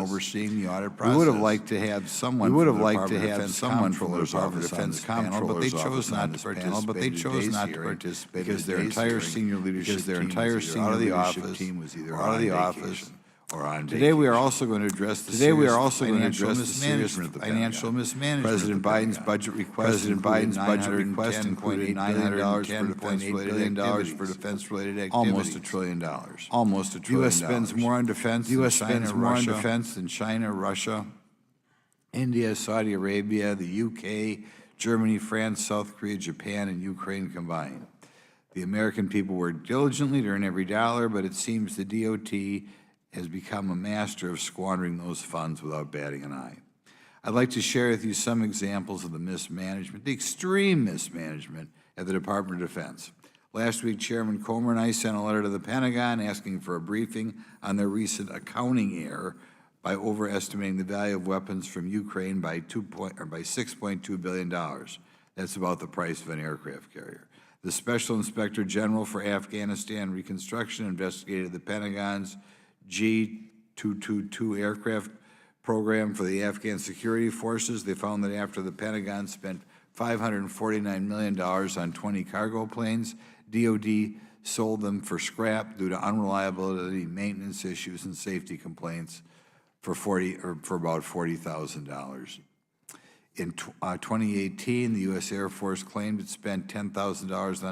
overseeing the audit process. We would have liked to have someone from the Department of Defense Comptroller, but they chose not to participate because their entire senior leadership team was either out of the office or on vacation. Today we are also going to address the financial mismanagement. President Biden's budget request included $910.8 billion for defense-related activities. Almost $1 trillion. Almost $1 trillion. The U.S. spends more on defense than China, Russia, India, Saudi Arabia, the UK, Germany, France, South Korea, Japan, and Ukraine combined. The American people work diligently to earn every dollar, but it seems the DOD has become a master of squandering those funds without batting an eye. I'd like to share with you some examples of the mismanagement, the extreme mismanagement at the Department of Defense. Last week, Chairman Comer and I sent a letter to the Pentagon asking for a briefing on their recent accounting error by overestimating the value of weapons from Ukraine by $6.2 billion. That's about the price of an aircraft carrier. The Special Inspector General for Afghanistan Reconstruction investigated the Pentagon's G-222 aircraft program for the Afghan security forces. They found that after the Pentagon spent $549 million on 20 cargo planes, DOD sold them for scrap due to unreliability, maintenance issues, and safety complaints for about $40,000. In 2018, the U.S. Air Force claimed it spent $10,000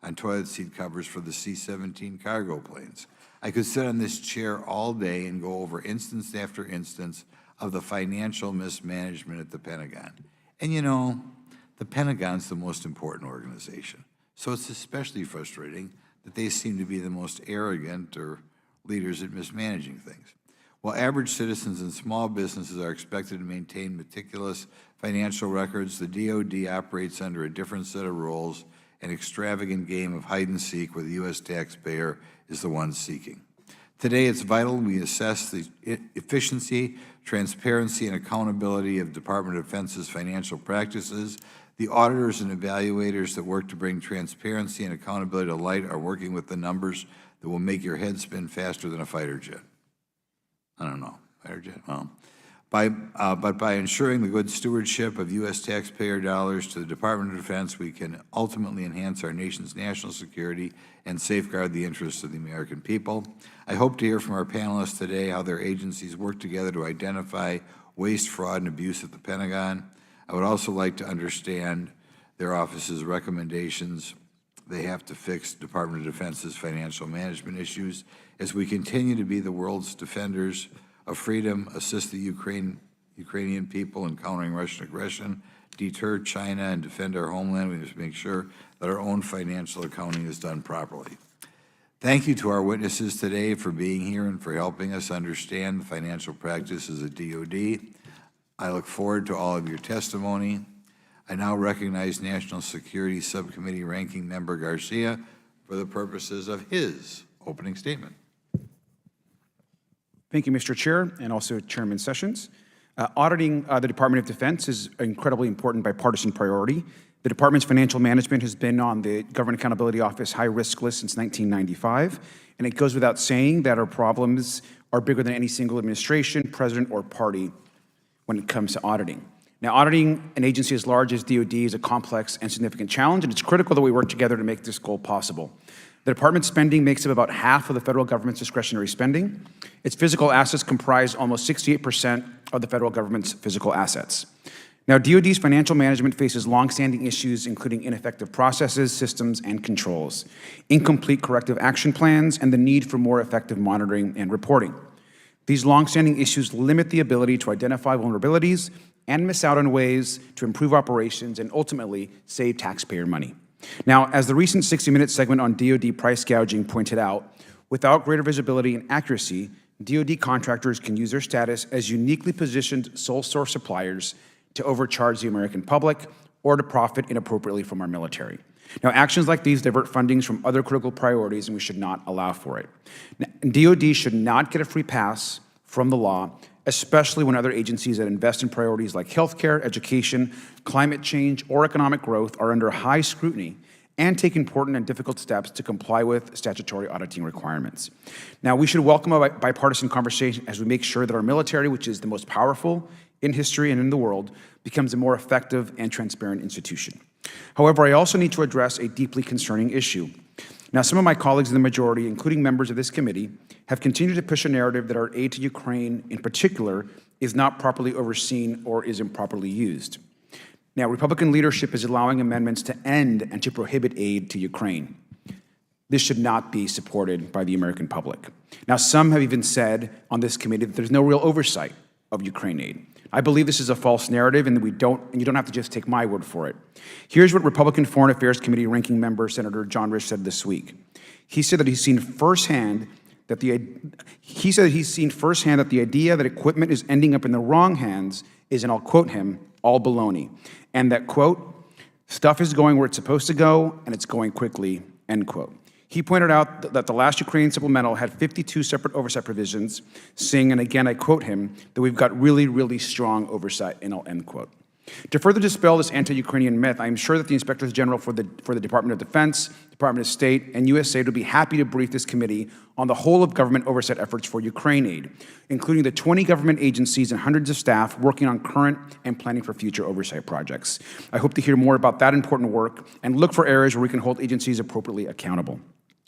on toilet seat covers for the C-17 cargo planes. I could sit on this chair all day and go over instance after instance of the financial mismanagement at the Pentagon. And you know, the Pentagon's the most important organization, so it's especially frustrating that they seem to be the most arrogant or leaders at mismanaging things. While average citizens and small businesses are expected to maintain meticulous financial records, the DOD operates under a different set of rules, an extravagant game of hide and seek where the U.S. taxpayer is the one seeking. Today, it's vital we assess the efficiency, transparency, and accountability of Department of Defense's financial practices. The auditors and evaluators that work to bring transparency and accountability to light are working with the numbers that will make your head spin faster than a fighter jet. I don't know, fighter jet, well. But by ensuring the good stewardship of U.S. taxpayer dollars to the Department of Defense, we can ultimately enhance our nation's national security and safeguard the interests of the American people. I hope to hear from our panelists today how their agencies work together to identify waste, fraud, and abuse at the Pentagon. I would also like to understand their office's recommendations they have to fix Department of Defense's financial management issues as we continue to be the world's defenders of freedom, assist the Ukrainian people in countering Russian aggression, deter China, and defend our homeland. We must make sure that our own financial accounting is done properly. Thank you to our witnesses today for being here and for helping us understand the financial practices at DOD. I look forward to all of your testimony. I now recognize National Security Subcommittee Ranking Member Garcia for the purposes of his opening statement. Thank you, Mr. Chair, and also Chairman Sessions. Auditing the Department of Defense is an incredibly important bipartisan priority. The department's financial management has been on the Government Accountability Office high-risk list since 1995, and it goes without saying that our problems are bigger than any single administration, president, or party when it comes to auditing. Now, auditing an agency as large as DOD is a complex and significant challenge, and it's critical that we work together to make this goal possible. The department's spending makes up about half of the federal government's discretionary spending. Its physical assets comprise almost 68% of the federal government's physical assets. Now, DOD's financial management faces longstanding issues, including ineffective processes, systems, and controls, incomplete corrective action plans, and the need for more effective monitoring and reporting. These longstanding issues limit the ability to identify vulnerabilities and miss out on ways to improve operations and ultimately save taxpayer money. Now, as the recent 60 Minutes segment on DOD price gouging pointed out, without greater visibility and accuracy, DOD contractors can use their status as uniquely positioned sole source suppliers to overcharge the American public or to profit inappropriately from our military. Now, actions like these divert fundings from other critical priorities, and we should not allow for it. Now, DOD should not get a free pass from the law, especially when other agencies that invest in priorities like healthcare, education, climate change, or economic growth are under high scrutiny and take important and difficult steps to comply with statutory auditing requirements. Now, we should welcome a bipartisan conversation as we make sure that our military, which is the most powerful in history and in the world, becomes a more effective and transparent institution. However, I also need to address a deeply concerning issue. Now, some of my colleagues in the majority, including members of this committee, have continued to push a narrative that our aid to Ukraine, in particular, is not properly overseen or is improperly used. Now, Republican leadership is allowing amendments to end and to prohibit aid to Ukraine. This should not be supported by the American public. Now, some have even said on this committee that there's no real oversight of Ukraine aid. I believe this is a false narrative, and you don't have to just take my word for it. Here's what Republican Foreign Affairs Committee ranking member Senator John Risch said this week. He said that he's seen firsthand that the idea that equipment is ending up in the wrong hands is, and I'll quote him, all baloney, and that, quote, stuff is going where it's supposed to go, and it's going quickly, end quote. He pointed out that the last Ukraine supplemental had 52 separate oversight provisions, saying, and again I quote him, that we've got really, really strong oversight, and I'll end quote. To further dispel this anti-Ukrainian myth, I am sure that the Inspectors General for the Department of Defense, Department of State, and USAID would be happy to brief this committee on the whole of government oversight efforts for Ukraine aid, including the 20 government agencies and hundreds of staff working on current and planning for future oversight projects. I hope to hear more about that important work and look for areas where we can hold agencies appropriately accountable.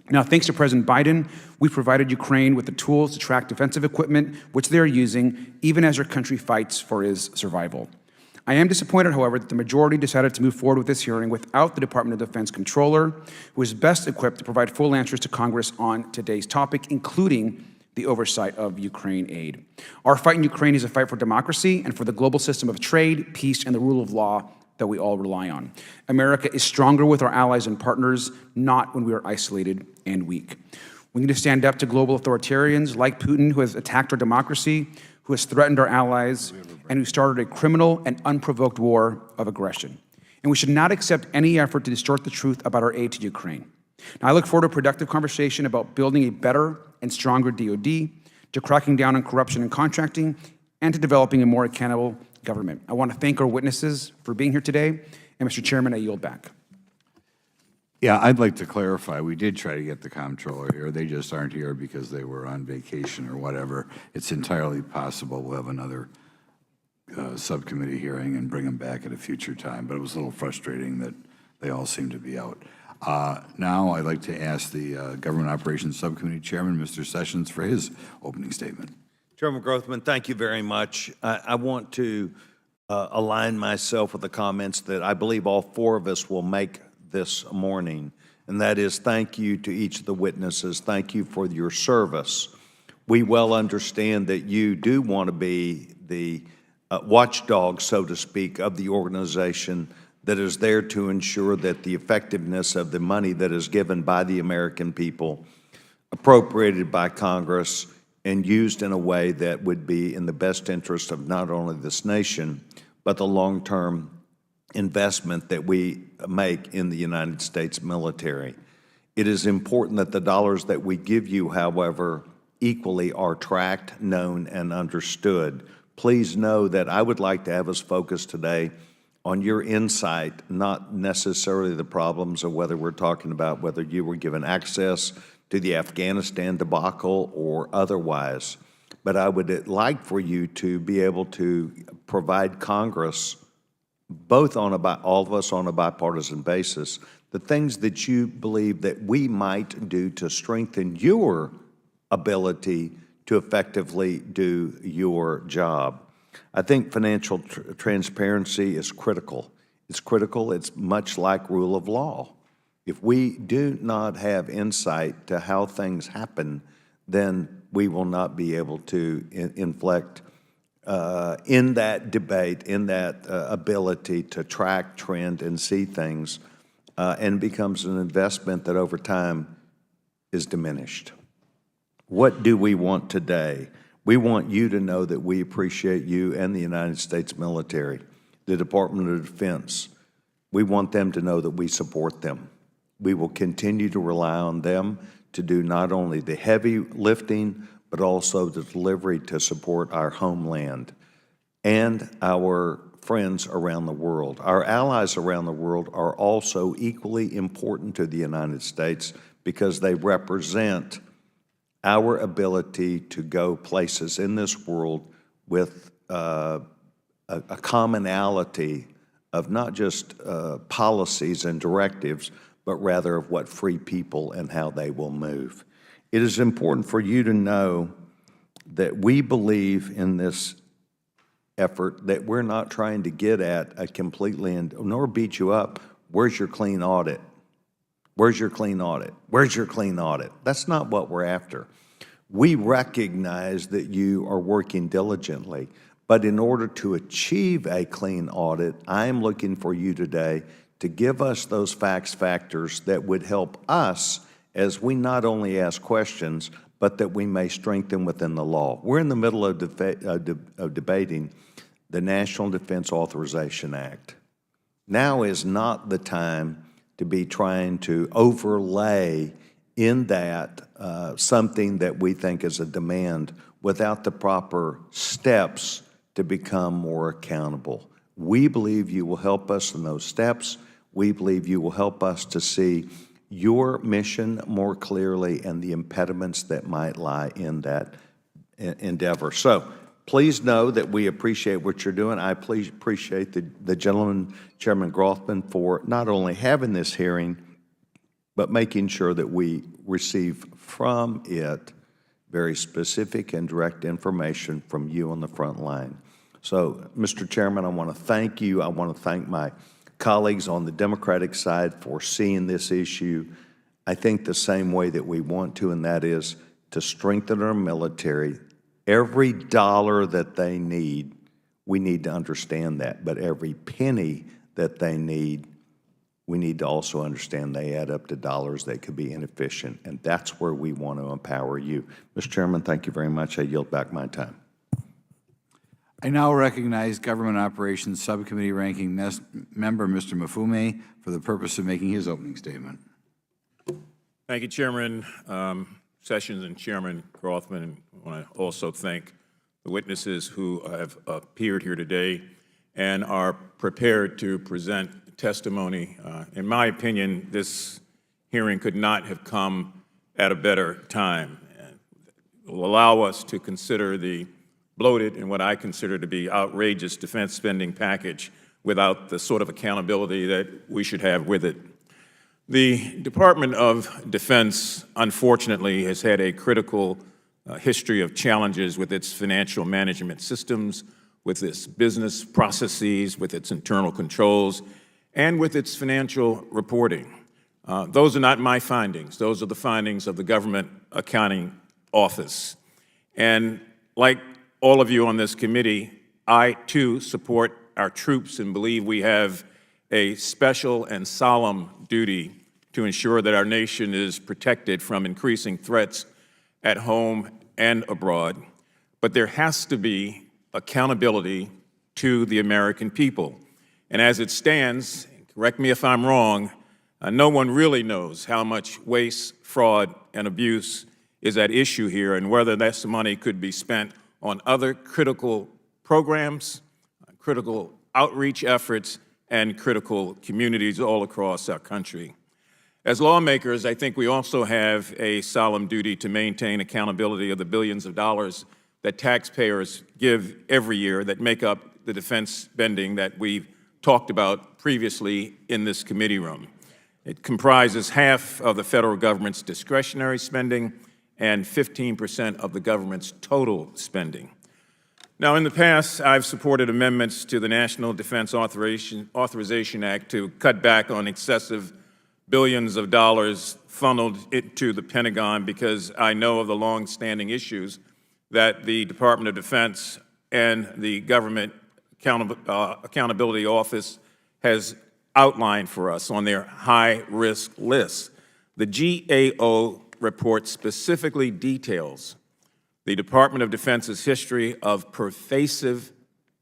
Now, thanks to President Biden, we provided Ukraine with the tools to track defensive equipment, which they are using, even as our country fights for its survival. I am disappointed, however, that the majority decided to move forward with this hearing without the Department of Defense Controller, who is best equipped to provide full answers to Congress on today's topic, including the oversight of Ukraine aid. Our fight in Ukraine is a fight for democracy and for the global system of trade, peace, and the rule of law that we all rely on. America is stronger with our allies and partners, not when we are isolated and weak. We need to stand up to global authoritarians like Putin, who has attacked our democracy, who has threatened our allies, and who started a criminal and unprovoked war of aggression. And we should not accept any effort to distort the truth about our aid to Ukraine. Now, I look forward to a productive conversation about building a better and stronger DOD, to cracking down on corruption and contracting, and to developing a more accountable government. I want to thank our witnesses for being here today, and Mr. Chairman, I yield back. Yeah, I'd like to clarify, we did try to get the comptroller here. They just aren't here because they were on vacation or whatever. It's entirely possible we'll have another subcommittee hearing and bring them back at a future time, but it was a little frustrating that they all seem to be out. Now I'd like to ask the Government Operations Subcommittee Chairman, Mr. Sessions, for his opening statement. Chairman Grothman, thank you very much. I want to align myself with the comments that I believe all four of us will make this morning, and that is thank you to each of the witnesses. Thank you for your service. We well understand that you do want to be the watchdog, so to speak, of the organization that is there to ensure that the effectiveness of the money that is given by the American people, appropriated by Congress, and used in a way that would be in the best interest of not only this nation, but the long-term investment that we make in the United States military. It is important that the dollars that we give you, however, equally are tracked, known, and understood. Please know that I would like to have us focus today on your insight, not necessarily the problems of whether we're talking about whether you were given access to the Afghanistan debacle or otherwise. But I would like for you to be able to provide Congress, both on all of us on a bipartisan basis, the things that you believe that we might do to strengthen your ability to effectively do your job. I think financial transparency is critical. It's critical. It's much like rule of law. If we do not have insight to how things happen, then we will not be able to inflect in that debate, in that ability to track, trend, and see things, and becomes an investment that over time is diminished. What do we want today? We want you to know that we appreciate you and the United States military, the Department of Defense. We want them to know that we support them. We will continue to rely on them to do not only the heavy lifting, but also the delivery to support our homeland and our friends around the world. Our allies around the world are also equally important to the United States because they represent our ability to go places in this world with a commonality of not just policies and directives, but rather of what free people and how they will move. It is important for you to know that we believe in this effort, that we're not trying to get at a completely, nor beat you up, where's your clean audit? Where's your clean audit? Where's your clean audit? That's not what we're after. We recognize that you are working diligently, but in order to achieve a clean audit, I am looking for you today to give us those factors that would help us as we not only ask questions, but that we may strengthen within the law. We're in the middle of debating the National Defense Authorization Act. Now is not the time to be trying to overlay in that something that we think is a demand without the proper steps to become more accountable. We believe you will help us in those steps. We believe you will help us to see your mission more clearly and the impediments that might lie in that endeavor. So please know that we appreciate what you're doing. I appreciate the gentleman, Chairman Grothman, for not only having this hearing, but making sure that we receive from it very specific and direct information from you on the front line. So, Mr. Chairman, I want to thank you. I want to thank my colleagues on the Democratic side for seeing this issue, I think, the same way that we want to, and that is to strengthen our military. Every dollar that they need, we need to understand that, but every penny that they need, we need to also understand they add up to dollars that could be inefficient, and that's where we want to empower you. Mr. Chairman, thank you very much. I yield back my time. I now recognize Government Operations Subcommittee Ranking Member Mr. Mafume for the purpose of making his opening statement. Thank you, Chairman Sessions and Chairman Grothman. I want to also thank the witnesses who have appeared here today and are prepared to present testimony. In my opinion, this hearing could not have come at a better time. It will allow us to consider the bloated and what I consider to be outrageous defense spending package without the sort of accountability that we should have with it. The Department of Defense, unfortunately, has had a critical history of challenges with its financial management systems, with its business processes, with its internal controls, and with its financial reporting. Those are not my findings. Those are the findings of the Government Accounting Office. And like all of you on this committee, I too support our troops and believe we have a special and solemn duty to ensure that our nation is protected from increasing threats at home and abroad. But there has to be accountability to the American people. And as it stands, correct me if I'm wrong, no one really knows how much waste, fraud, and abuse is at issue here and whether that money could be spent on other critical programs, critical outreach efforts, and critical communities all across our country. As lawmakers, I think we also have a solemn duty to maintain accountability of the billions of dollars that taxpayers give every year that make up the defense spending that we've talked about previously in this committee room. It comprises half of the federal government's discretionary spending and 15% of the government's total spending. Now, in the past, I've supported amendments to the National Defense Authorization Act to cut back on excessive billions of dollars funneled into the Pentagon because I know of the long-standing issues that the Department of Defense and the Government Accountability Office has outlined for us on their high-risk list. The GAO report specifically details the Department of Defense's history of pervasive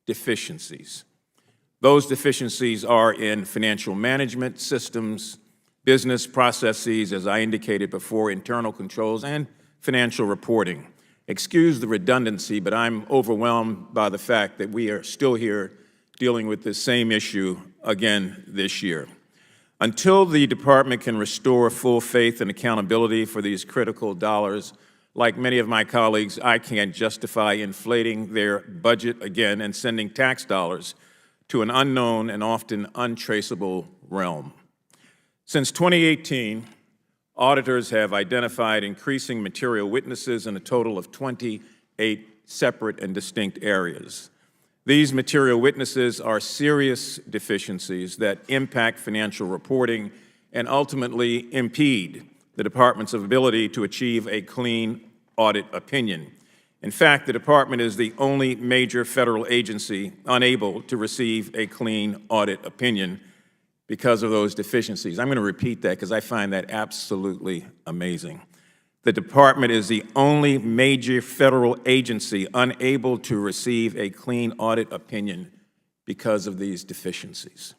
deficiencies. Those deficiencies are in financial management systems, business processes, as I indicated before, internal controls, and financial reporting. Excuse the redundancy, but I'm overwhelmed by the fact that we are still here dealing with this same issue again this year. Until the department can restore full faith and accountability for these critical dollars, like many of my colleagues, I can't justify inflating their budget again and sending tax dollars to an unknown and often untraceable realm. Since 2018, auditors have identified increasing material witnesses in a total of 28 separate and distinct areas. These material witnesses are serious deficiencies that impact financial reporting and ultimately impede the department's ability to achieve a clean audit opinion. In fact, the department is the only major federal agency unable to receive a clean audit opinion because of those deficiencies. I'm going to repeat that because I find that absolutely amazing. The department is the only major federal agency unable to receive a clean audit opinion because of these deficiencies.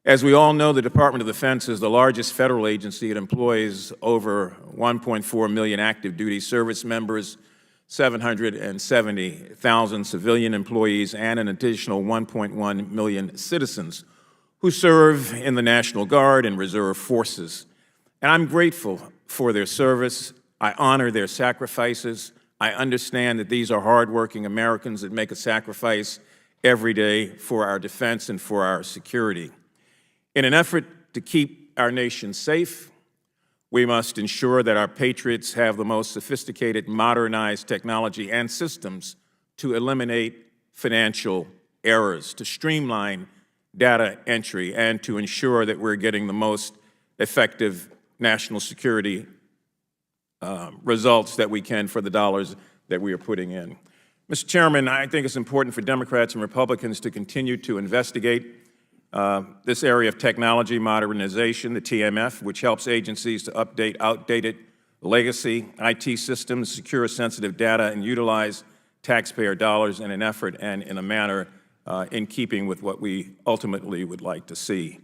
As we all know, the Department of Defense is the largest federal agency. It employs over 1.4 million active duty service members, 770,000 civilian employees, and an additional 1.1 million citizens who serve in the National Guard and Reserve Forces. And I'm grateful for their service. I honor their sacrifices. I understand that these are hardworking Americans that make a sacrifice every day for our defense and for our security. In an effort to keep our nation safe, we must ensure that our patriots have the most sophisticated, modernized technology and systems to eliminate financial errors, to streamline data entry, and to ensure that we're getting the most effective national security results that we can for the dollars that we are putting in. Mr. Chairman, I think it's important for Democrats and Republicans to continue to investigate this area of technology modernization, the TMF, which helps agencies to update outdated legacy IT systems, secure sensitive data, and utilize taxpayer dollars in an effort and in a manner in keeping with what we ultimately would like to see.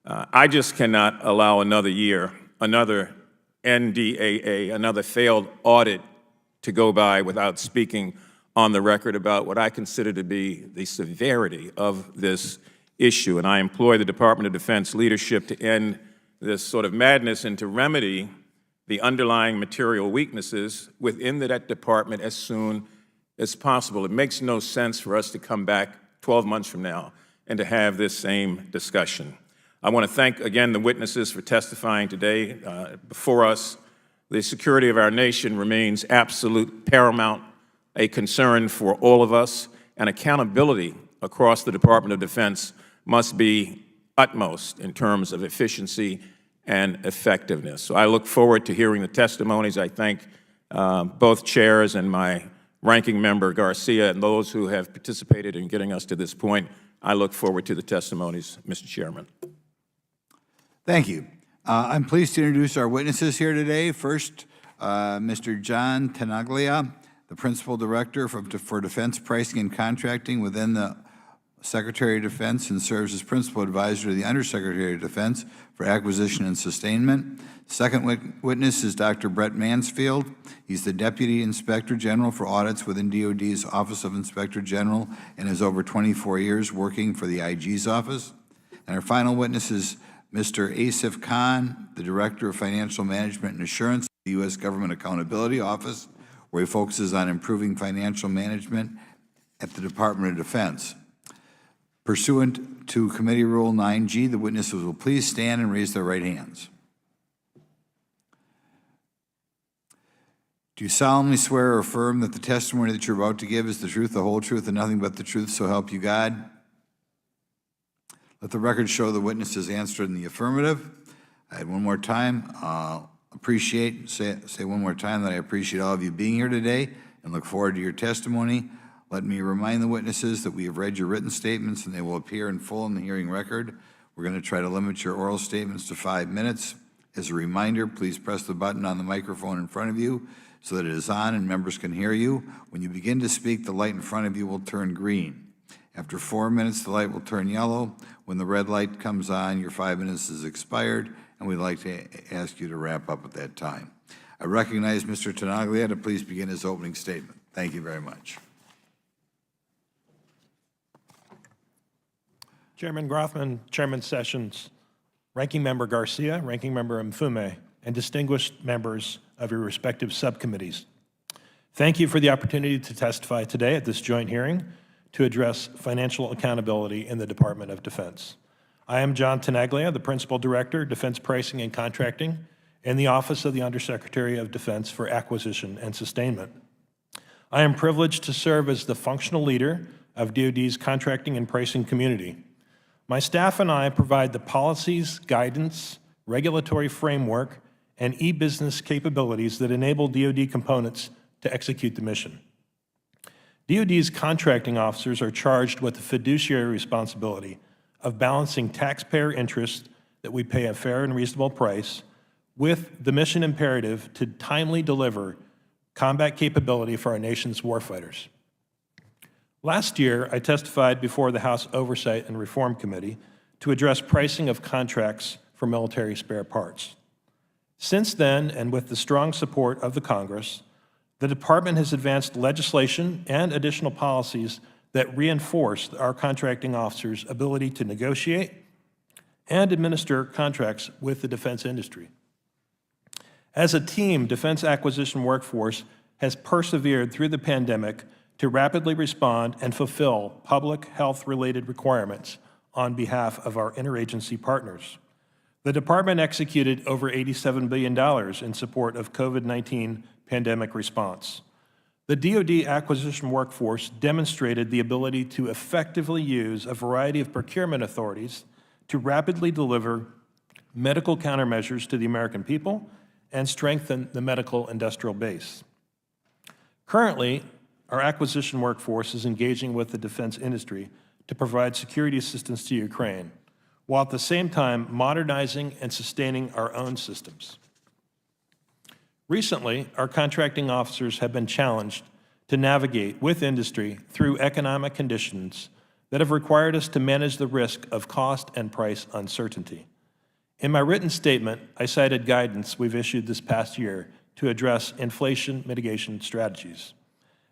I just cannot allow another year, another NDAA, another failed audit to go by without speaking on the record about what I consider to be the severity of this issue. And I implore the Department of Defense leadership to end this sort of madness and to remedy the underlying material weaknesses within that department as soon as possible. It makes no sense for us to come back 12 months from now and to have this same discussion. I want to thank again the witnesses for testifying today before us. The security of our nation remains absolute paramount, a concern for all of us, and accountability across the Department of Defense must be utmost in terms of efficiency and effectiveness. So I look forward to hearing the testimonies. I thank both chairs and my ranking member Garcia and those who have participated in getting us to this point. I look forward to the testimonies, Mr. Chairman. Thank you. I'm pleased to introduce our witnesses here today. First, Mr. John Tenaglia, the Principal Director for Defense Pricing and Contracting within the Secretary of Defense and serves as Principal Advisor to the Undersecretary of Defense for Acquisition and Sustainment. Second witness is Dr. Brett Mansfield. He's the Deputy Inspector General for Audits within DOD's Office of Inspector General and has over 24 years working for the IG's office. And our final witness is Mr. Asif Khan, the Director of Financial Management and Assurance at the U.S. Government Accountability Office, where he focuses on improving financial management at the Department of Defense. Pursuant to Committee Rule 9G, the witnesses will please stand and raise their right hands. Do you solemnly swear or affirm that the testimony that you're about to give is the truth, the whole truth, and nothing but the truth, so help you God? Let the record show the witnesses answered in the affirmative. I had one more time. Say one more time that I appreciate all of you being here today and look forward to your testimony. Let me remind the witnesses that we have read your written statements and they will appear in full in the hearing record. We're going to try to limit your oral statements to 5 minutes. As a reminder, please press the button on the microphone in front of you so that it is on and members can hear you. When you begin to speak, the light in front of you will turn green. After 4 minutes, the light will turn yellow. When the red light comes on, your 5 minutes is expired, and we'd like to ask you to wrap up at that time. I recognize Mr. Tenaglia to please begin his opening statement. Thank you very much. Chairman Grothman, Chairman Sessions, Ranking Member Garcia, Ranking Member Mfume, and distinguished members of your respective subcommittees. Thank you for the opportunity to testify today at this joint hearing to address financial accountability in the Department of Defense. I am John Tenaglia, the Principal Director, Defense Pricing and Contracting in the Office of the Undersecretary of Defense for Acquisition and Sustainment. I am privileged to serve as the functional leader of DoD's contracting and pricing community. My staff and I provide the policies, guidance, regulatory framework, and e-business capabilities that enable DoD components to execute the mission. DoD's contracting officers are charged with the fiduciary responsibility of balancing taxpayer interest that we pay a fair and reasonable price with the mission imperative to timely deliver combat capability for our nation's warfighters. Last year, I testified before the House Oversight and Reform Committee to address pricing of contracts for military spare parts. Since then, and with the strong support of the Congress, the Department has advanced legislation and additional policies that reinforce our contracting officers' ability to negotiate and administer contracts with the defense industry. As a team, defense acquisition workforce has persevered through the pandemic to rapidly respond and fulfill public health-related requirements on behalf of our interagency partners. The Department executed over $87 billion in support of COVID-19 pandemic response. The DoD acquisition workforce demonstrated the ability to effectively use a variety of procurement authorities to rapidly deliver medical countermeasures to the American people and strengthen the medical industrial base. Currently, our acquisition workforce is engaging with the defense industry to provide security assistance to Ukraine, while at the same time modernizing and sustaining our own systems. Recently, our contracting officers have been challenged to navigate with industry through economic conditions that have required us to manage the risk of cost and price uncertainty. In my written statement, I cited guidance we've issued this past year to address inflation mitigation strategies.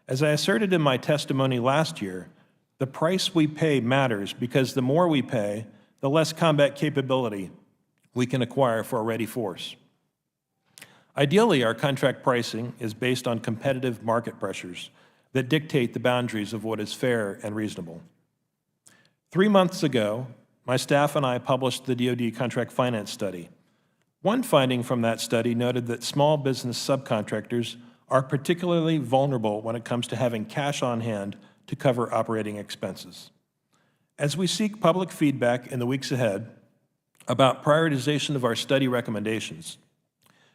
As I asserted in my testimony last year, the price we pay matters because the more we pay, the less combat capability we can acquire for a ready force. Ideally, our contract pricing is based on competitive market pressures that dictate the boundaries of what is fair and reasonable. 3 months ago, my staff and I published the DoD Contract Finance Study. One finding from that study noted that small business subcontractors are particularly vulnerable when it comes to having cash on hand to cover operating expenses. As we seek public feedback in the weeks ahead about prioritization of our study recommendations,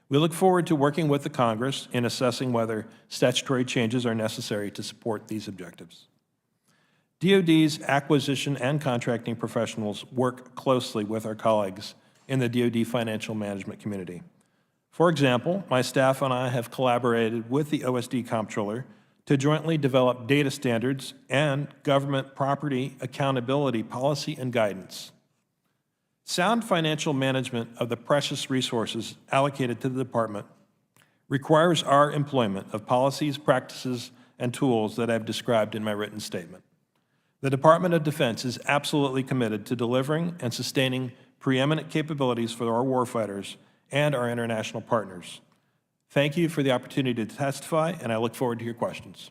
we look forward to working with the Congress in assessing whether statutory changes are necessary to support these objectives. DoD's acquisition and contracting professionals work closely with our colleagues in the DoD financial management community. For example, my staff and I have collaborated with the OSD Comptroller to jointly develop data standards and government property accountability policy and guidance. Sound financial management of the precious resources allocated to the Department requires our employment of policies, practices, and tools that I've described in my written statement. The Department of Defense is absolutely committed to delivering and sustaining preeminent capabilities for our warfighters and our international partners. Thank you for the opportunity to testify, and I look forward to your questions.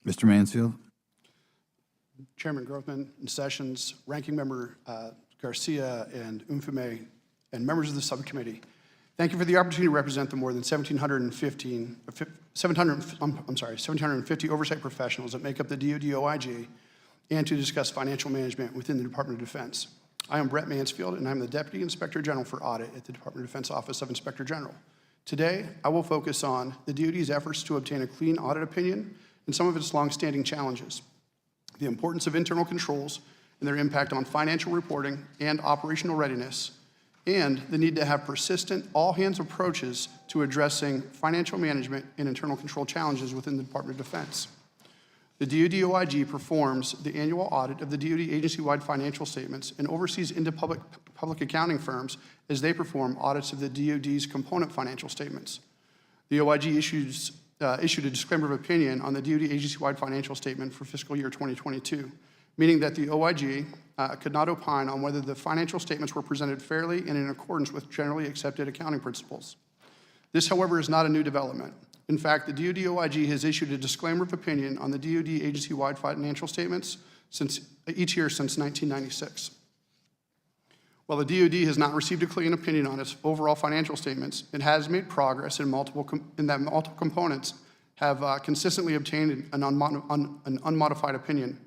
Mr. Mansfield. Chairman Grothman and Sessions, Ranking Member Garcia and Mfume, and members of the subcommittee, thank you for the opportunity to represent the more than 750 oversight professionals that make up the DoD OIG and to discuss financial management within the Department of Defense. I am Brett Mansfield, and I'm the Deputy Inspector General for Audit at the Department of Defense Office of Inspector General. Today, I will focus on the DoD's efforts to obtain a clean audit opinion and some of its longstanding challenges, the importance of internal controls and their impact on financial reporting and operational readiness, and the need to have persistent, all-hands approaches to addressing financial management and internal control challenges within the Department of Defense. The DoD OIG performs the annual audit of the DoD agency-wide financial statements and oversees public accounting firms as they perform audits of the DoD's component financial statements. The OIG issues issued a disclaimer of opinion on the DOD agency-wide financial statement for fiscal year 2022, meaning that the OIG could not opine on whether the financial statements were presented fairly and in accordance with generally accepted accounting principles. This, however, is not a new development. In fact, the DOD OIG has issued a disclaimer of opinion on the DOD agency-wide financial statements each year since 1996. While the DOD has not received a clean opinion on its overall financial statements, it has made progress in that multiple components have consistently obtained an unmodified opinion.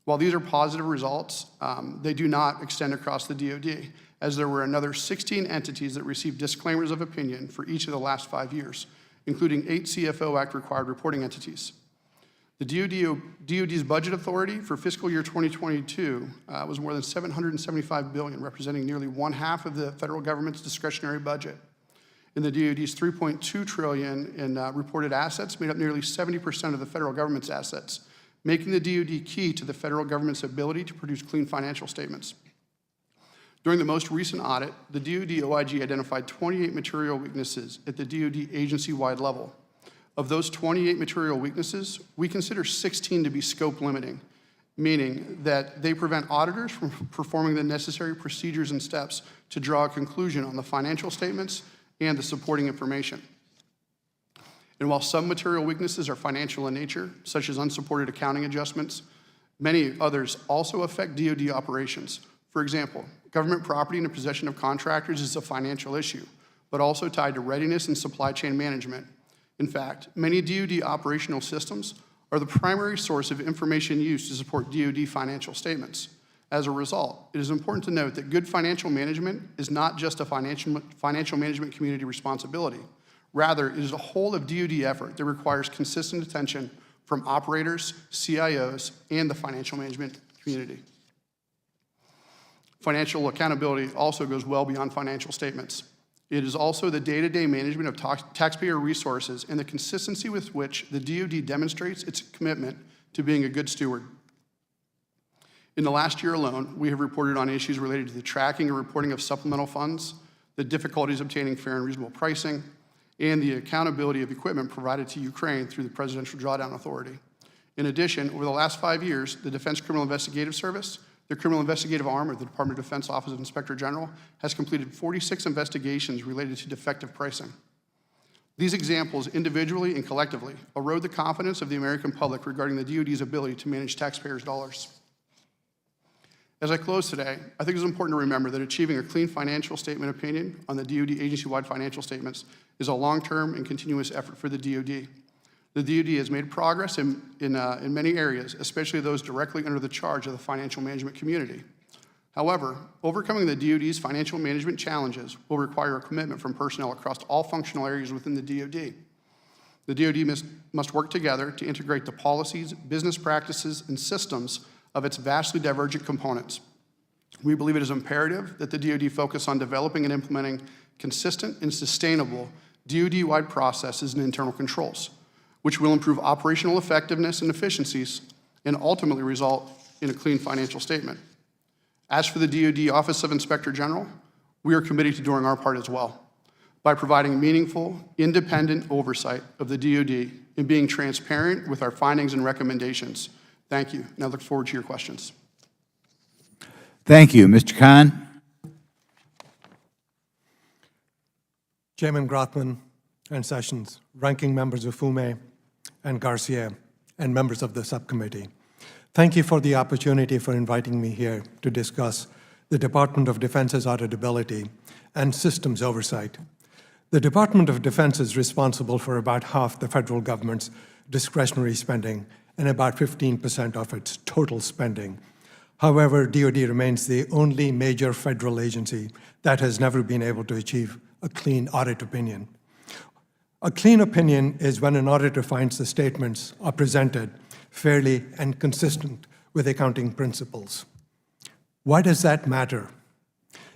While these are positive results, they do not extend across the DOD, as there were another 16 entities that received disclaimers of opinion for each of the last 5 years, including 8 CFO Act required reporting entities. The DOD's budget authority for fiscal year 2022 was more than $775 billion, representing nearly 1/2 of the federal government's discretionary budget. And the DOD's $3.2 trillion in reported assets made up nearly 70% of the federal government's assets, making the DOD key to the federal government's ability to produce clean financial statements. During the most recent audit, the DOD OIG identified 28 material weaknesses at the DOD agency-wide level. Of those 28 material weaknesses, we consider 16 to be scope limiting, meaning that they prevent auditors from performing the necessary procedures and steps to draw a conclusion on the financial statements and the supporting information. And while some material weaknesses are financial in nature, such as unsupported accounting adjustments, many others also affect DOD operations. For example, government property in the possession of contractors is a financial issue, but also tied to readiness and supply chain management. In fact, many DOD operational systems are the primary source of information used to support DOD financial statements. As a result, it is important to note that good financial management is not just a financial management community responsibility. Rather, it is a whole of DOD effort that requires consistent attention from operators, CIOs, and the financial management community. Financial accountability also goes well beyond financial statements. It is also the day-to-day management of taxpayer resources and the consistency with which the DOD demonstrates its commitment to being a good steward. In the last year alone, we have reported on issues related to the tracking and reporting of supplemental funds, the difficulties obtaining fair and reasonable pricing, and the accountability of equipment provided to Ukraine through the Presidential Drawdown Authority. In addition, over the last 5 years, the Defense Criminal Investigative Service, the Criminal Investigative Arm of the Department of Defense Office of Inspector General, has completed 46 investigations related to defective pricing. These examples, individually and collectively, erode the confidence of the American public regarding the DOD's ability to manage taxpayers' dollars. As I close today, I think it's important to remember that achieving a clean financial statement opinion on the DOD agency-wide financial statements is a long-term and continuous effort for the DOD. The DOD has made progress in many areas, especially those directly under the charge of the financial management community. However, overcoming the DOD's financial management challenges will require a commitment from personnel across all functional areas within the DOD. The DOD must work together to integrate the policies, business practices, and systems of its vastly divergent components. We believe it is imperative that the DOD focus on developing and implementing consistent and sustainable DOD-wide processes and internal controls, which will improve operational effectiveness and efficiencies and ultimately result in a clean financial statement. As for the DOD Office of Inspector General, we are committed to doing our part as well by providing meaningful, independent oversight of the DOD and being transparent with our findings and recommendations. Thank you, and I look forward to your questions. Thank you. Mr. Khan? Chairman Grothman and Sessions, ranking members of Fume and Garcia, and members of the subcommittee. Thank you for the opportunity for inviting me here to discuss the Department of Defense's auditability and systems oversight. The Department of Defense is responsible for about half the federal government's discretionary spending and about 15% of its total spending. However, DOD remains the only major federal agency that has never been able to achieve a clean audit opinion. A clean opinion is when an auditor finds the statements are presented fairly and consistent with accounting principles. Why does that matter?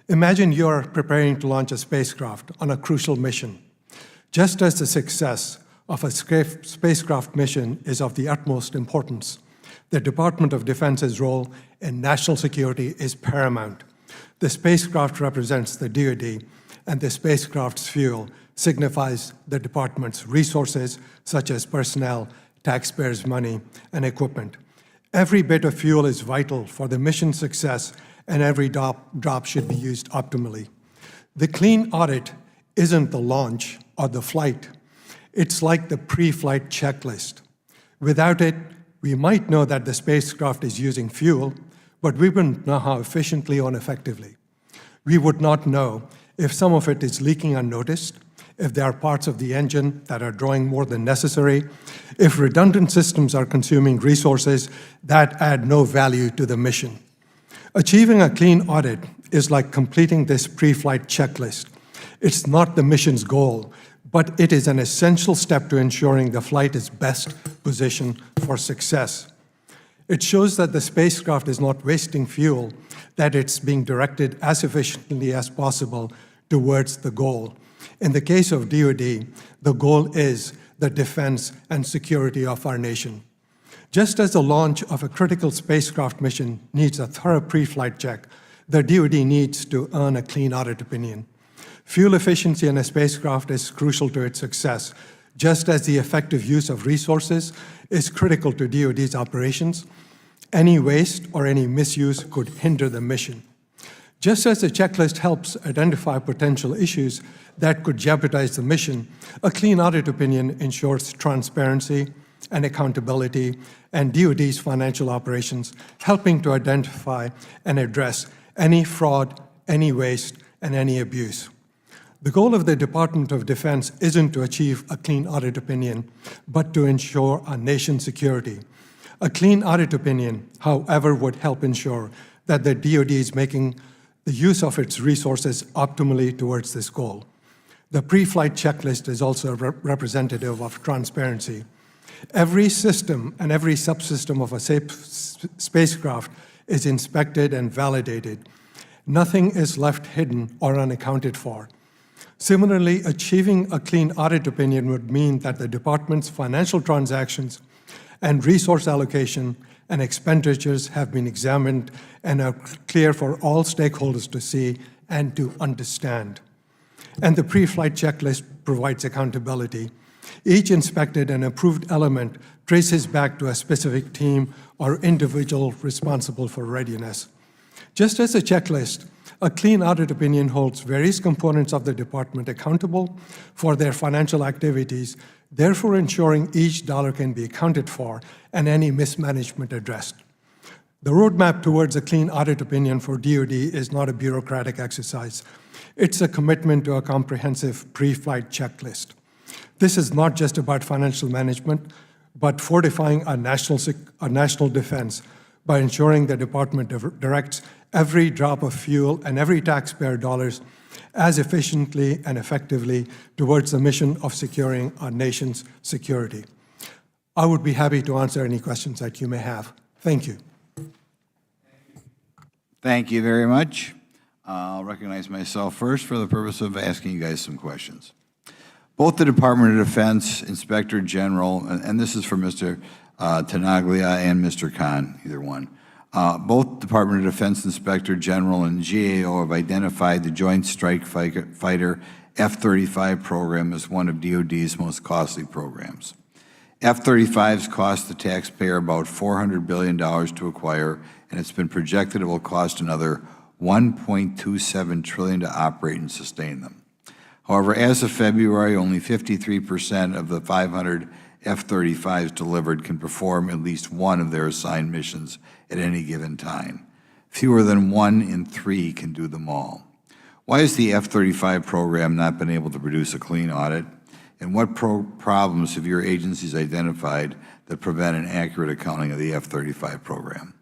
Imagine you're preparing to launch a spacecraft on a crucial mission. Just as the success of a spacecraft mission is of the utmost importance, the Department of Defense's role in national security is paramount. The spacecraft represents the DoD and the spacecraft's fuel signifies the department's resources, such as personnel, taxpayers' money, and equipment. Every bit of fuel is vital for the mission's success, and every drop should be used optimally. The clean audit isn't the launch or the flight. It's like the pre-flight checklist. Without it, we might know that the spacecraft is using fuel, but we wouldn't know how efficiently or effectively. We would not know if some of it is leaking unnoticed, if there are parts of the engine that are drawing more than necessary, if redundant systems are consuming resources that add no value to the mission. Achieving a clean audit is like completing this pre-flight checklist. It's not the mission's goal, but it is an essential step to ensuring the flight is best positioned for success. It shows that the spacecraft is not wasting fuel, that it's being directed as efficiently as possible towards the goal. In the case of DOD, the goal is the defense and security of our nation. Just as the launch of a critical spacecraft mission needs a thorough pre-flight check, the DOD needs to earn a clean audit opinion. Fuel efficiency in a spacecraft is crucial to its success, just as the effective use of resources is critical to DOD's operations. Any waste or any misuse could hinder the mission. Just as the checklist helps identify potential issues that could jeopardize the mission, a clean audit opinion ensures transparency and accountability and DOD's financial operations, helping to identify and address any fraud, any waste, and any abuse. The goal of the Department of Defense isn't to achieve a clean audit opinion, but to ensure our nation's security. A clean audit opinion, however, would help ensure that the DOD is making the use of its resources optimally towards this goal. The pre-flight checklist is also representative of transparency. Every system and every subsystem of a spacecraft is inspected and validated. Nothing is left hidden or unaccounted for. Similarly, achieving a clean audit opinion would mean that the department's financial transactions and resource allocation and expenditures have been examined and are clear for all stakeholders to see and to understand. And the pre-flight checklist provides accountability. Each inspected and approved element traces back to a specific team or individual responsible for readiness. Just as a checklist, a clean audit opinion holds various components of the department accountable for their financial activities, therefore ensuring each dollar can be accounted for and any mismanagement addressed. The roadmap towards a clean audit opinion for DOD is not a bureaucratic exercise. It's a commitment to a comprehensive pre-flight checklist. This is not just about financial management, but fortifying our national defense by ensuring the department directs every drop of fuel and every taxpayer dollars as efficiently and effectively towards the mission of securing our nation's security. I would be happy to answer any questions that you may have. Thank you. Thank you very much. I'll recognize myself first for the purpose of asking you guys some questions. Both the Department of Defense Inspector General, and this is for Mr. Tenaglia and Mr. Khan, either one. Both Department of Defense Inspector General and GAO have identified the Joint Strike Fighter F-35 program as one of DOD's most costly programs. F-35s cost the taxpayer about $400 billion to acquire, and it's been projected it will cost another $1.27 trillion to operate and sustain them. However, as of February, only 53% of the 500 F-35s delivered can perform at least one of their assigned missions at any given time. Fewer than 1 in 3 can do them all. Why has the F-35 program not been able to produce a clean audit? And what problems have your agencies identified that prevent an accurate accounting of the F-35 program?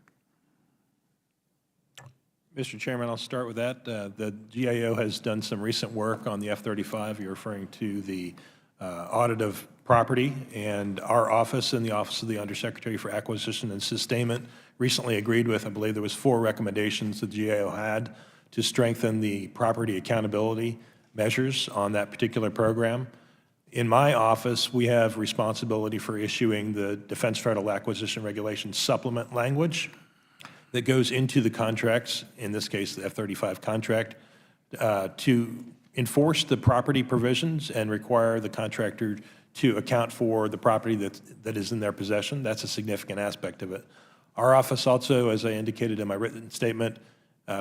Mr. Chairman, I'll start with that. The GAO has done some recent work on the F-35. You're referring to the audit of property, and our office and the Office of the Undersecretary for Acquisition and Sustainment recently agreed with, I believe there was 4 recommendations the GAO had to strengthen the property accountability measures on that particular program. In my office, we have responsibility for issuing the Defense Federal Acquisition Regulations supplement language that goes into the contracts, in this case the F-35 contract, to enforce the property provisions and require the contractor to account for the property that is in their possession. That's a significant aspect of it. Our office also, as I indicated in my written statement,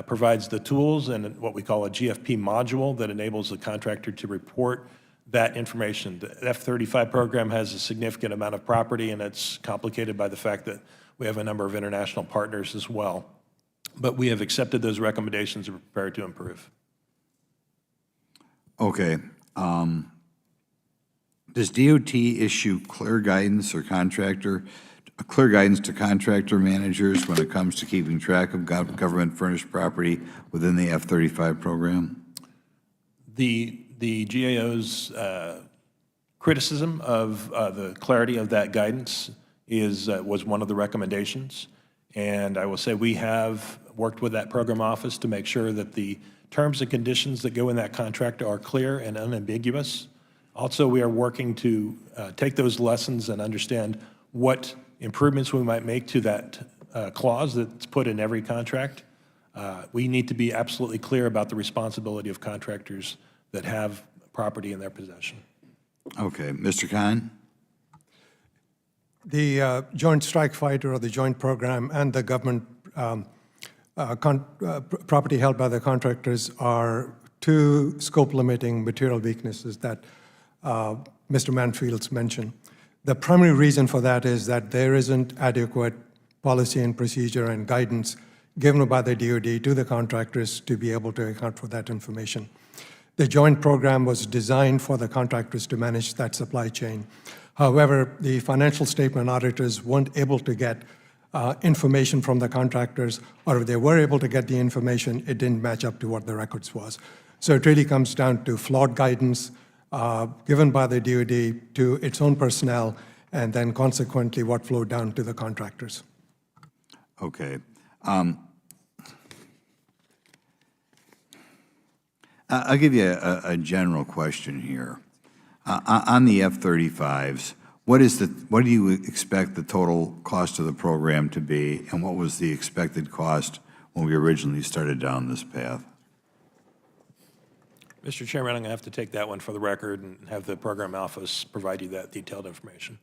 provides the tools and what we call a GFP module that enables the contractor to report that information. The F-35 program has a significant amount of property, and it's complicated by the fact that we have a number of international partners as well. But we have accepted those recommendations and are prepared to improve. Okay. Does DOT issue clear guidance to contractor managers when it comes to keeping track of government furnished property within the F-35 program? The GAO's criticism of the clarity of that guidance was one of the recommendations. And I will say we have worked with that program office to make sure that the terms and conditions that go in that contract are clear and unambiguous. Also, we are working to take those lessons and understand what improvements we might make to that clause that's put in every contract. We need to be absolutely clear about the responsibility of contractors that have property in their possession. Okay. Mr. Khan? The Joint Strike Fighter or the Joint Program and the government property held by the contractors are two scope-limiting material weaknesses that Mr. Manfields mentioned. The primary reason for that is that there isn't adequate policy and procedure and guidance given by the DOD to the contractors to be able to account for that information. The joint program was designed for the contractors to manage that supply chain. However, the financial statement auditors weren't able to get information from the contractors, or if they were able to get the information, it didn't match up to what the records was. So it really comes down to flawed guidance given by the DOD to its own personnel, and then consequently what flowed down to the contractors. Okay. I'll give you a general question here. On the F-35s, what do you expect the total cost of the program to be, and what was the expected cost when we originally started down this path? Mr. Chairman, I'm going to have to take that one for the record and have the program office provide you that detailed information.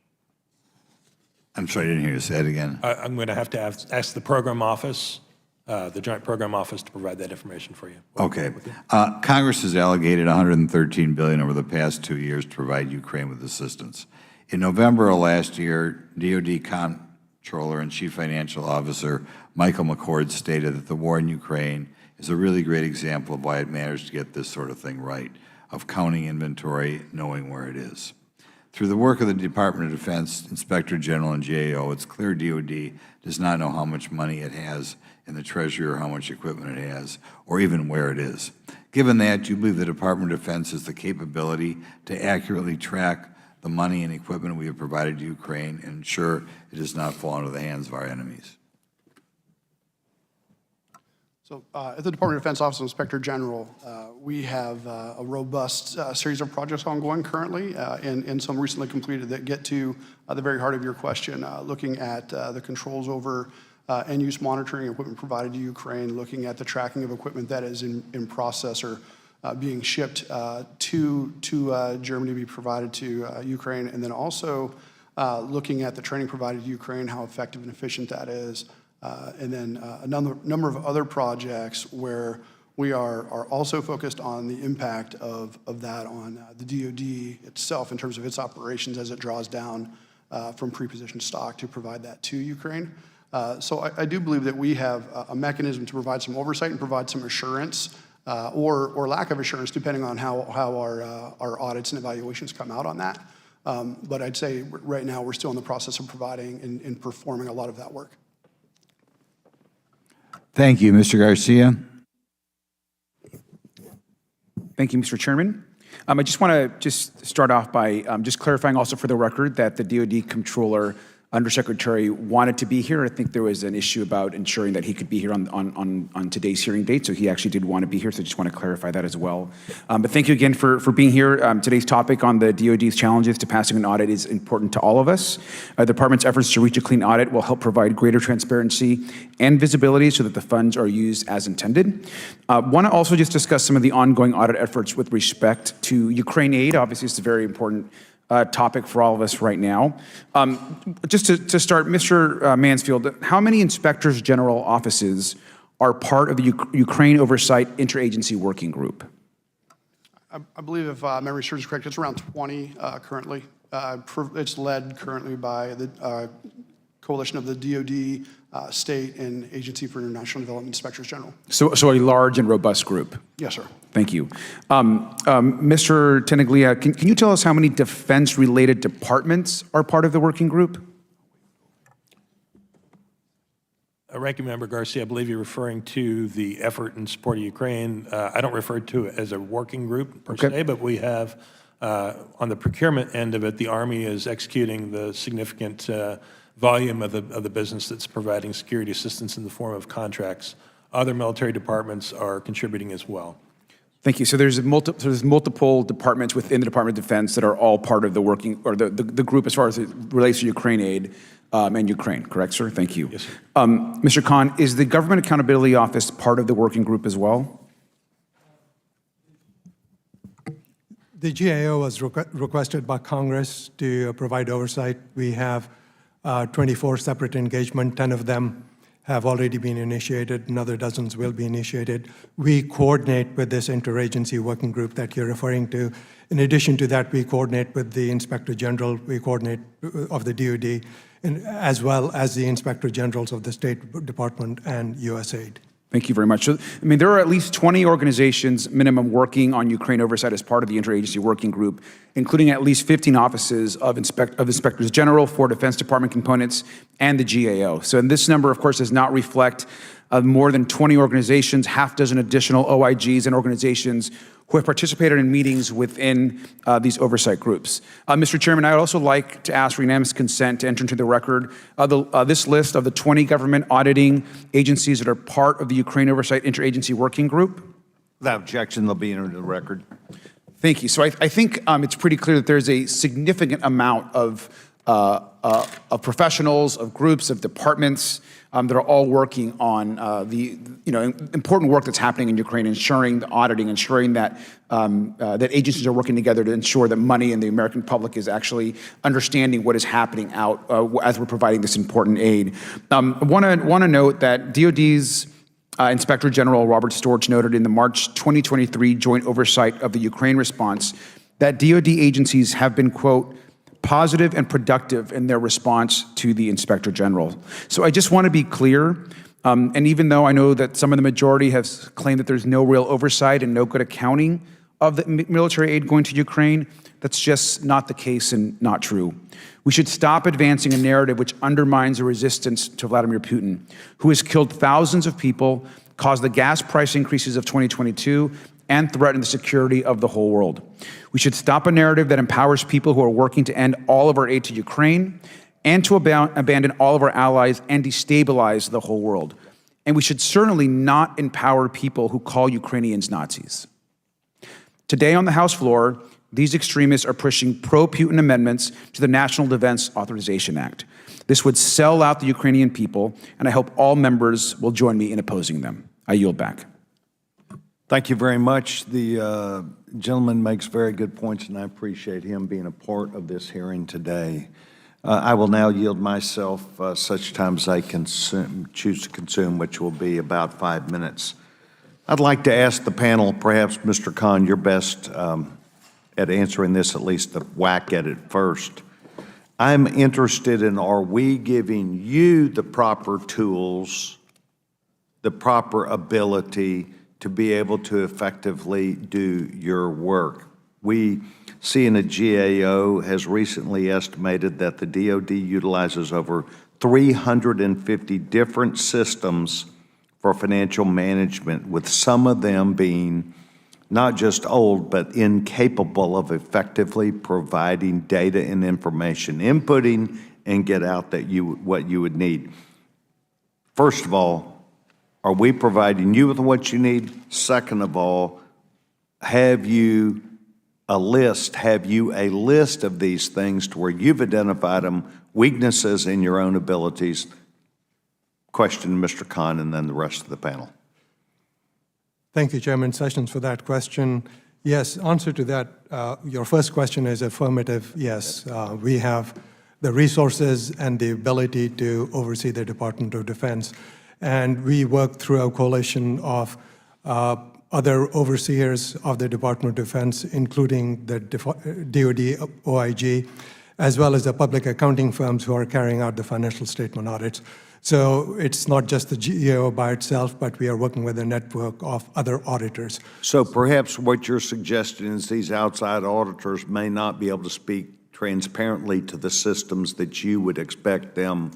I'm sorry, I didn't hear you say it again. I'm going to have to ask the program office, the Joint Program Office, to provide that information for you. Okay. Congress has allocated $113 billion over the past 2 years to provide Ukraine with assistance. In November of last year, DOD Comptroller and Chief Financial Officer Michael McCord stated that the war in Ukraine is a really great example of why it matters to get this sort of thing right, of counting inventory, knowing where it is. Through the work of the Department of Defense, Inspector General, and GAO, it's clear DOD does not know how much money it has in the Treasury or how much equipment it has, or even where it is. Given that, do you believe the Department of Defense has the capability to accurately track the money and equipment we have provided to Ukraine and ensure it does not fall into the hands of our enemies? So at the Department of Defense Office of Inspector General, we have a robust series of projects ongoing currently and some recently completed that get to the very heart of your question, looking at the controls over end-use monitoring equipment provided to Ukraine, looking at the tracking of equipment that is in process or being shipped to Germany to be provided to Ukraine, and then also looking at the training provided to Ukraine, how effective and efficient that is. And then a number of other projects where we are also focused on the impact of that on the DOD itself in terms of its operations as it draws down from pre-positioned stock to provide that to Ukraine. So I do believe that we have a mechanism to provide some oversight and provide some assurance or lack of assurance depending on how our audits and evaluations come out on that. But I'd say right now we're still in the process of providing and performing a lot of that work. Thank you. Mr. Garcia? Thank you, Mr. Chairman. I just want to start off by just clarifying also for the record that the DOD Comptroller Undersecretary wanted to be here. I think there was an issue about ensuring that he could be here on today's hearing date, so he actually did want to be here, so I just want to clarify that as well. But thank you again for being here. Today's topic on the DOD's challenges to passing an audit is important to all of us. The department's efforts to reach a clean audit will help provide greater transparency and visibility so that the funds are used as intended. Want to also just discuss some of the ongoing audit efforts with respect to Ukraine aid. Obviously, it's a very important topic for all of us right now. Just to start, Mr. Mansfield, how many inspectors general offices are part of the Ukraine Oversight Interagency Working Group? I believe if memory serves correct, it's around 20 currently. It's led currently by the coalition of the DOD, State, and Agency for International Development Inspectors General. So a large and robust group. Yes, sir. Thank you. Mr. Tenaglia, can you tell us how many defense-related departments are part of the working group? Ranking Member Garcia, I believe you're referring to the effort in support of Ukraine. I don't refer to it as a working group per se, but we have, on the procurement end of it, the Army is executing the significant volume of the business that's providing security assistance in the form of contracts. Other military departments are contributing as well. Thank you. So there's multiple departments within the Department of Defense that are all part of the working, or the group as far as it relates to Ukraine aid and Ukraine, correct, sir? Thank you. Yes, sir. Mr. Khan, is the Government Accountability Office part of the working group as well? The GAO was requested by Congress to provide oversight. We have 24 separate engagements, 10 of them have already been initiated, another dozens will be initiated. We coordinate with this interagency working group that you're referring to. In addition to that, we coordinate with the Inspector General, we coordinate of the DOD, as well as the Inspector Generals of the State Department and USAID. Thank you very much. So, I mean, there are at least 20 organizations minimum working on Ukraine oversight as part of the interagency working group, including at least 15 offices of inspectors general, 4 Defense Department components, and the GAO. So, and this number, of course, does not reflect more than 20 organizations, half dozen additional OIGs and organizations who have participated in meetings within these oversight groups. Mr. Chairman, I would also like to ask for unanimous consent to enter into the record this list of the 20 government auditing agencies that are part of the Ukraine Oversight Interagency Working Group. Without objection, they'll be entered into the record. Thank you. So I think it's pretty clear that there's a significant amount of professionals, of groups, of departments that are all working on the important work that's happening in Ukraine, ensuring the auditing, ensuring that that agencies are working together to ensure that money in the American public is actually understanding what is happening out as we're providing this important aid. I want to note that DOD's Inspector General Robert Storch noted in the March 2023 joint oversight of the Ukraine response that DOD agencies have been, quote, positive and productive in their response to the Inspector General. So I just want to be clear, and even though I know that some of the majority have claimed that there's no real oversight and no good accounting of the military aid going to Ukraine, that's just not the case and not true. We should stop advancing a narrative which undermines the resistance to Vladimir Putin, who has killed thousands of people, caused the gas price increases of 2022, and threaten the security of the whole world. We should stop a narrative that empowers people who are working to end all of our aid to Ukraine and to abandon all of our allies and destabilize the whole world. And we should certainly not empower people who call Ukrainians Nazis. Today on the House floor, these extremists are pushing pro-Putin amendments to the National Defense Authorization Act. This would sell out the Ukrainian people, and I hope all members will join me in opposing them. I yield back. Thank you very much. The gentleman makes very good points, and I appreciate him being a part of this hearing today. I will now yield myself such time as I choose to consume, which will be about 5 minutes. I'd like to ask the panel, perhaps Mr. Khan, you're best at answering this, at least the whack at it first. I'm interested in, are we giving you the proper tools, the proper ability to be able to effectively do your work? We see in the GAO has recently estimated that the DOD utilizes over 350 different systems for financial management, with some of them being not just old, but incapable of effectively providing data and information, inputting and get out that what you would need. First of all, are we providing you with what you need? Second of all, have you a list of these things to where you've identified them, weaknesses in your own abilities? Question Mr. Khan and then the rest of the panel. Thank you, Chairman Sessions, for that question. Yes, answer to that, your first question is affirmative. Yes, we have the resources and the ability to oversee the Department of Defense. And we work through a coalition of other overseers of the Department of Defense, including the DOD OIG, as well as the public accounting firms who are carrying out the financial statement audits. So it's not just the GAO by itself, but we are working with a network of other auditors. So perhaps what you're suggesting is these outside auditors may not be able to speak transparently to the systems that you would expect them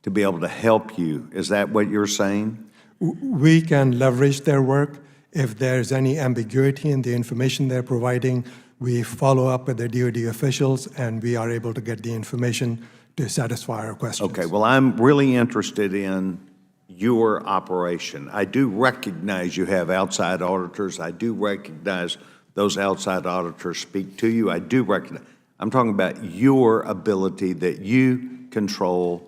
to be able to help you. Is that what you're saying? We can leverage their work. If there's any ambiguity in the information they're providing, we follow up with the DOD officials, and we are able to get the information to satisfy our questions. Okay, well, I'm really interested in your operation. I do recognize you have outside auditors. I do recognize those outside auditors speak to you. I do recognize. I'm talking about your ability that you control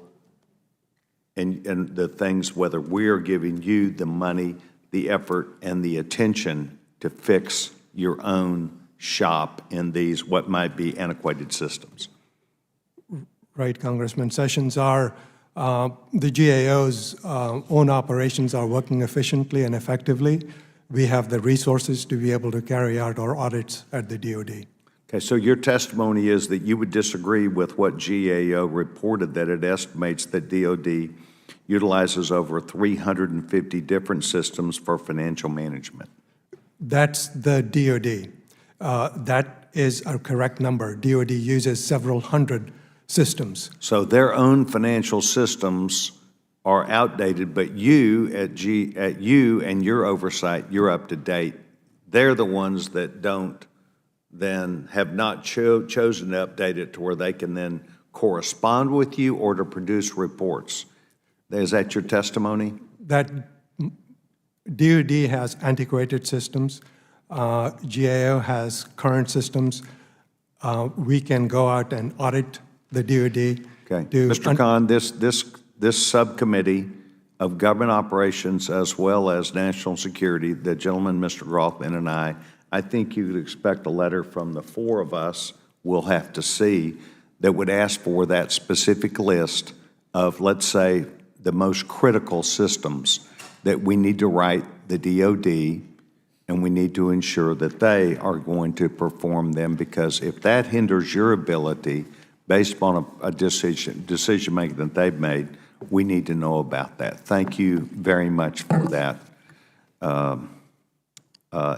and the things, whether we're giving you the money, the effort, and the attention to fix your own shop in these what might be antiquated systems. Right, Congressman Sessions. The GAO's own operations are working efficiently and effectively. We have the resources to be able to carry out our audits at the DOD. Okay, so your testimony is that you would disagree with what GAO reported, that it estimates that DOD utilizes over 350 different systems for financial management. That's the DOD. That is a correct number. DOD uses several hundred systems. So their own financial systems are outdated, but you at you and your oversight, you're up to date. They're the ones that don't then have not chosen to update it to where they can then correspond with you or to produce reports. Is that your testimony? That DOD has antiquated systems. GAO has current systems. We can go out and audit the DOD. Okay, Mr. Khan, this subcommittee of government operations as well as national security, the gentleman, Mr. Grothman, and I think you could expect a letter from the four of us we'll have to see that would ask for that specific list of, let's say, the most critical systems that we need to write the DOD, and we need to ensure that they are going to perform them, because if that hinders your ability based upon a decision-making that they've made, we need to know about that. Thank you very much for that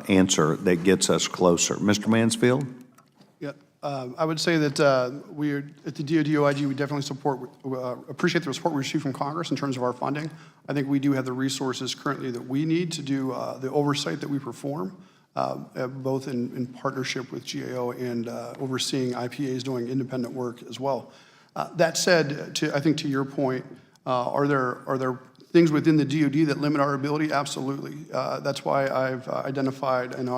answer that gets us closer. Mr. Mansfield? Yeah, I would say that we are, at the DOD OIG, we definitely appreciate the support we receive from Congress in terms of our funding. I think we do have the resources currently that we need to do the oversight that we perform, both in partnership with GAO and overseeing IPAs doing independent work as well. That said, I think to your point, are there things within the DOD that limit our ability? Absolutely. That's why I've identified in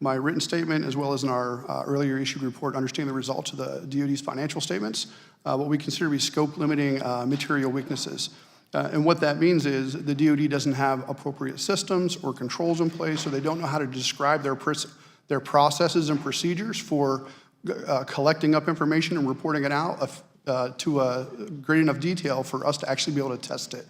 my written statement, as well as in our earlier issued report, understanding the results of the DOD's financial statements, what we consider to be scope limiting material weaknesses. And what that means is the DOD doesn't have appropriate systems or controls in place, or they don't know how to describe their processes and procedures for collecting up information and reporting it out to a great enough detail for us to actually be able to test it.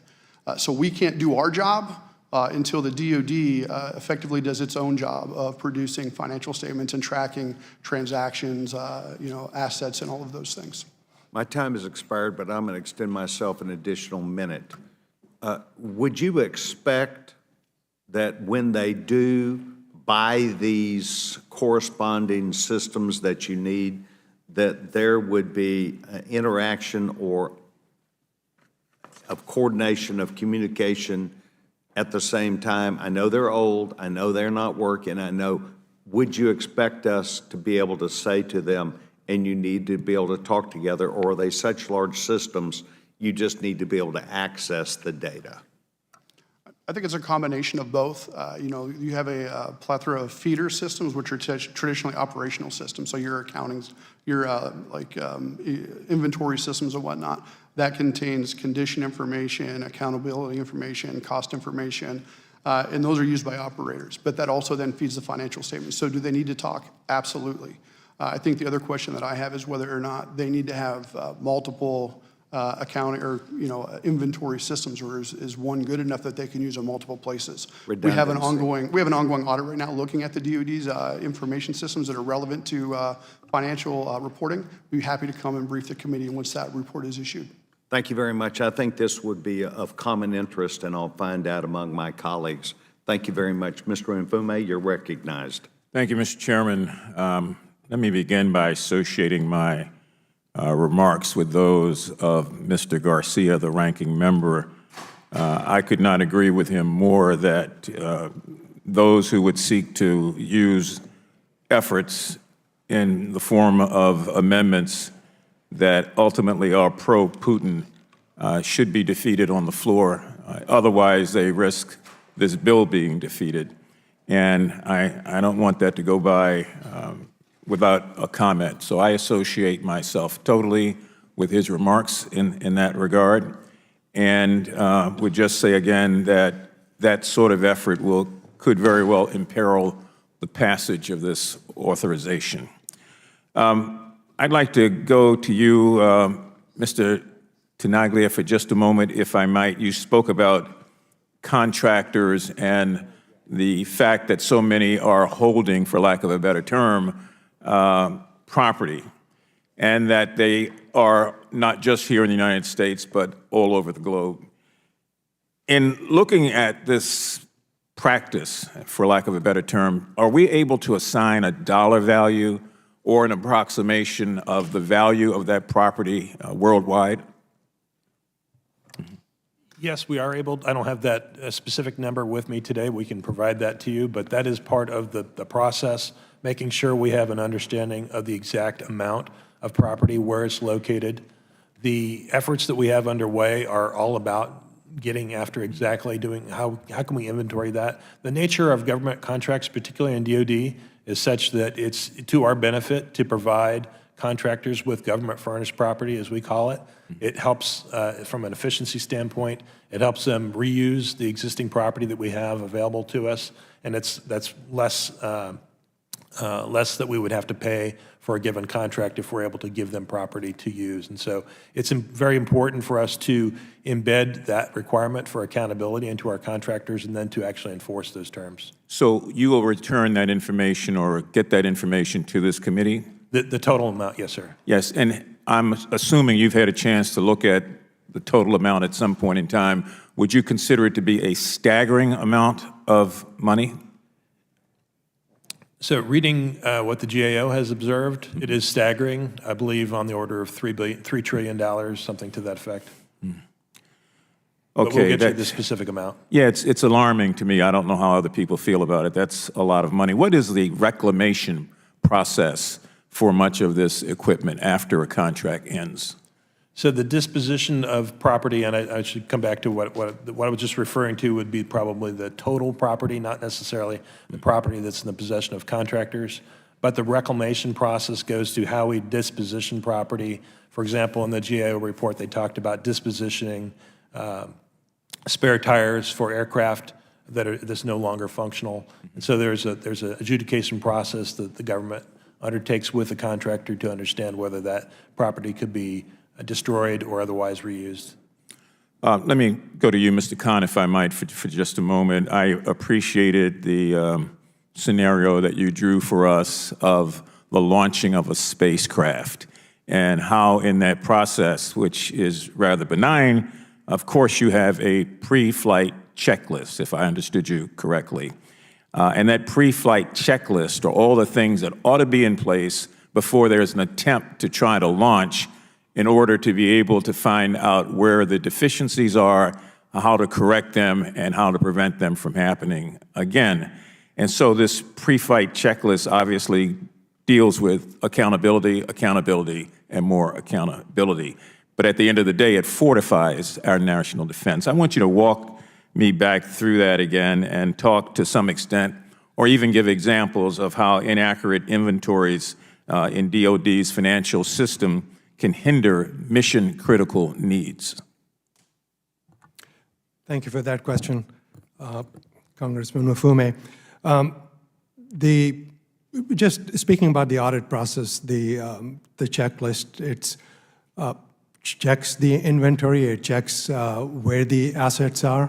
So we can't do our job until the DOD effectively does its own job of producing financial statements and tracking transactions, assets and all of those things. My time has expired, but I'm going to extend myself an additional minute. Would you expect that when they do buy these corresponding systems that you need, that there would be interaction or of coordination of communication at the same time? I know they're old, I know they're not working, would you expect us to be able to say to them, and you need to be able to talk together, or are they such large systems you just need to be able to access the data? I think it's a combination of both. You have a plethora of feeder systems, which are traditionally operational systems. So your accountings, your inventory systems and whatnot, that contains condition information, accountability information, cost information, and those are used by operators. But that also then feeds the financial statements. So do they need to talk? Absolutely. I think the other question that I have is whether or not they need to have multiple accounting or inventory systems, or is one good enough that they can use in multiple places? We have an ongoing audit right now looking at the DOD's information systems that are relevant to financial reporting. We'd be happy to come and brief the committee once that report is issued. Thank you very much. I think this would be of common interest, and I'll find out among my colleagues. Thank you very much. Mr. Mfume, you're recognized. Thank you, Mr. Chairman. Let me begin by associating my remarks with those of Mr. Garcia, the ranking member. I could not agree with him more that those who would seek to use efforts in the form of amendments that ultimately are pro-Putin should be defeated on the floor. Otherwise, they risk this bill being defeated. And I don't want that to go by without a comment. So I associate myself totally with his remarks in that regard, and would just say again that that sort of effort could very well imperil the passage of this authorization. I'd like to go to you, Mr. Tenaglia, for just a moment, if I might. You spoke about contractors and the fact that so many are holding, for lack of a better term, property, and that they are not just here in the United States, but all over the globe. In looking at this practice, for lack of a better term, are we able to assign a dollar value or an approximation of the value of that property worldwide? Yes, we are able. I don't have that specific number with me today. We can provide that to you, but that is part of the process, making sure we have an understanding of the exact amount of property, where it's located. The efforts that we have underway are all about getting after exactly doing how can we inventory that. The nature of government contracts, particularly in DOD, is such that it's to our benefit to provide contractors with government furnished property, as we call it. It helps from an efficiency standpoint. It helps them reuse the existing property that we have available to us, and that's less that we would have to pay for a given contract if we're able to give them property to use. And so it's very important for us to embed that requirement for accountability into our contractors and then to actually enforce those terms. So you will return that information or get that information to this committee? The total amount, yes, sir. Yes, and I'm assuming you've had a chance to look at the total amount at some point in time. Would you consider it to be a staggering amount of money? So reading what the GAO has observed, it is staggering, I believe on the order of $3 trillion, something to that effect. But we'll get you the specific amount. Yeah, it's alarming to me. I don't know how other people feel about it. That's a lot of money. What is the reclamation process for much of this equipment after a contract ends? So the disposition of property, and I should come back to what I was just referring to, would be probably the total property, not necessarily the property that's in the possession of contractors. But the reclamation process goes to how we disposition property. For example, in the GAO report, they talked about dispositioning spare tires for aircraft that's no longer functional. And so there's an adjudication process that the government undertakes with the contractor to understand whether that property could be destroyed or otherwise reused. Let me go to you, Mr. Khan, if I might, for just a moment. I appreciated the scenario that you drew for us of the launching of a spacecraft and how in that process, which is rather benign, of course you have a pre-flight checklist, if I understood you correctly. And that pre-flight checklist are all the things that ought to be in place before there's an attempt to try to launch, in order to be able to find out where the deficiencies are, how to correct them, and how to prevent them from happening again. And so this pre-flight checklist obviously deals with accountability, accountability, and more accountability. But at the end of the day, it fortifies our national defense. I want you to walk me back through that again and talk to some extent, or even give examples of how inaccurate inventories in DOD's financial system can hinder mission-critical needs. Thank you for that question, Congressman Mfume. Just speaking about the audit process, the checklist, it checks the inventory, it checks where the assets are,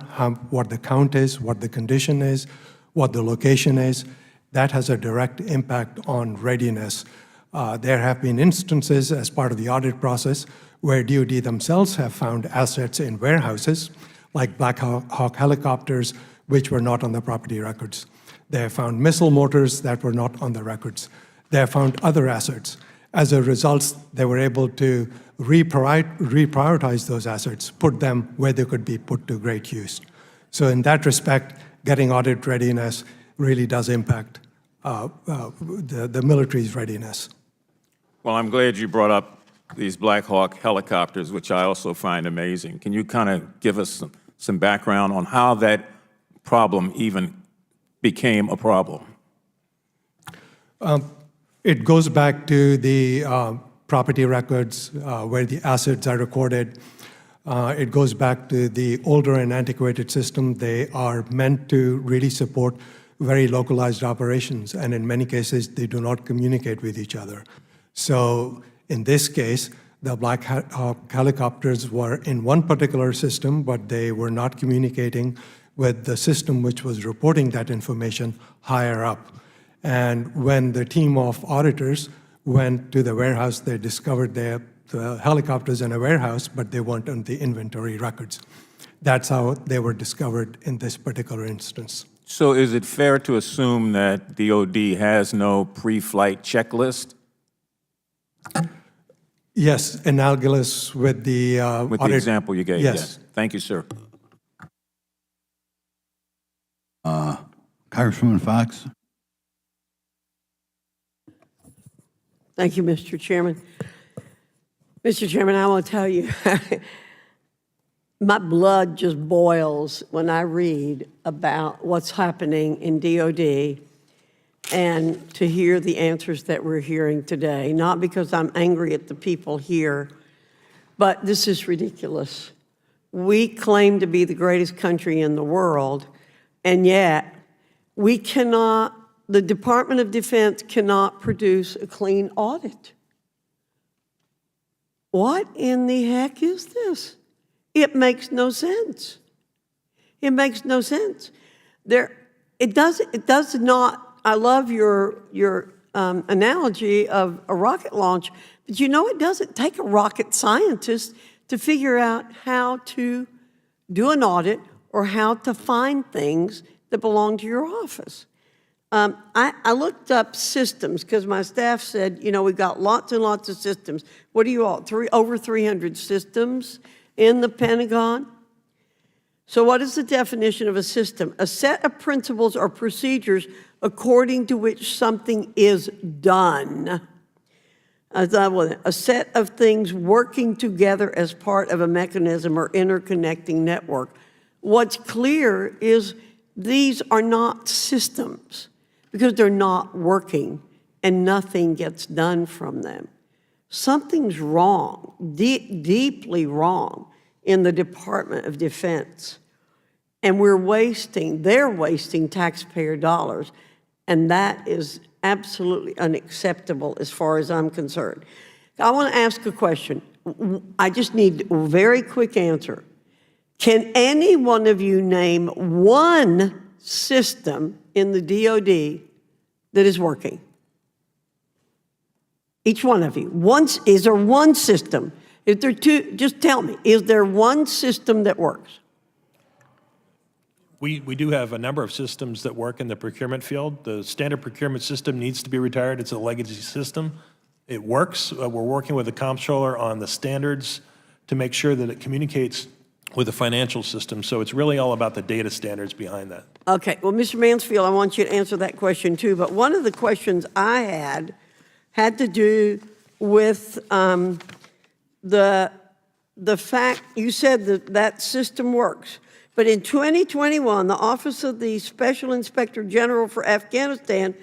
what the count is, what the condition is, what the location is. That has a direct impact on readiness. There have been instances as part of the audit process where DOD themselves have found assets in warehouses, like Black Hawk helicopters, which were not on the property records. They have found missile motors that were not on the records. They have found other assets. As a result, they were able to reprioritize those assets, put them where they could be put to great use. So in that respect, getting audit readiness really does impact the military's readiness. Well, I'm glad you brought up these Black Hawk helicopters, which I also find amazing. Can you kind of give us some background on how that problem even became a problem? It goes back to the property records where the assets are recorded. It goes back to the older and antiquated system. They are meant to really support very localized operations, and in many cases, they do not communicate with each other. So in this case, the Black Hawk helicopters were in one particular system, but they were not communicating with the system which was reporting that information higher up. And when the team of auditors went to the warehouse, they discovered the helicopters in a warehouse, but they weren't on the inventory records. That's how they were discovered in this particular instance. So is it fair to assume that DOD has no pre-flight checklist? Yes, analogous with the With the audit. example you gave, yes. Thank you, sir. Congresswoman Fox. Thank you, Mr. Chairman. Mr. Chairman, I want to tell you, my blood just boils when I read about what's happening in DOD and to hear the answers that we're hearing today, not because I'm angry at the people here, but this is ridiculous. We claim to be the greatest country in the world, and yet we cannot, the Department of Defense cannot produce a clean audit. What in the heck is this? It makes no sense. It makes no sense. It does not. I love your analogy of a rocket launch, but you know it doesn't take a rocket scientist to figure out how to do an audit or how to find things that belong to your office. I looked up systems because my staff said, you know, we've got lots and lots of systems. What do you all, over 300 systems in the Pentagon? So what is the definition of a system? A set of principles or procedures according to which something is done. A set of things working together as part of a mechanism or interconnecting network. What's clear is these are not systems because they're not working and nothing gets done from them. Something's wrong, deeply wrong in the Department of Defense. And they're wasting taxpayer dollars. And that is absolutely unacceptable as far as I'm concerned. I want to ask a question. I just need a very quick answer. Can any one of you name one system in the DOD that is working? Each one of you. Is there one system? Is there two? Just tell me. Is there one system that works? We do have a number of systems that work in the procurement field. The standard procurement system needs to be retired. It's a legacy system. It works. We're working with the comptroller on the standards to make sure that it communicates with the financial system. So it's really all about the data standards behind that. Okay. Well, Mr. Mansfield, I want you to answer that question too. But one of the questions I had had to do with the fact, you said that that system works. But in 2021, the Office of the Special Inspector General for Afghanistan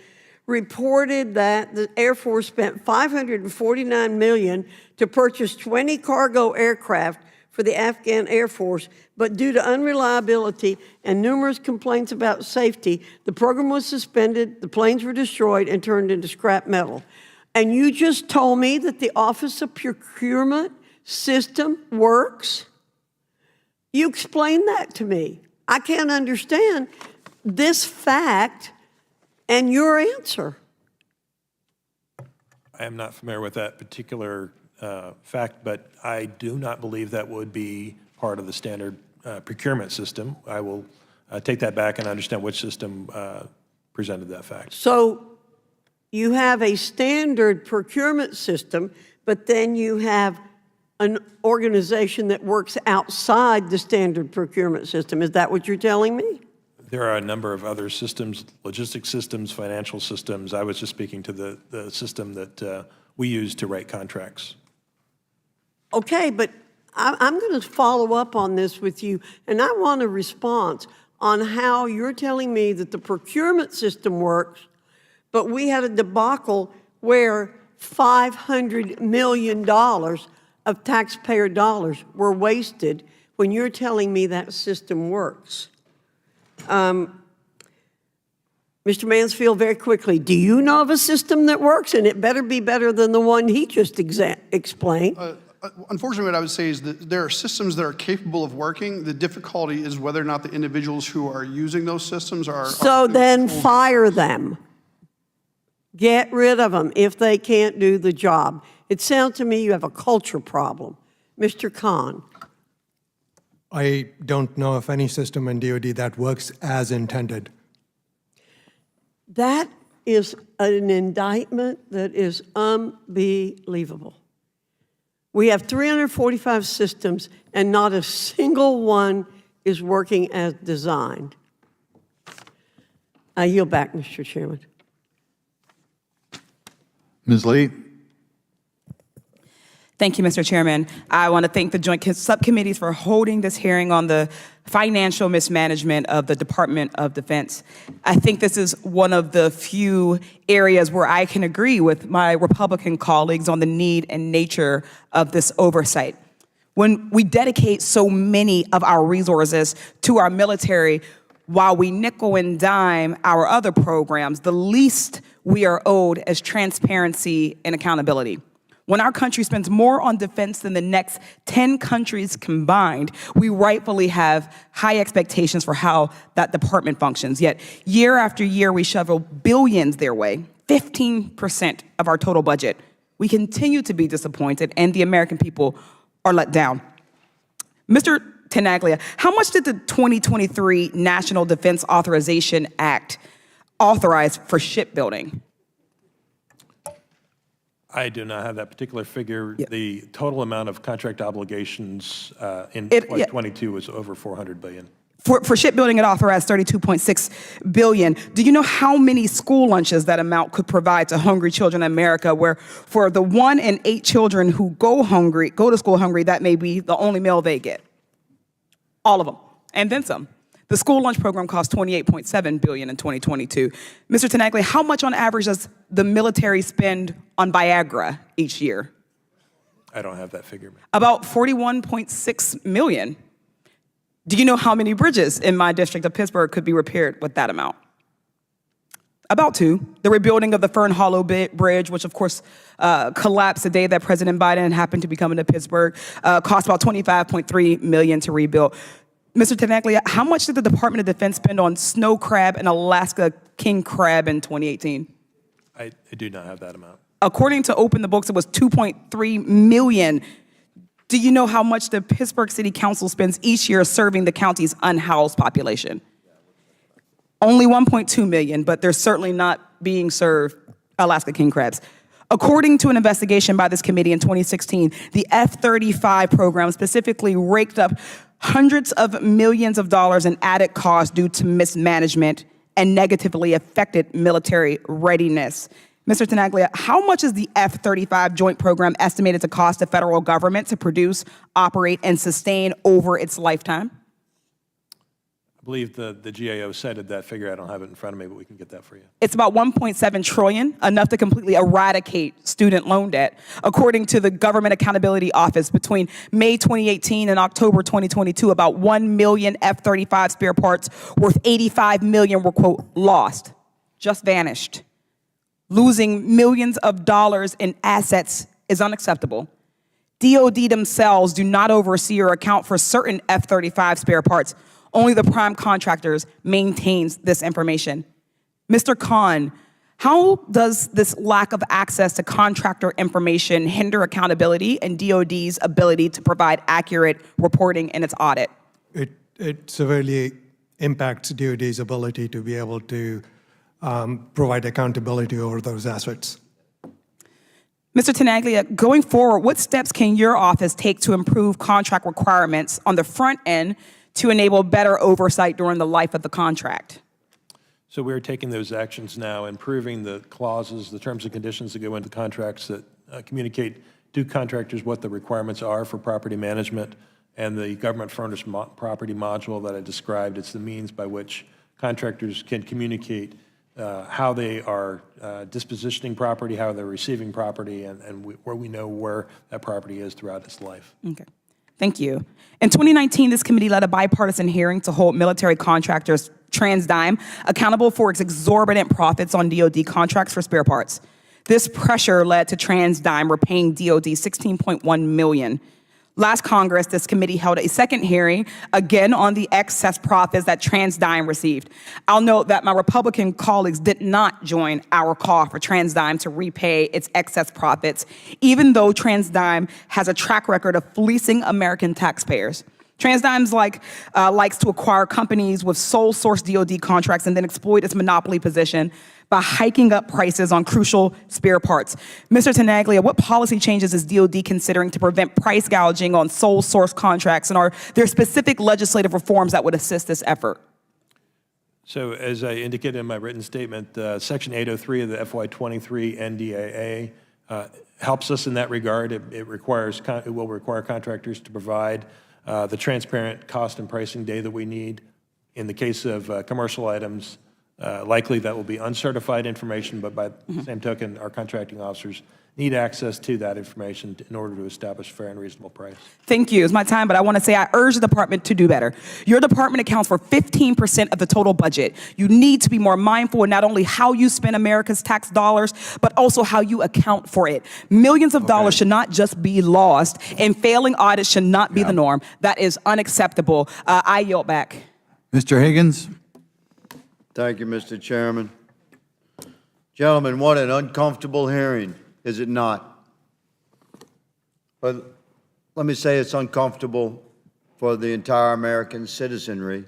reported that the Air Force spent $549 million to purchase 20 cargo aircraft for the Afghan Air Force, but due to unreliability and numerous complaints about safety, the program was suspended, the planes were destroyed, and turned into scrap metal. And you just told me that the Office of Procurement system works? You explain that to me. I can't understand this fact and your answer. I am not familiar with that particular fact, but I do not believe that would be part of the standard procurement system. I will take that back and understand which system presented that fact. So you have a standard procurement system, but then you have an organization that works outside the standard procurement system. Is that what you're telling me? There are a number of other systems, logistics systems, financial systems. I was just speaking to the system that we use to write contracts. Okay, but I'm going to follow up on this with you, and I want a response on how you're telling me that the procurement system works, but we had a debacle where $500 million of taxpayer dollars were wasted when you're telling me that system works. Mr. Mansfield, very quickly, do you know of a system that works? And it better be better than the one he just explained. Unfortunately, what I would say is that there are systems that are capable of working. The difficulty is whether or not the individuals who are using those systems are. So then fire them. Get rid of them if they can't do the job. It sounds to me you have a culture problem. Mr. Khan. I don't know of any system in DOD that works as intended. That is an indictment that is unbelievable. We have 345 systems, and not a single one is working as designed. I yield back, Mr. Chairman. Ms. Lee? Thank you, Mr. Chairman. I want to thank the joint subcommittees for holding this hearing on the financial mismanagement of the Department of Defense. I think this is one of the few areas where I can agree with my Republican colleagues on the need and nature of this oversight. When we dedicate so many of our resources to our military while we nickel and dime our other programs, the least we are owed is transparency and accountability. When our country spends more on defense than the next 10 countries combined, we rightfully have high expectations for how that department functions. Yet, year after year, we shovel billions their way, 15% of our total budget. We continue to be disappointed, and the American people are let down. Mr. Tenaglia, how much did the 2023 National Defense Authorization Act authorize for shipbuilding? I do not have that particular figure. Yeah. The total amount of contract obligations in 2022 was over $400 billion. For shipbuilding, it authorized $32.6 billion. Do you know how many school lunches that amount could provide to hungry children in America, where for the 1 in 8 children who go to school hungry, that may be the only meal they get? All of them, and then some. The school lunch program cost $28.7 billion in 2022. Mr. Tenaglia, how much on average does the military spend on Viagra each year? I don't have that figure. About $41.6 million. Do you know how many bridges in my district of Pittsburgh could be repaired with that amount? About 2. The rebuilding of the Fern Hollow Bridge, which of course collapsed the day that President Biden happened to be coming to Pittsburgh, cost about $25.3 million to rebuild. Mr. Tenaglia, how much did the Department of Defense spend on snow crab and Alaska king crab in 2018? I do not have that amount. According to Open the Books, it was $2.3 million. Do you know how much the Pittsburgh City Council spends each year serving the county's unhoused population? Only $1.2 million, but they're certainly not being served Alaska king crabs. According to an investigation by this committee in 2016, the F-35 program specifically raked up hundreds of millions of dollars in added costs due to mismanagement and negatively affected military readiness. Mr. Tenaglia, how much is the F-35 joint program estimated to cost the federal government to produce, operate, and sustain over its lifetime? I believe the GAO cited that figure. I don't have it in front of me, but we can get that for you. It's about $1.7 trillion, enough to completely eradicate student loan debt. According to the Government Accountability Office, between May 2018 and October 2022, about 1 million F-35 spare parts worth $85 million were, quote, lost, just vanished. Losing millions of dollars in assets is unacceptable. DOD themselves do not oversee or account for certain F-35 spare parts. Only the prime contractors maintains this information. Mr. Khan, how does this lack of access to contractor information hinder accountability and DOD's ability to provide accurate reporting in its audit? It severely impacts DOD's ability to be able to provide accountability over those assets. Mr. Tenaglia, going forward, what steps can your office take to improve contract requirements on the front end to enable better oversight during the life of the contract? So we're taking those actions now, improving the clauses, the terms and conditions that go into contracts that communicate to contractors what the requirements are for property management, and the government furnished property module that I described. It's the means by which contractors can communicate how they are dispositioning property, how they're receiving property, and where we know where that property is throughout its life. Okay. Thank you. In 2019, this committee led a bipartisan hearing to hold military contractors TransDigm accountable for its exorbitant profits on DOD contracts for spare parts. This pressure led to TransDigm repaying DOD $16.1 million. Last Congress, this committee held a second hearing, again on the excess profits that TransDigm received. I'll note that my Republican colleagues did not join our call for TransDigm to repay its excess profits, even though TransDigm has a track record of fleecing American taxpayers. TransDigm likes to acquire companies with sole source DOD contracts and then exploit its monopoly position by hiking up prices on crucial spare parts. Mr. Tenaglia, what policy changes is DOD considering to prevent price gouging on sole source contracts, and are there specific legislative reforms that would assist this effort? So as I indicated in my written statement, Section 803 of the FY23 NDAA helps us in that regard. It will require contractors to provide the transparent cost and pricing data that we need. In the case of commercial items, likely that will be uncertified information, but by the same token, our contracting officers need access to that information in order to establish fair and reasonable price. Thank you. It's my time, but I want to say I urge the department to do better. Your department accounts for 15% of the total budget. You need to be more mindful in not only how you spend America's tax dollars, but also how you account for it. Millions of dollars should not just be lost, and failing audits should not be the norm. That is unacceptable. I yield back. Mr. Higgins? Thank you, Mr. Chairman. Gentlemen, what an uncomfortable hearing, is it not? But let me say it's uncomfortable for the entire American citizenry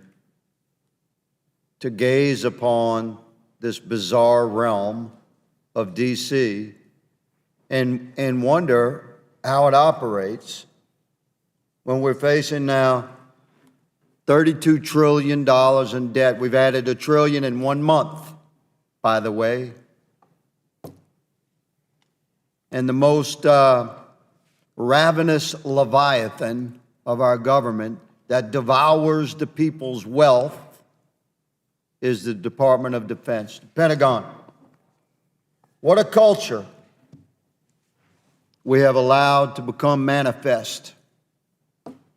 to gaze upon this bizarre realm of D.C. and wonder how it operates when we're facing now $32 trillion in debt. We've added $1 trillion in 1 month, by the way. And the most ravenous leviathan of our government that devours the people's wealth is the Department of Defense, the Pentagon. What a culture we have allowed to become manifest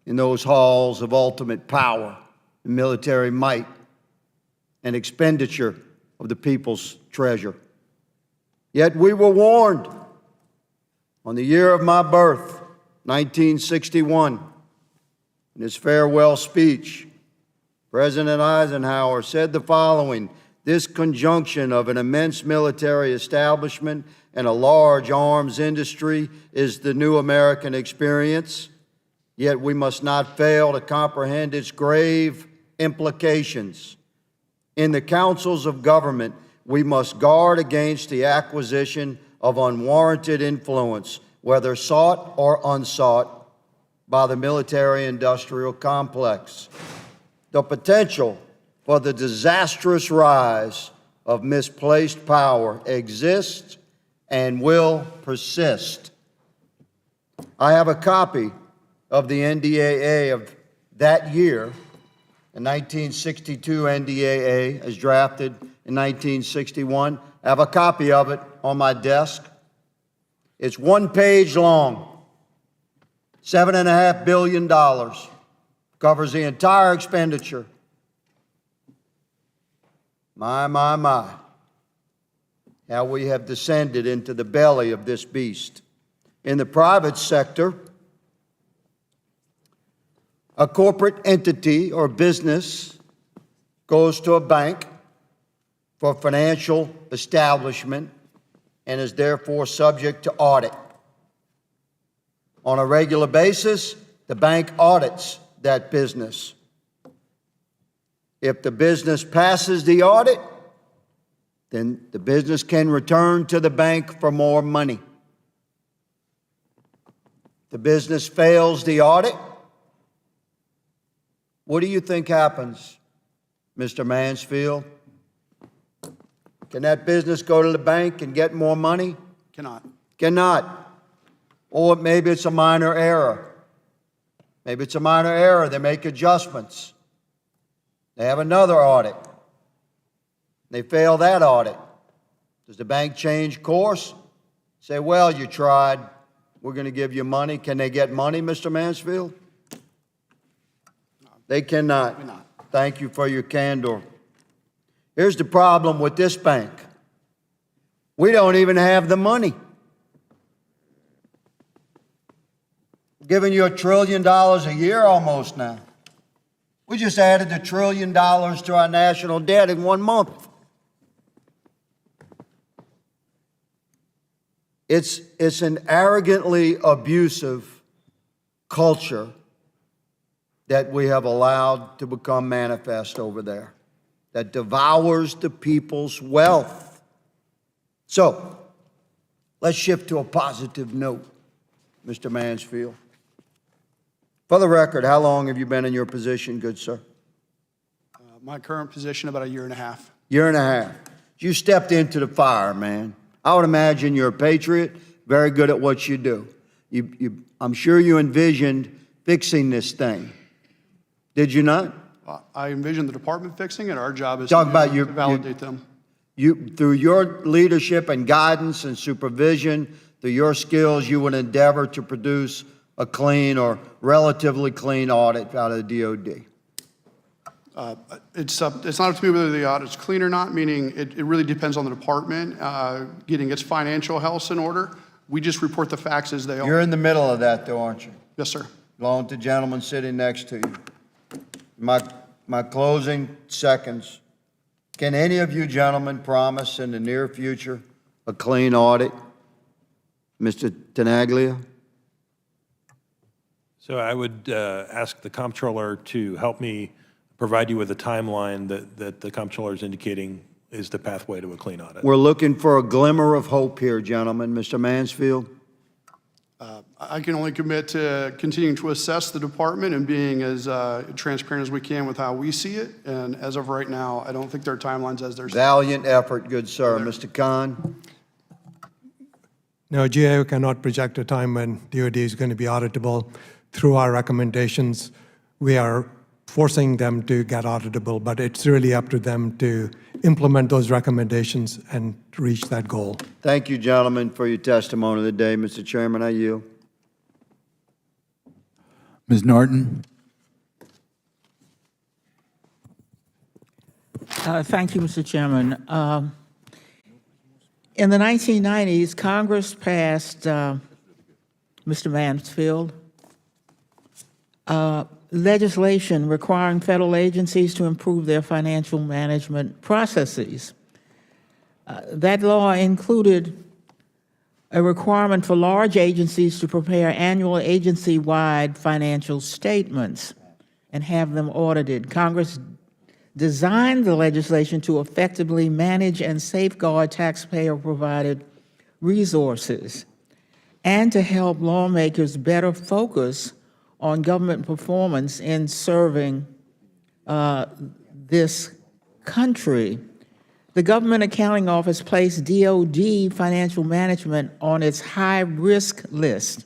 in those halls of ultimate power, and military might, and expenditure of the people's treasure. Yet we were warned on the year of my birth, 1961, in his farewell speech, President Eisenhower said the following: "This conjunction of an immense military establishment and a large arms industry is the new American experience. Yet we must not fail to comprehend its grave implications. In the councils of government, we must guard against the acquisition of unwarranted influence, whether sought or unsought, by the military-industrial complex. The potential for the disastrous rise of misplaced power exists and will persist. I have a copy of the NDAA of that year, the 1962 NDAA as drafted in 1961. I have a copy of it on my desk. It's 1 page long, $7.5 billion, covers the entire expenditure. My, how we have descended into the belly of this beast. In the private sector, a corporate entity or business goes to a bank for financial establishment and is therefore subject to audit. On a regular basis, the bank audits that business. If the business passes the audit, then the business can return to the bank for more money. If the business fails the audit, what do you think happens, Mr. Mansfield? Can that business go to the bank and get more money? Cannot. Cannot. Or maybe it's a minor error. Maybe it's a minor error. They make adjustments. They have another audit. They fail that audit. Does the bank change course? Say, well, you tried. We're going to give you money. Can they get money, Mr. Mansfield? They cannot. Thank you for your candor. Here's the problem with this bank. We don't even have the money. We're giving you $1 trillion a year almost now. We just added $1 trillion to our national debt in 1 month. It's an arrogantly abusive culture that we have allowed to become manifest over there, that devours the people's wealth. So, let's shift to a positive note, Mr. Mansfield. For the record, how long have you been in your position, good sir? My current position, about 1.5 years. Year and a half. You stepped into the fire, man. I would imagine you're a patriot, very good at what you do. I'm sure you envisioned fixing this thing. Did you not? I envision the department fixing it. Our job is Talk about to validate them. Through your leadership and guidance and supervision, through your skills, you would endeavor to produce a clean or relatively clean audit out of the DOD. It's not up to me whether the audit's clean or not, meaning it really depends on the department getting its financial house in order. We just report the facts as they are. You're in the middle of that, though, aren't you? Yes, sir. Along with the gentleman sitting next to you. My closing seconds. Can any of you gentlemen promise in the near future a clean audit? Mr. Tenaglia? So I would ask the comptroller to help me provide you with a timeline that the comptroller is indicating is the pathway to a clean audit. We're looking for a glimmer of hope here, gentlemen. Mr. Mansfield? I can only commit to continuing to assess the department and being as transparent as we can with how we see it. And as of right now, I don't think there are timelines as they're set. Valiant effort, good sir. Mr. Khan? No, GAO cannot project a time when DOD is going to be auditable. Through our recommendations, we are forcing them to get auditable, but it's really up to them to implement those recommendations and reach that goal. Thank you, gentlemen, for your testimony today. Mr. Chairman, I yield. Ms. Norton? Thank you, Mr. Chairman. In the 1990s, Congress passed, Mr. Mansfield, legislation requiring federal agencies to improve their financial management processes. That law included a requirement for large agencies to prepare annual agency-wide financial statements and have them audited. Congress designed the legislation to effectively manage and safeguard taxpayer-provided resources and to help lawmakers better focus on government performance in serving this country. The Government Accounting Office placed DOD financial management on its high-risk list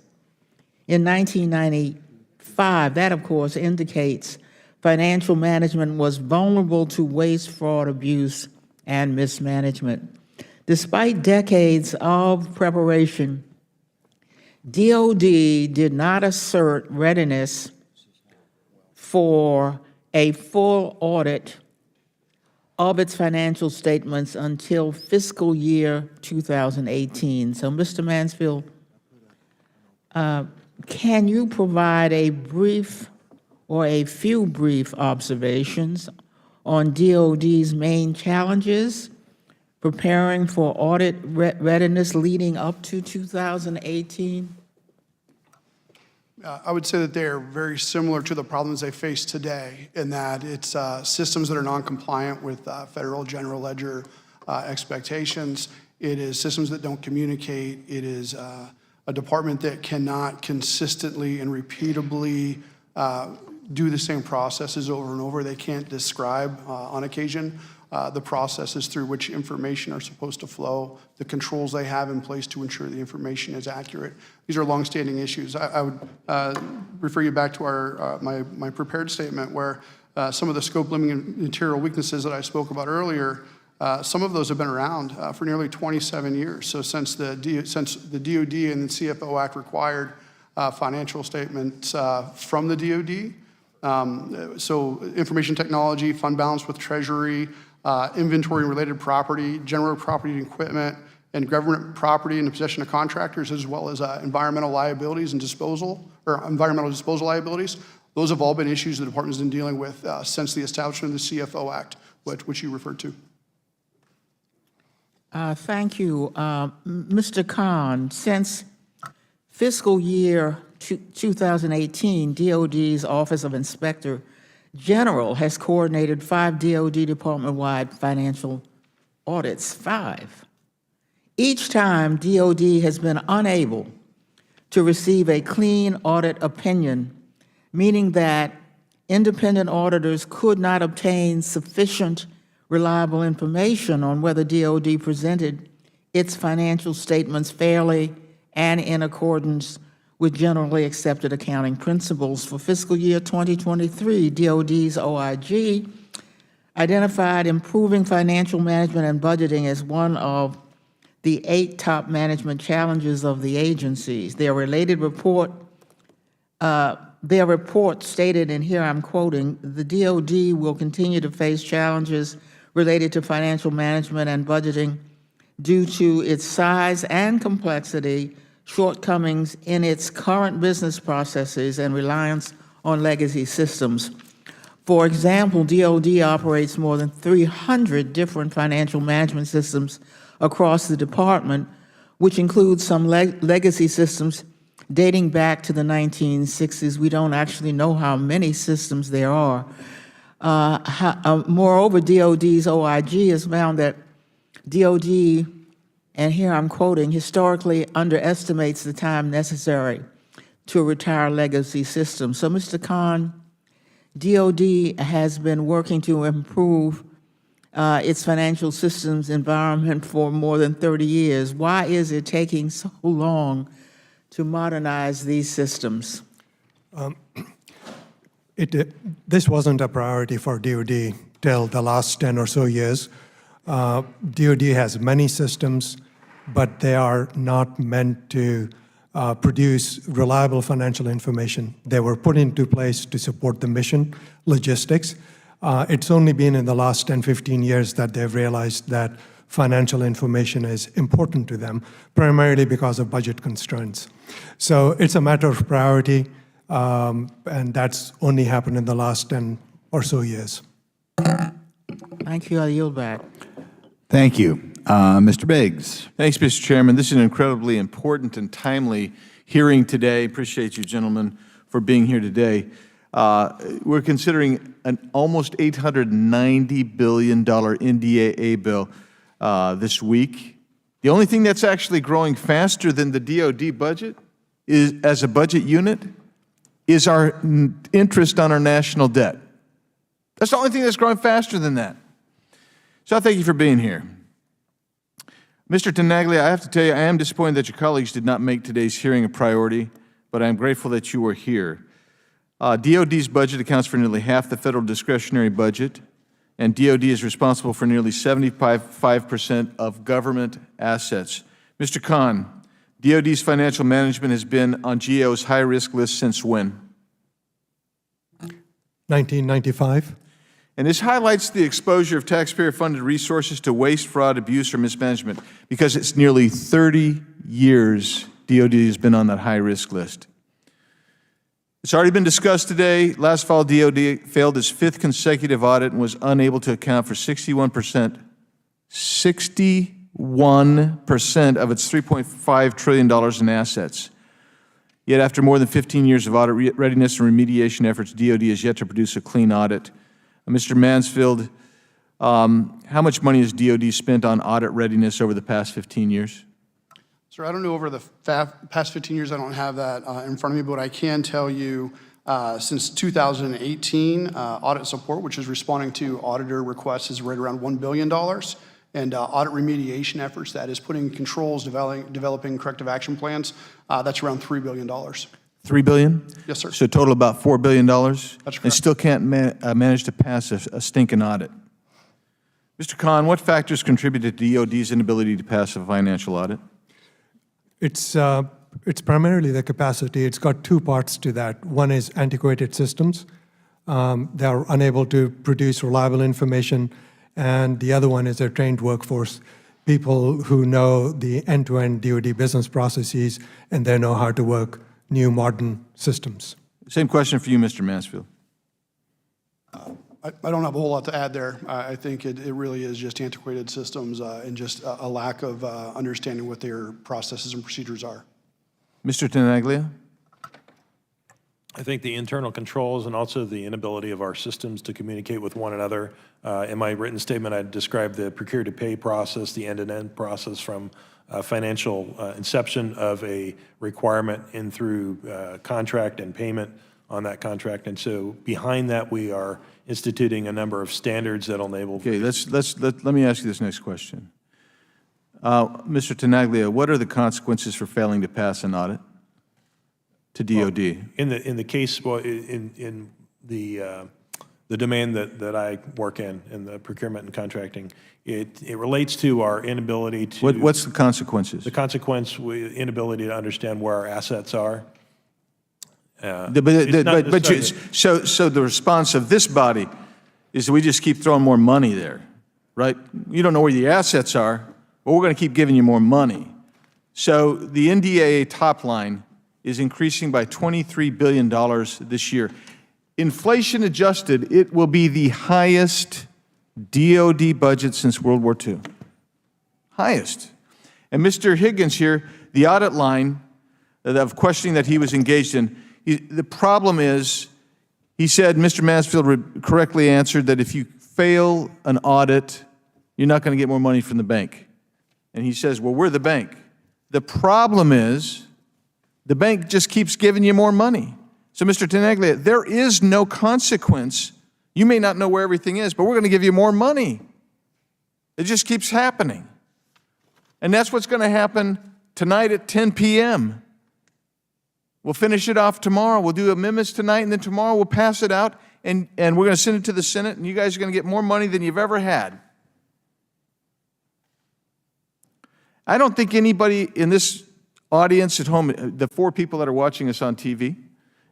in 1995. That, of course, indicates financial management was vulnerable to waste, fraud, abuse, and mismanagement. Despite decades of preparation, DOD did not assert readiness for a full audit of its financial statements until fiscal year 2018. So, Mr. Mansfield, can you provide a brief or a few brief observations on DOD's main challenges preparing for audit readiness leading up to 2018? I would say that they are very similar to the problems they face today, in that it's systems that are non-compliant with federal general ledger expectations. It is systems that don't communicate. It is a department that cannot consistently and repeatably do the same processes over and over. They can't describe on occasion the processes through which information are supposed to flow, the controls they have in place to ensure the information is accurate. These are longstanding issues. I would refer you back to our my prepared statement, where some of the scope limiting and material weaknesses that I spoke about earlier, some of those have been around for nearly 27 years. So since the DOD and the CFO Act required financial statements from the DOD, so information technology, fund balance with Treasury, inventory and related property, general property and equipment, and government property in the possession of contractors, as well as environmental liabilities and disposal, or environmental disposal liabilities. Those have all been issues the department's been dealing with since the establishment of the CFO Act, which you referred to. Thank you. Mr. Khan, since fiscal year 2018, DOD's Office of Inspector General has coordinated 5 DOD department-wide financial audits, 5. Each time, DOD has been unable to receive a clean audit opinion, meaning that independent auditors could not obtain sufficient reliable information on whether DOD presented its financial statements fairly and in accordance with generally accepted accounting principles. For fiscal year 2023, DOD's OIG identified improving financial management and budgeting as one of the 8 top management challenges of the agencies. Their report stated, and here I'm quoting, the DOD will continue to face challenges related to financial management and budgeting due to its size and complexity, shortcomings in its current business processes, and reliance on legacy systems. For example, DOD operates more than 300 different financial management systems across the department, which includes some legacy systems dating back to the 1960s. We don't actually know how many systems there are. Moreover, DOD's OIG has found that DOD, and here I'm quoting, historically underestimates the time necessary to retire legacy systems. So, Mr. Khan, DOD has been working to improve its financial systems environment for more than 30 years. Why is it taking so long to modernize these systems? This wasn't a priority for DOD till the last 10 or so years. DOD has many systems, but they are not meant to produce reliable financial information. They were put into place to support the mission logistics. It's only been in the last 10, 15 years that they've realized that financial information is important to them, primarily because of budget constraints. So it's a matter of priority, and that's only happened in the last 10 or so years. Thank you. I yield back. Thank you. Mr. Biggs. Thanks, Mr. Chairman. This is an incredibly important and timely hearing today. Appreciate you, gentlemen, for being here today. We're considering an almost $890 billion NDAA bill this week. The only thing that's actually growing faster than the DOD budget is, as a budget unit, is our interest on our national debt. That's the only thing that's growing faster than that. So I thank you for being here. Mr. Tenaglia, I have to tell you, I am disappointed that your colleagues did not make today's hearing a priority, but I am grateful that you were here. DOD's budget accounts for nearly half the federal discretionary budget, and DOD is responsible for nearly 75% of government assets. Mr. Khan, DOD's financial management has been on GAO's high-risk list since when? 1995. And this highlights the exposure of taxpayer-funded resources to waste, fraud, abuse, or mismanagement, because it's nearly 30 years DOD has been on that high-risk list. It's already been discussed today. Last fall, DOD failed its 5th consecutive audit and was unable to account for 61% of its $3.5 trillion in assets. Yet after more than 15 years of audit readiness and remediation efforts, DOD has yet to produce a clean audit. Mr. Mansfield, how much money has DOD spent on audit readiness over the past 15 years? Sir, I don't know over the past 15 years, I don't have that in front of me, but what I can tell you, since 2018, audit support, which is responding to auditor requests, is right around $1 billion. And audit remediation efforts, that is putting controls, developing corrective action plans, that's around $3 billion. $3 billion? Yes, sir. So a total about $4 billion? That's correct. And still can't manage to pass a stinking audit. Mr. Khan, what factors contributed to DOD's inability to pass a financial audit? It's primarily the capacity. It's got two parts to that. One is antiquated systems. They're unable to produce reliable information. And the other one is a trained workforce, people who know the end-to-end DOD business processes, and they know how to work new modern systems. Same question for you, Mr. Mansfield. I don't have a whole lot to add there. I think it really is just antiquated systems and just a lack of understanding what their processes and procedures are. Mr. Tenaglia? I think the internal controls and also the inability of our systems to communicate with one another. In my written statement, I described the procure-to-pay process, the end-to-end process from financial inception of a requirement in through contract and payment on that contract. And so behind that, we are instituting a number of standards that will enable. Okay, let me ask you this next question. Mr. Tenaglia, what are the consequences for failing to pass an audit to DOD? Well, in the case, well, in the domain that I work in the procurement and contracting, it relates to our inability to. What's the consequences? The consequence, inability to understand where our assets are. So the response of this body is that we just keep throwing more money there, right? You don't know where the assets are, but we're going to keep giving you more money. So the NDAA top line is increasing by $23 billion this year. Inflation adjusted, it will be the highest DOD budget since World War II. Highest. And Mr. Higgins here, the audit line of questioning that he was engaged in, the problem is, he said, Mr. Mansfield correctly answered that if you fail an audit, you're not going to get more money from the bank. And he says, well, we're the bank. The problem is, the bank just keeps giving you more money. So, Mr. Tenaglia, there is no consequence. You may not know where everything is, but we're going to give you more money. It just keeps happening. And that's what's going to happen tonight at 10 p.m. We'll finish it off tomorrow. We'll do amendments tonight, and then tomorrow we'll pass it out, and we're going to send it to the Senate, and you guys are going to get more money than you've ever had. I don't think anybody in this audience at home, the 4 people that are watching us on TV,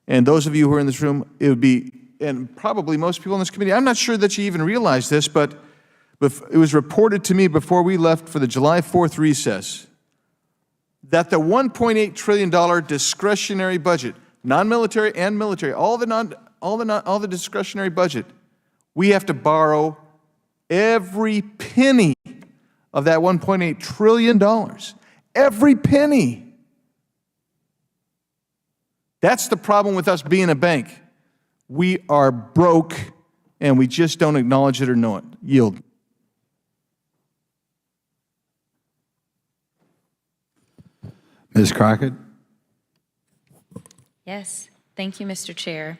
and those of you who are in this room, it would be, and probably most people in this committee, I'm not sure that you even realize this, but it was reported to me before we left for the July 4th recess that the $1.8 trillion discretionary budget, non-military and military, all the discretionary budget, we have to borrow every penny of that $1.8 trillion. Every penny. That's the problem with us being a bank. We are broke, and we just don't acknowledge it or know it. Yield. Ms. Crockett? Yes, thank you, Mr. Chair.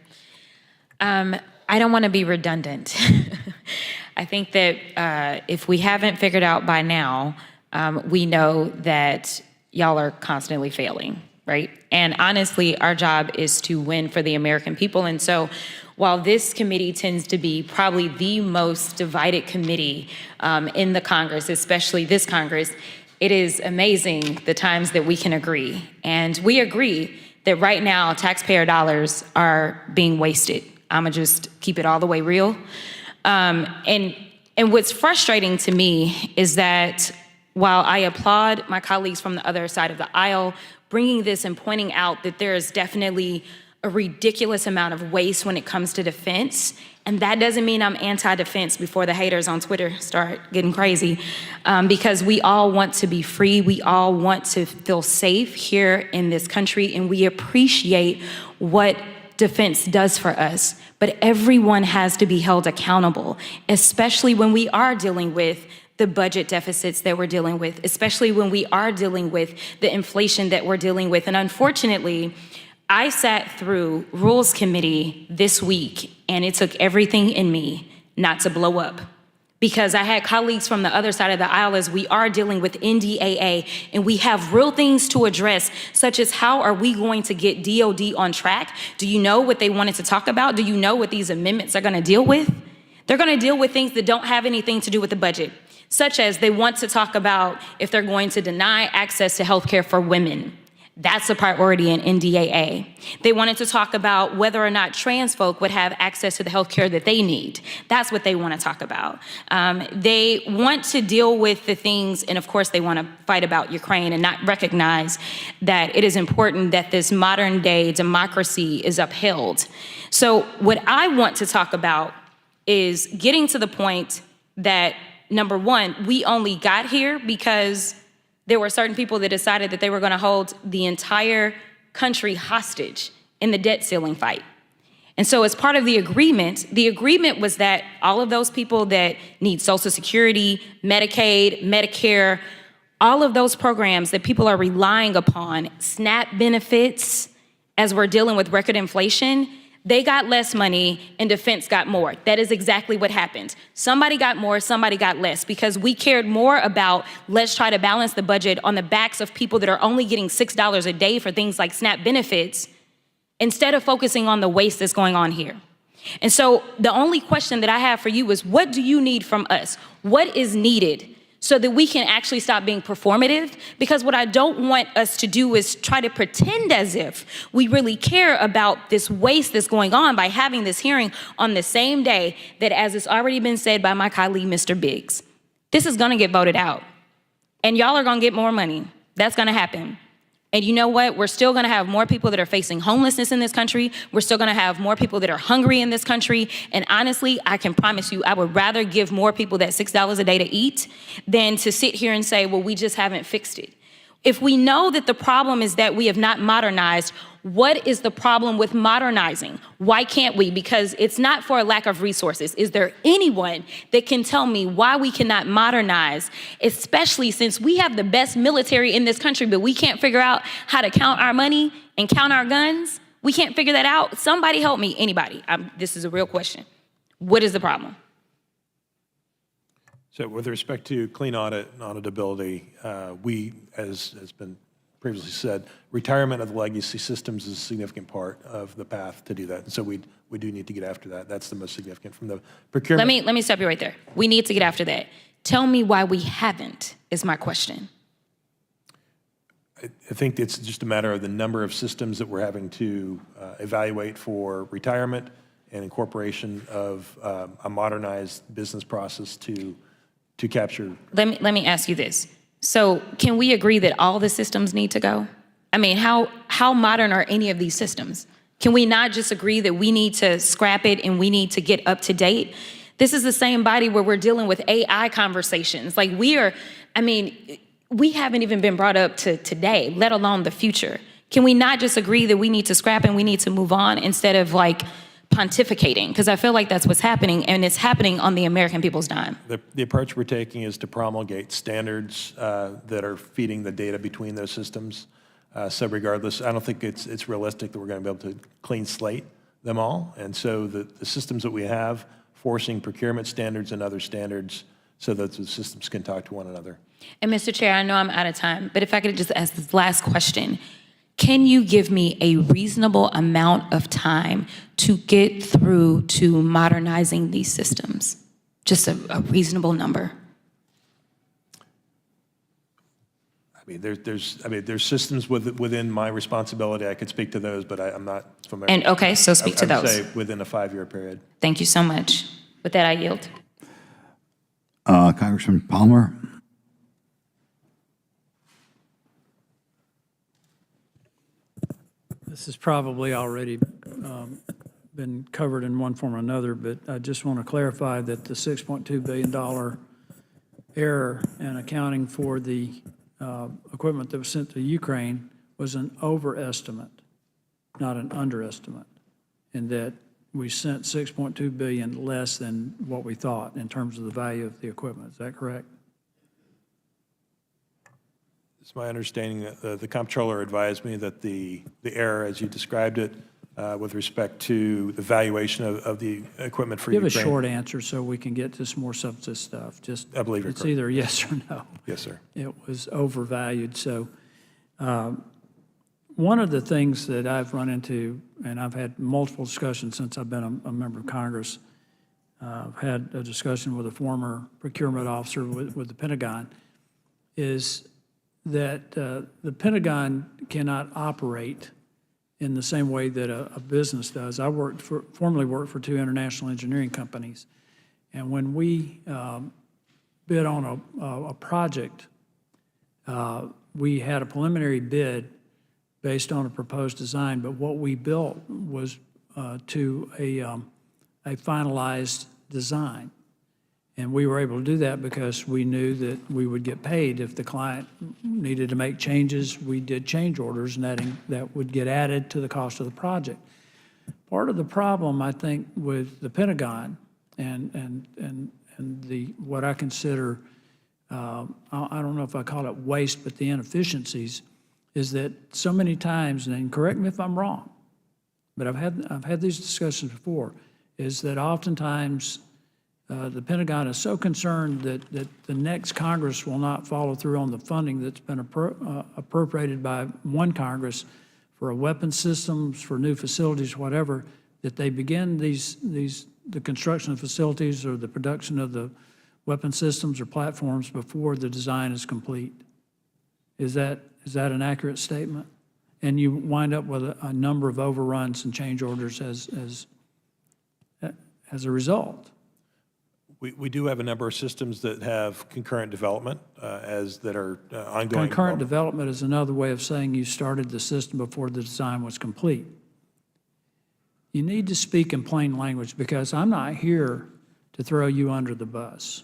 I don't want to be redundant. I think that if we haven't figured out by now, we know that y'all are constantly failing, right? And honestly, our job is to win for the American people. And so while this committee tends to be probably the most divided committee in the Congress, especially this Congress, it is amazing the times that we can agree. And we agree that right now taxpayer dollars are being wasted. I'ma just keep it all the way real. And what's frustrating to me is that while I applaud my colleagues from the other side of the aisle bringing this and pointing out that there is definitely a ridiculous amount of waste when it comes to defense, and that doesn't mean I'm anti-defense before the haters on Twitter start getting crazy, because we all want to be free, we all want to feel safe here in this country, and we appreciate what defense does for us. But everyone has to be held accountable, especially when we are dealing with the budget deficits that we're dealing with, especially when we are dealing with the inflation that we're dealing with. And unfortunately, I sat through Rules Committee this week, and it took everything in me not to blow up, because I had colleagues from the other side of the aisle as we are dealing with NDAA, and we have real things to address, such as how are we going to get DOD on track? Do you know what they wanted to talk about? Do you know what these amendments are gonna deal with? They're gonna deal with things that don't have anything to do with the budget, such as they want to talk about if they're going to deny access to healthcare for women. That's a priority in NDAA. They wanted to talk about whether or not trans folk would have access to the health care that they need. That's what they want to talk about. They want to deal with the things, and of course they want to fight about Ukraine and not recognize that it is important that this modern day democracy is upheld. So what I want to talk about is getting to the point that, number one, we only got here because there were certain people that decided that they were going to hold the entire country hostage in the debt ceiling fight. And so as part of the agreement was that all of those people that need Social Security, Medicaid, Medicare, all of those programs that people are relying upon, SNAP benefits, as we're dealing with record inflation, they got less money and defense got more. That is exactly what happened. Somebody got more, somebody got less, because we cared more about let's try to balance the budget on the backs of people that are only getting $6 a day for things like SNAP benefits, instead of focusing on the waste that's going on here. And so the only question that I have for you is, what do you need from us? What is needed so that we can actually stop being performative? Because what I don't want us to do is try to pretend as if we really care about this waste that's going on by having this hearing on the same day that, as it's already been said by my colleague, Mr. Biggs, this is gonna get voted out. And y'all are gonna get more money. That's gonna happen. And you know what? We're still gonna have more people that are facing homelessness in this country. We're still gonna have more people that are hungry in this country. And honestly, I can promise you, I would rather give more people that $6 a day to eat than to sit here and say, well, we just haven't fixed it. If we know that the problem is that we have not modernized, what is the problem with modernizing? Why can't we? Because it's not for a lack of resources. Is there anyone that can tell me why we cannot modernize, especially since we have the best military in this country, but we can't figure out how to count our money and count our guns? We can't figure that out? Somebody help me, anybody. This is a real question. What is the problem? So with respect to clean audit and auditability, we, as has been previously said, retirement of the legacy systems is a significant part of the path to do that. And so we do need to get after that. That's the most significant from the procurement. Let me stop you right there. We need to get after that. Tell me why we haven't, is my question. I think it's just a matter of the number of systems that we're having to evaluate for retirement and incorporation of a modernized business process to capture. Let me ask you this. So can we agree that all the systems need to go? I mean, how modern are any of these systems? Can we not just agree that we need to scrap it and we need to get up to date? This is the same body where we're dealing with AI conversations. Like we haven't even been brought up to today, let alone the future. Can we not just agree that we need to scrap and we need to move on instead of like pontificating? Because I feel like that's what's happening, and it's happening on the American people's dime. The approach we're taking is to promulgate standards that are feeding the data between those systems. So regardless, I don't think it's realistic that we're going to be able to clean slate them all. And so the systems that we have enforcing procurement standards and other standards so that the systems can talk to one another. And Mr. Chair, I know I'm out of time, but if I could just ask this last question. Can you give me a reasonable amount of time to get through to modernizing these systems? Just a reasonable number. I mean, there's systems within my responsibility. I could speak to those, but I'm not familiar. And okay, so speak to I would those. say within a 5-year period. Thank you so much. With that, I yield. Congressman Palmer. This has probably already been covered in one form or another, but I just want to clarify that the $6.2 billion error in accounting for the equipment that was sent to Ukraine was an overestimate, not an underestimate, and that we sent $6.2 billion less than what we thought in terms of the value of the equipment. Is that correct? It's my understanding that the comptroller advised me that the error, as you described it, with respect to the valuation of the equipment for Give Ukraine. a short answer so we can get to some more substantive stuff. Just, I believe you're it's correct. either yes or no. Yes, sir. It was overvalued. So one of the things that I've run into, and I've had multiple discussions since I've been a member of Congress, I've had a discussion with a former procurement officer with the Pentagon, is that the Pentagon cannot operate in the same way that a business does. I formerly worked for 2 international engineering companies, and when we bid on a project, we had a preliminary bid based on a proposed design, but what we built was to a finalized design. And we were able to do that because we knew that we would get paid. If the client needed to make changes, we did change orders, and that would get added to the cost of the project. Part of the problem, I think, with the Pentagon and the what I consider, I don't know if I call it waste, but the inefficiencies, is that so many times, and correct me if I'm wrong, but I've had these discussions before, is that oftentimes the Pentagon is so concerned that the next Congress will not follow through on the funding that's been appropriated by one Congress for weapons systems, for new facilities, whatever, that they begin the construction of facilities or the production of the weapon systems or platforms before the design is complete. Is that an accurate statement? And you wind up with a number of overruns and change orders as a result. We do have a number of systems that have concurrent development that are ongoing. Concurrent development is another way of saying you started the system before the design was complete. You need to speak in plain language, because I'm not here to throw you under the bus.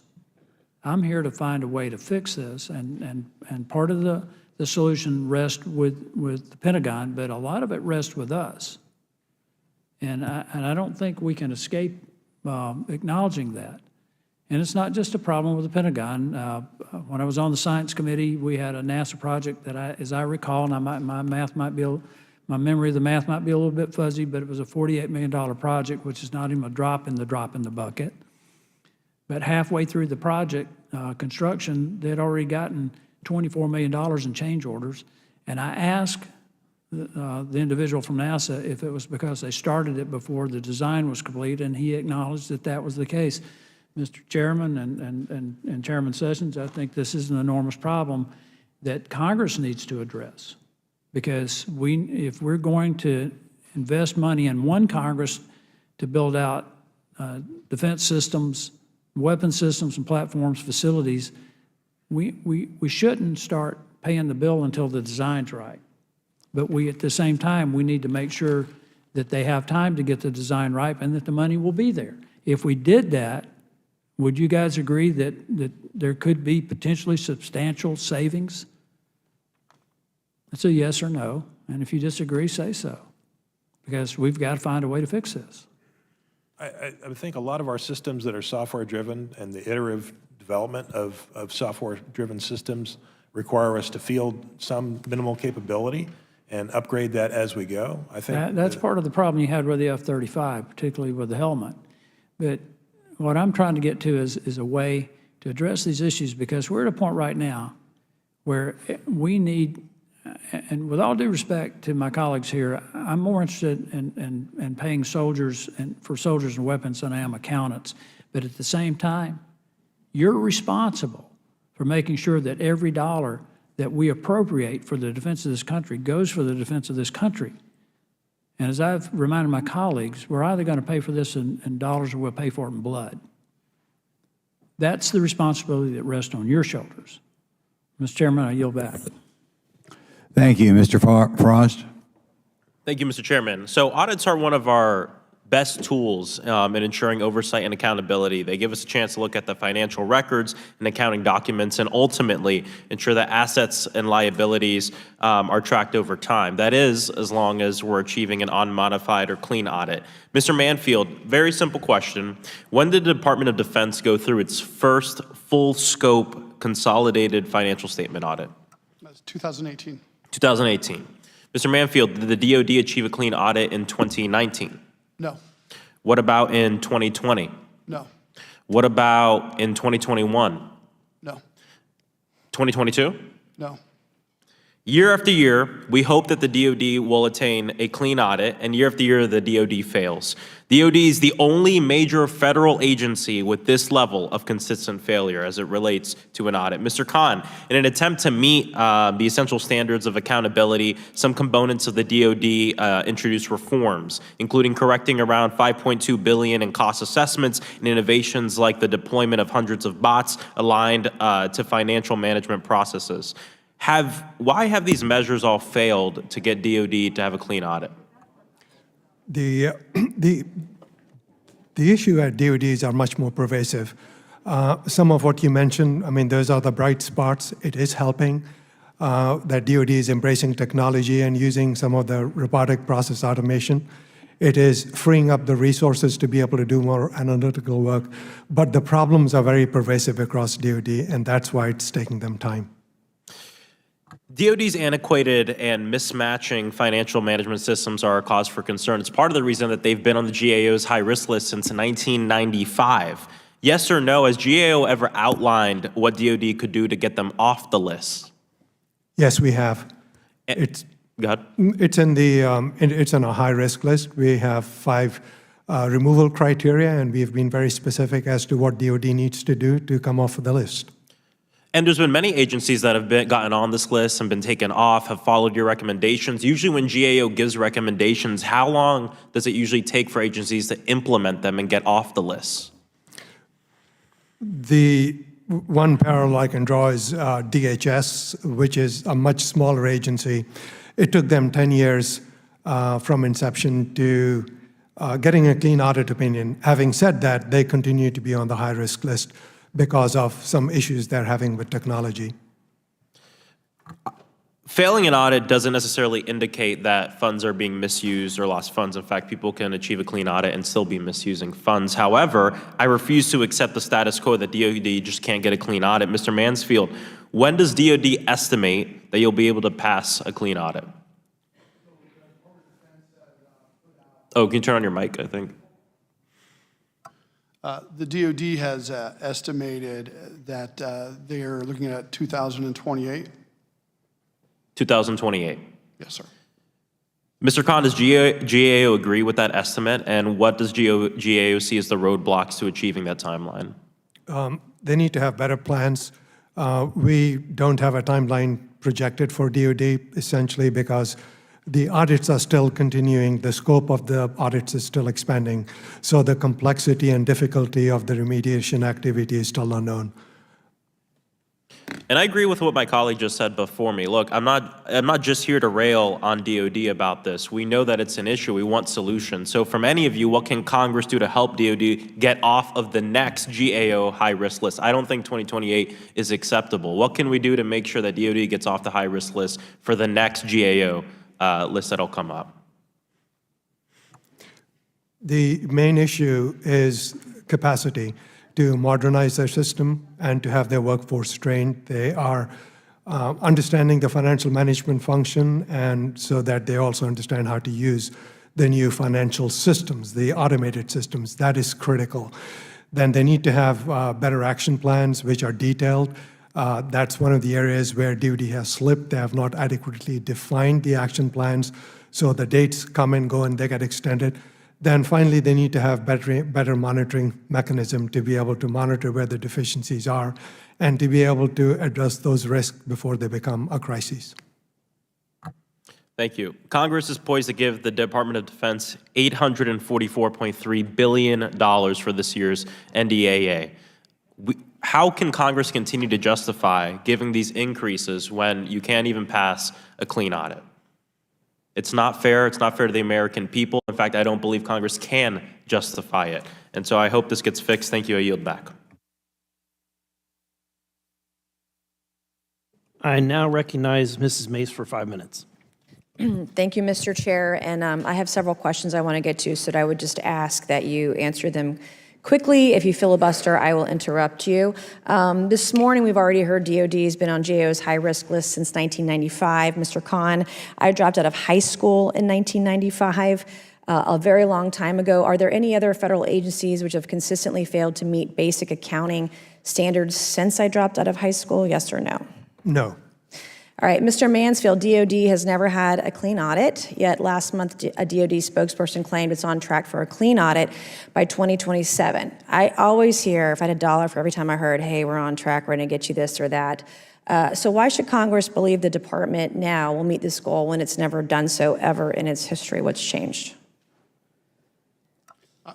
I'm here to find a way to fix this, and part of the solution rests with the Pentagon, but a lot of it rests with us. And I don't think we can escape acknowledging that. And it's not just a problem with the Pentagon. When I was on the Science Committee, we had a NASA project that, as I recall, and my memory of the math might be a little bit fuzzy, but it was a $48 million project, which is not even a drop in the bucket. But halfway through the project construction, they had already gotten $24 million in change orders. And I asked the individual from NASA if it was because they started it before the design was complete, and he acknowledged that that was the case. Mr. Chairman and Chairman Sessions, I think this is an enormous problem that Congress needs to address, because if we're going to invest money in one Congress to build out defense systems, weapon systems and platforms, facilities, we shouldn't start paying the bill until the design's right. But at the same time, we need to make sure that they have time to get the design right and that the money will be there. If we did that, would you guys agree that there could be potentially substantial savings? It's a yes or no, and if you disagree, say so, because we've got to find a way to fix this. I think a lot of our systems that are software-driven and the iterative development of software-driven systems require us to field some minimal capability and upgrade that as we go. I think That's part of the problem you had with the F-35, particularly with the helmet. But what I'm trying to get to is a way to address these issues, because we're at a point right now where we need, and with all due respect to my colleagues here, I'm more interested in paying soldiers for soldiers and weapons than I am accountants. But at the same time, you're responsible for making sure that every dollar that we appropriate for the defense of this country goes for the defense of this country. And as I've reminded my colleagues, we're either going to pay for this in dollars or we'll pay for it in blood. That's the responsibility that rests on your shoulders. Mr. Chairman, I yield back. Thank you, Mr. Frost. Thank you, Mr. Chairman. So audits are one of our best tools in ensuring oversight and accountability. They give us a chance to look at the financial records and accounting documents and ultimately ensure that assets and liabilities are tracked over time. That is, as long as we're achieving an unmodified or clean audit. Mr. Manfield, very simple question. When did the Department of Defense go through its first full scope consolidated financial statement audit? That's 2018. 2018. Mr. Manfield, did the DOD achieve a clean audit in 2019? No. What about in 2020? No. What about in 2021? No. 2022? No. Year after year, we hope that the DOD will attain a clean audit, and year after year, the DOD fails. DOD is the only major federal agency with this level of consistent failure as it relates to an audit. Mr. Khan, in an attempt to meet the essential standards of accountability, some components of the DOD introduced reforms, including correcting around $5.2 billion in cost assessments and innovations like the deployment of hundreds of bots aligned to financial management processes. Why have these measures all failed to get DOD to have a clean audit? The issue at DODs are much more pervasive. Some of what you mentioned, I mean, those are the bright spots. It is helping that DOD is embracing technology and using some of the robotic process automation. It is freeing up the resources to be able to do more analytical work. But the problems are very pervasive across DOD, and that's why it's taking them time. DOD's antiquated and mismatching financial management systems are a cause for concern. It's part of the reason that they've been on the GAO's high-risk list since 1995. Yes or no, has GAO ever outlined what DOD could do to get them off the list? Yes, we have. Go ahead. It's on a high-risk list. We have 5 removal criteria, and we've been very specific as to what DOD needs to do to come off of the list. And there's been many agencies that have gotten on this list and been taken off, have followed your recommendations. Usually when GAO gives recommendations, how long does it usually take for agencies to implement them and get off the list? The one parallel I can draw is DHS, which is a much smaller agency. It took them 10 years from inception to getting a clean audit opinion. Having said that, they continue to be on the high-risk list because of some issues they're having with technology. Failing an audit doesn't necessarily indicate that funds are being misused or lost funds. In fact, people can achieve a clean audit and still be misusing funds. However, I refuse to accept the status quo that DOD just can't get a clean audit. Mr. Mansfield, when does DOD estimate that you'll be able to pass a clean audit? Oh, can you turn on your mic, I think? The DOD has estimated that they are looking at 2028. 2028. Yes, sir. Mr. Khan, does GAO agree with that estimate, and what does GAO see as the roadblocks to achieving that timeline? They need to have better plans. We don't have a timeline projected for DOD, essentially because the audits are still continuing. The scope of the audits is still expanding. So the complexity and difficulty of the remediation activity is still unknown. And I agree with what my colleague just said before me. Look, I'm not just here to rail on DOD about this. We know that it's an issue. We want solutions. So from any of you, what can Congress do to help DOD get off of the next GAO high-risk list? I don't think 2028 is acceptable. What can we do to make sure that DOD gets off the high-risk list for the next GAO list that'll come up? The main issue is capacity to modernize their system and to have their workforce trained. They are understanding the financial management function, and so that they also understand how to use the new financial systems, the automated systems. That is critical. then they need to have better action plans which are detailed. That's one of the areas where DOD has slipped. They have not adequately defined the action plans, so the dates come and go and they get extended. Then finally, they need to have better monitoring mechanism to be able to monitor where the deficiencies are and to be able to address those risks before they become a crisis. Thank you. Congress is poised to give the Department of Defense $844.3 billion for this year's NDAA. How can Congress continue to justify giving these increases when you can't even pass a clean audit? It's not fair. It's not fair to the American people. In fact, I don't believe Congress can justify it. And so I hope this gets fixed. Thank you. I yield back. I now recognize Mrs. Mace for 5 minutes. Thank you, Mr. Chair. And I have several questions I want to get to, so I would just ask that you answer them quickly. If you filibuster, I will interrupt you. This morning, we've already heard DOD has been on GAO's high-risk list since 1995. Mr. Khan, I dropped out of high school in 1995, a very long time ago. Are there any other federal agencies which have consistently failed to meet basic accounting standards since I dropped out of high school? Yes or no? No. All right, Mr. Mansfield, DOD has never had a clean audit, yet last month a DOD spokesperson claimed it's on track for a clean audit by 2027. I always hear, if I had $1 for every time I heard, hey, we're on track, we're gonna get you this or that. So why should Congress believe the department now will meet this goal when it's never done so ever in its history? What's changed?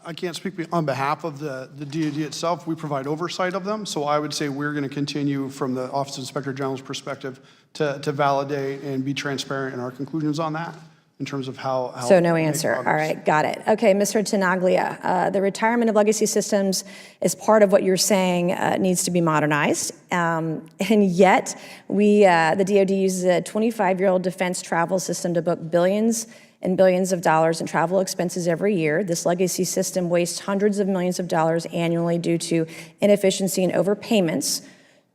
I can't speak on behalf of the DOD itself. We provide oversight of them, so I would say we're going to continue from the Office of Inspector General's perspective to validate and be transparent in our conclusions on that in terms of how so no answer. All right, got it. Okay, Mr. Tenaglia, the retirement of legacy systems is part of what you're saying needs to be modernized, and yet the DOD uses a 25-year-old defense travel system to book billions and billions of dollars in travel expenses every year. This legacy system wastes hundreds of millions of dollars annually due to inefficiency and overpayments.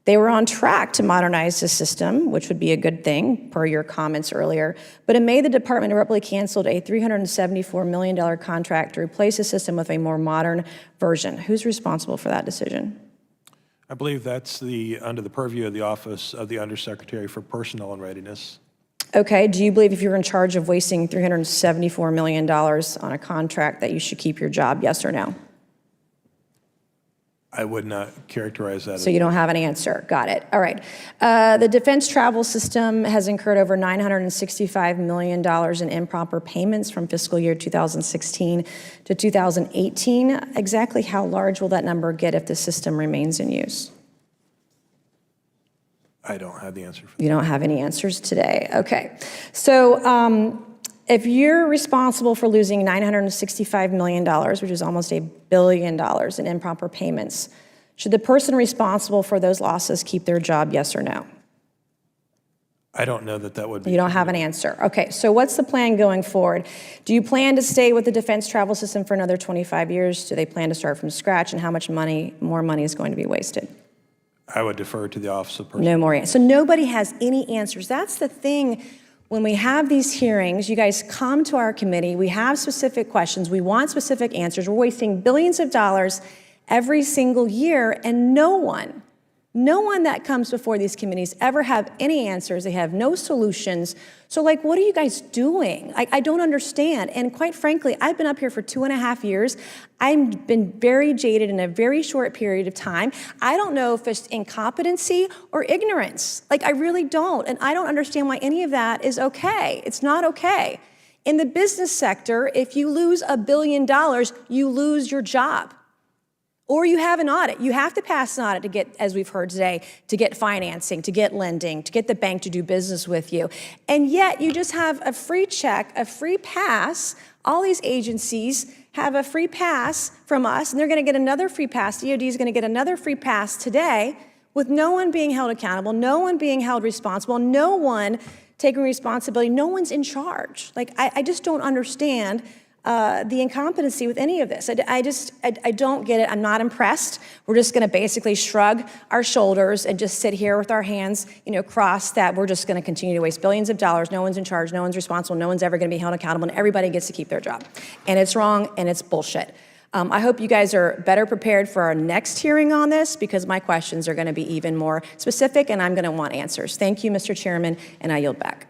They were on track to modernize the system, which would be a good thing, per your comments earlier. But in May, the department abruptly canceled a $374 million contract to replace the system with a more modern version. Who's responsible for that decision? I believe that's under the purview of the Office of the Undersecretary for Personnel and Readiness. Okay, do you believe if you're in charge of wasting $374 million on a contract that you should keep your job, yes or no? I would not characterize that. So you don't have an answer. Got it. All right. The defense travel system has incurred over $965 million in improper payments from fiscal year 2016 to 2018. Exactly how large will that number get if the system remains in use? I don't have the answer for that. You don't have any answers today. Okay. So if you're responsible for losing $965 million, which is almost $1 billion in improper payments, should the person responsible for those losses keep their job, yes or no? I don't know that would be. You don't have an answer. Okay, so what's the plan going forward? Do you plan to stay with the defense travel system for another 25 years? Do they plan to start from scratch? And how much more money is going to be wasted? I would defer to the Office of Personnel. No more. So nobody has any answers. That's the thing. When we have these hearings, you guys come to our committee, we have specific questions, we want specific answers. We're wasting billions of dollars every single year, and no one that comes before these committees ever have any answers. They have no solutions. So like, what are you guys doing? I don't understand. And quite frankly, I've been up here for 2.5 years. I've been very jaded in a very short period of time. I don't know if it's incompetency or ignorance. Like, I really don't. And I don't understand why any of that is okay. It's not okay. In the business sector, if you lose $1 billion, you lose your job. Or you have an audit. You have to pass an audit to get, as we've heard today, to get financing, to get lending, to get the bank to do business with you. And yet you just have a free check, a free pass. All these agencies have a free pass from us, and they're going to get another free pass. DOD is going to get another free pass today with no one being held accountable, no one being held responsible, no one taking responsibility, no one's in charge. Like, I just don't understand the incompetency with any of this. I don't get it. I'm not impressed. We're just going to basically shrug our shoulders and just sit here with our hands, crossed, that we're just going to continue to waste billions of dollars. No one's in charge. No one's responsible. No one's ever going to be held accountable, and everybody gets to keep their job. And it's wrong, and it's bullshit. I hope you guys are better prepared for our next hearing on this because my questions are going to be even more specific and I'm going to want answers. Thank you, Mr. Chairman, and I yield back.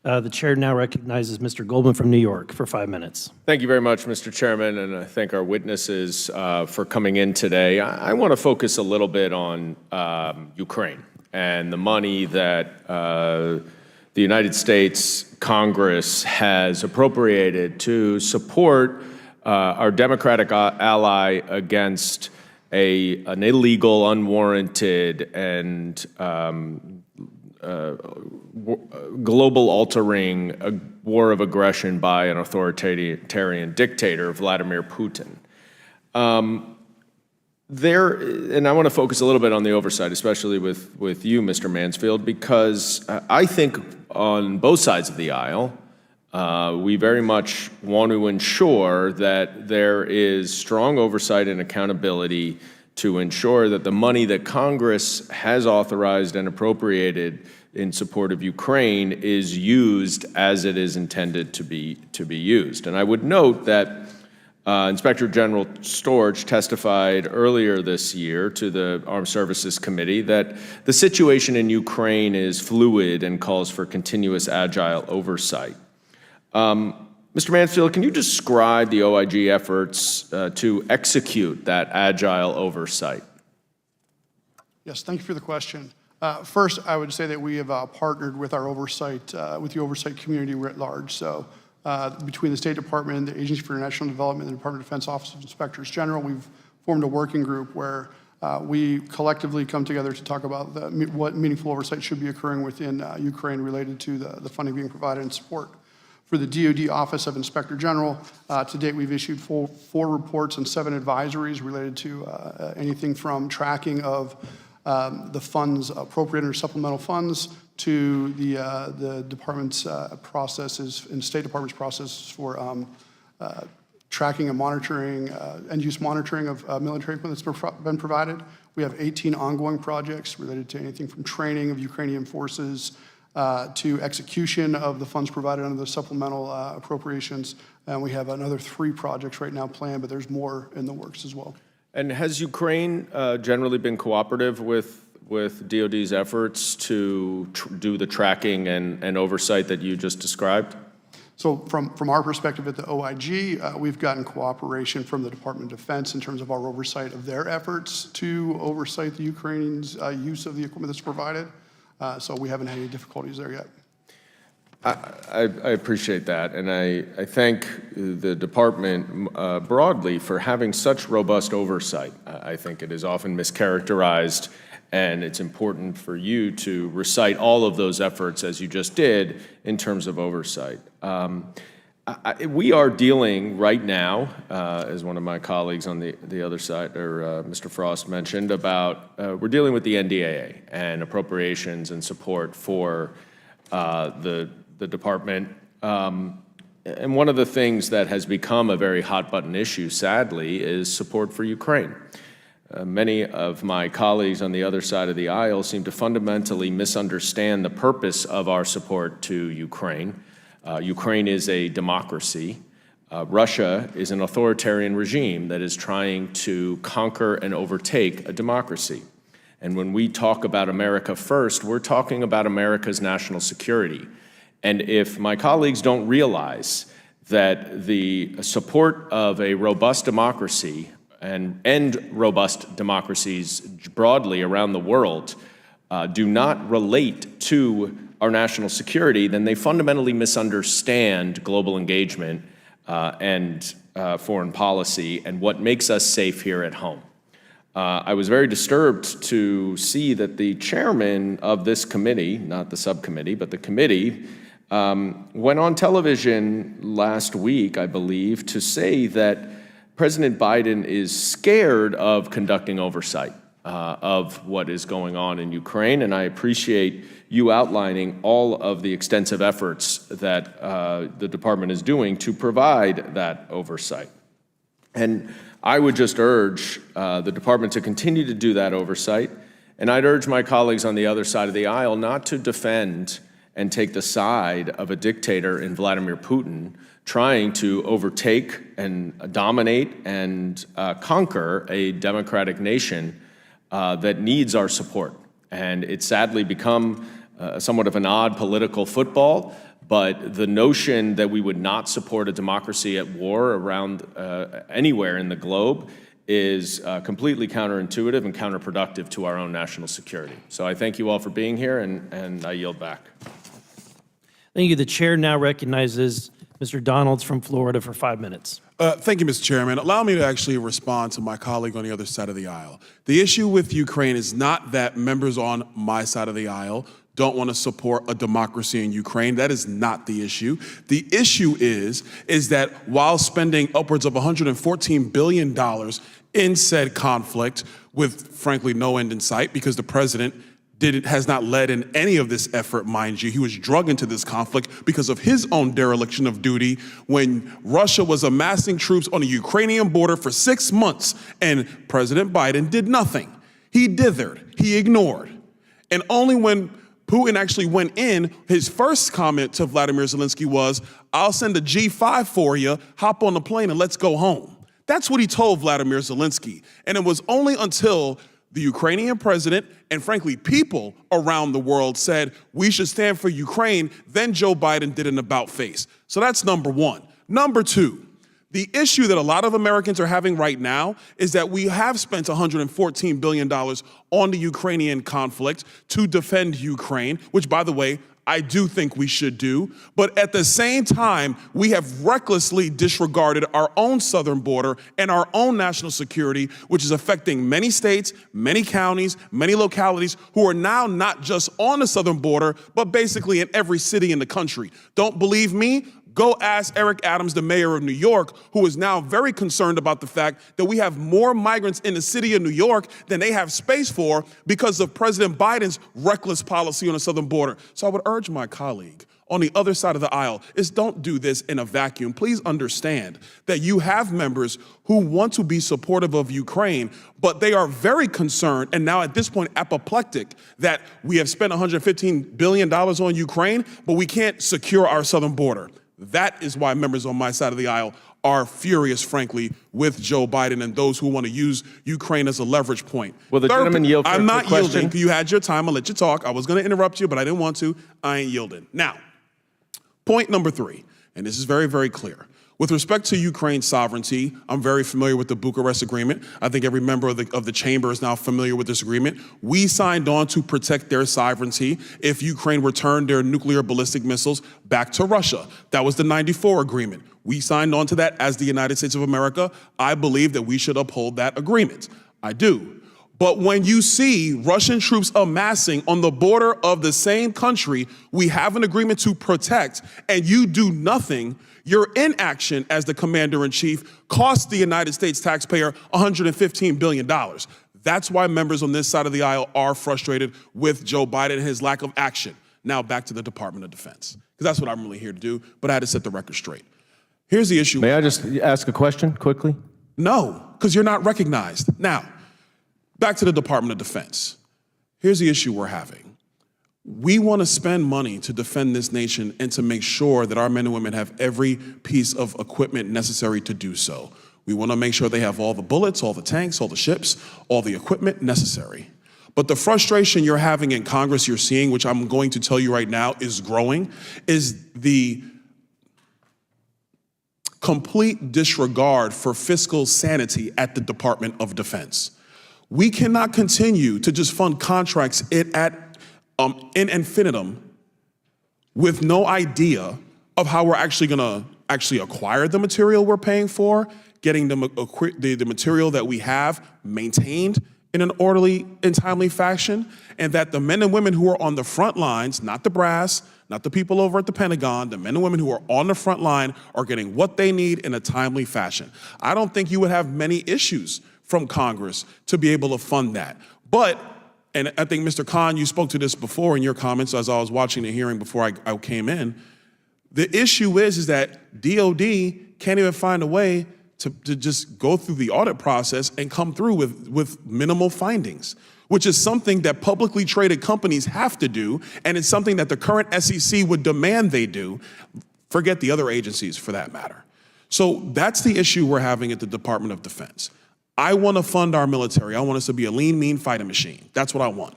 The chair now recognizes Mr. Goldman from New York for 5 minutes. Thank you very much, Mr. Chairman, and I thank our witnesses for coming in today. I want to focus a little bit on Ukraine and the money that the United States Congress has appropriated to support our Democratic ally against an illegal, unwarranted, and global-altering war of aggression by an authoritarian dictator, Vladimir Putin. And I want to focus a little bit on the oversight, especially with you, Mr. Mansfield, because I think on both sides of the aisle, we very much want to ensure that there is strong oversight and accountability to ensure that the money that Congress has authorized and appropriated in support of Ukraine is used as it is intended to be used. And I would note that Inspector General Storch testified earlier this year to the Armed Services Committee that the situation in Ukraine is fluid and calls for continuous agile oversight. Mr. Mansfield, can you describe the OIG efforts to execute that agile oversight? Yes, thank you for the question. First, I would say that we have partnered with our oversight, with the oversight community writ large. So between the State Department, the Agency for International Development, and the Department of Defense Office of Inspectors General, we've formed a working group where we collectively come together to talk about what meaningful oversight should be occurring within Ukraine related to the funding being provided in support. For the DOD Office of Inspector General, to date we've issued four reports and 7 advisories related to anything from tracking of the funds appropriated or supplemental funds to the department's processes and State Department's processes for tracking and monitoring, end-use monitoring of military equipment that's been provided. We have 18 ongoing projects related to anything from training of Ukrainian forces to execution of the funds provided under the supplemental appropriations. And we have another 3 projects right now planned, but there's more in the works as well. And has Ukraine generally been cooperative with DOD's efforts to do the tracking and oversight that you just described? So from our perspective at the OIG, we've gotten cooperation from the Department of Defense in terms of our oversight of their efforts to oversight the Ukrainians' use of the equipment that's provided. So we haven't had any difficulties there yet. I appreciate that, and I thank the department broadly for having such robust oversight. I think it is often mischaracterized, and it's important for you to recite all of those efforts as you just did in terms of oversight. We are dealing right now, as one of my colleagues on the other side, or Mr. Frost mentioned, about we're dealing with the NDAA and appropriations and support for the department. And one of the things that has become a very hot-button issue, sadly, is support for Ukraine. Many of my colleagues on the other side of the aisle seem to fundamentally misunderstand the purpose of our support to Ukraine. Ukraine is a democracy. Russia is an authoritarian regime that is trying to conquer and overtake a democracy. And when we talk about America first, we're talking about America's national security. And if my colleagues don't realize that the support of a robust democracy and robust democracies broadly around the world do not relate to our national security, then they fundamentally misunderstand global engagement and foreign policy and what makes us safe here at home. I was very disturbed to see that the chairman of this committee, not the subcommittee, but the committee, went on television last week, I believe, to say that President Biden is scared of conducting oversight of what is going on in Ukraine, and I appreciate you outlining all of the extensive efforts that the department is doing to provide that oversight. And I would just urge the department to continue to do that oversight, and I'd urge my colleagues on the other side of the aisle not to defend and take the side of a dictator in Vladimir Putin trying to overtake and dominate and conquer a democratic nation that needs our support. And it's sadly become somewhat of an odd political football, but the notion that we would not support a democracy at war around anywhere in the globe is completely counterintuitive and counterproductive to our own national security. So I thank you all for being here, and I yield back. Thank you. The chair now recognizes Mr. Donalds from Florida for 5 minutes. Thank you, Mr. Chairman. Allow me to actually respond to my colleague on the other side of the aisle. The issue with Ukraine is not that members on my side of the aisle don't want to support a democracy in Ukraine. That is not the issue. The issue is that while spending upwards of $114 billion in said conflict with, frankly, no end in sight, because the president has not led in any of this effort, mind you. He was drug into this conflict because of his own dereliction of duty when Russia was amassing troops on the Ukrainian border for 6 months and President Biden did nothing. He dithered, he ignored. And only when Putin actually went in, his first comment to Vladimir Zelensky was, "I'll send a G5 for you, hop on the plane and let's go home." That's what he told Vladimir Zelensky. And it was only until the Ukrainian president and frankly people around the world said we should stand for Ukraine, then Joe Biden did an about face. So that's number one. Number two, the issue that a lot of Americans are having right now is that we have spent $114 billion on the Ukrainian conflict to defend Ukraine, which, by the way, I do think we should do. But at the same time, we have recklessly disregarded our own southern border and our own national security, which is affecting many states, many counties, many localities who are now not just on the southern border, but basically in every city in the country. Don't believe me? Go ask Eric Adams, the mayor of New York, who is now very concerned about the fact that we have more migrants in the city of New York than they have space for because of President Biden's reckless policy on the southern border. So I would urge my colleague on the other side of the aisle is don't do this in a vacuum. Please understand that you have members who want to be supportive of Ukraine, but they are very concerned and now at this point apoplectic that we have spent $115 billion on Ukraine, but we can't secure our southern border. That is why members on my side of the aisle are furious, frankly, with Joe Biden and those who want to use Ukraine as a leverage point. Will the gentleman yield for I'm not a quick question? yielding. You had your time. I'll let you talk. I was going to interrupt you, but I didn't want to. I ain't yielding. Now, point number three, and this is very, very clear. With respect to Ukraine's sovereignty, I'm very familiar with the Bucharest Agreement. I think every member of the chamber is now familiar with this agreement. We signed on to protect their sovereignty if Ukraine returned their nuclear ballistic missiles back to Russia. That was the '94 agreement. We signed on to that as the United States of America. I believe that we should uphold that agreement. I do. But when you see Russian troops amassing on the border of the same country we have an agreement to protect, and you do nothing, your inaction as the commander-in-chief cost the United States taxpayer $115 billion. That's why members on this side of the aisle are frustrated with Joe Biden and his lack of action. Now back to the Department of Defense, because that's what I'm really here to do, but I had to set the record straight. Here's the issue. May I just ask a question quickly? No, because you're not recognized. Now, back to the Department of Defense. Here's the issue we're having. We want to spend money to defend this nation and to make sure that our men and women have every piece of equipment necessary to do so. We want to make sure they have all the bullets, all the tanks, all the ships, all the equipment necessary. But the frustration you're having in Congress, you're seeing, which I'm going to tell you right now is growing, is the complete disregard for fiscal sanity at the Department of Defense. We cannot continue to just fund contracts in infinitum with no idea of how we're actually going to acquire the material we're paying for, getting the material that we have maintained in an orderly and timely fashion, and that the men and women who are on the front lines, not the brass, not the people over at the Pentagon, the men and women who are on the front line are getting what they need in a timely fashion. I don't think you would have many issues from Congress to be able to fund that. But, and I think Mr. Khan, you spoke to this before in your comments as I was watching the hearing before I came in, the issue is that DOD can't even find a way to just go through the audit process and come through with minimal findings, which is something that publicly traded companies have to do, and it's something that the current SEC would demand they do. Forget the other agencies for that matter. So that's the issue we're having at the Department of Defense. I want to fund our military. I want us to be a lean, mean fighting machine. That's what I want.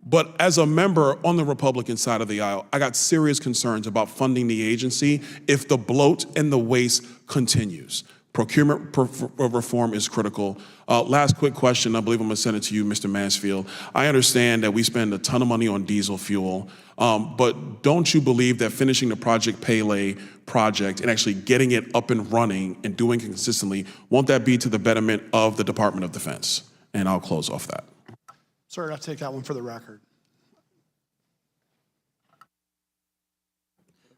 But as a member on the Republican side of the aisle, I got serious concerns about funding the agency if the bloat and the waste continues. Procurement reform is critical. Last quick question, I believe I'm gonna send it to you, Mr. Mansfield. I understand that we spend a ton of money on diesel fuel, but don't you believe that finishing the Project Pele project and actually getting it up and running and doing it consistently, won't that be to the betterment of the Department of Defense? And I'll close off that. Sorry, I'll take that one for the record.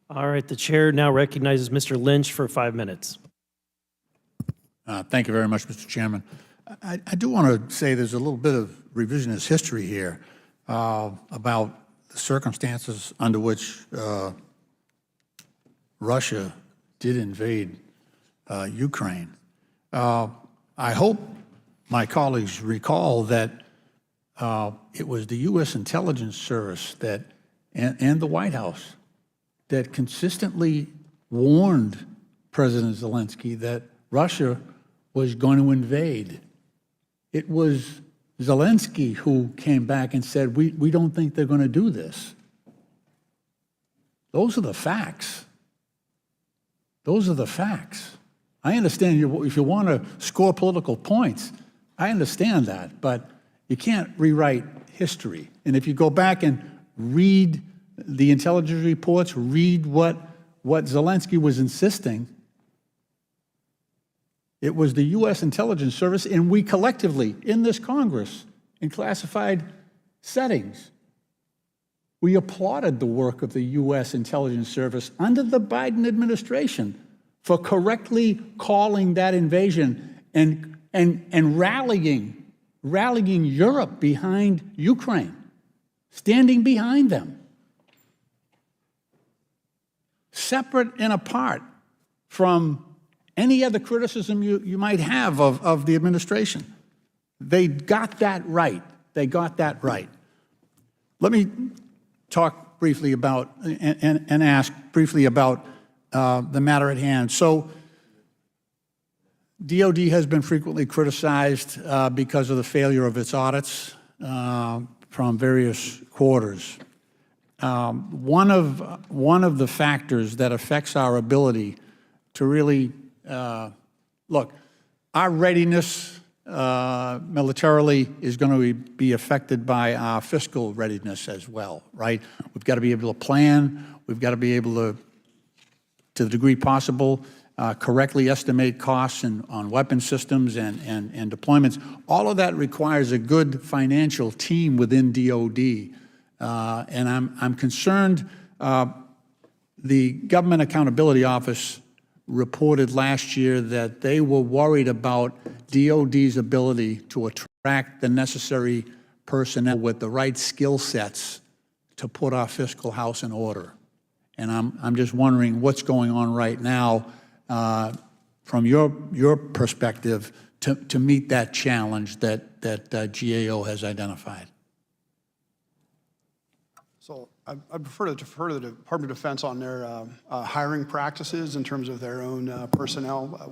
All right, the chair now recognizes Mr. Lynch for 5 minutes. Thank you very much, Mr. Chairman. I do want to say there's a little bit of revisionist history here about the circumstances under which Russia did invade Ukraine. I hope my colleagues recall that it was the U.S. intelligence service that, and the White House that consistently warned President Zelensky that Russia was going to invade. It was Zelensky who came back and said, we don't think they're going to do this. Those are the facts. Those are the facts. I understand if you want to score political points, I understand that, but you can't rewrite history. And if you go back and read the intelligence reports, read what Zelensky was insisting, it was the U.S. intelligence service, and we collectively in this Congress, in classified settings, we applauded the work of the U.S. intelligence service under the Biden administration for correctly calling that invasion and rallying Europe behind Ukraine, standing behind them. Separate and apart from any other criticism you might have of the administration. They got that right. They got that right. Let me talk briefly about and ask briefly about the matter at hand. So DOD has been frequently criticized because of the failure of its audits from various quarters. One of the factors that affects our ability to really look, our readiness militarily is going to be affected by our fiscal readiness as well, right? We've got to be able to plan. We've got to be able to the degree possible, correctly estimate costs on weapon systems and deployments. All of that requires a good financial team within DOD. And I'm concerned. The Government Accountability Office reported last year that they were worried about DOD's ability to attract the necessary personnel with the right skill sets to put our fiscal house in order. And I'm just wondering what's going on right now from your perspective to meet that challenge that GAO has identified. So I prefer to defer to the Department of Defense on their hiring practices in terms of their own personnel.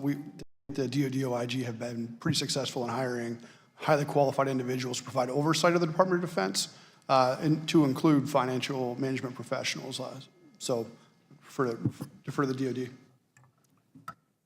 The DOD OIG have been pretty successful in hiring highly qualified individuals to provide oversight of the Department of Defense and to include financial management professionals. So defer to the DOD.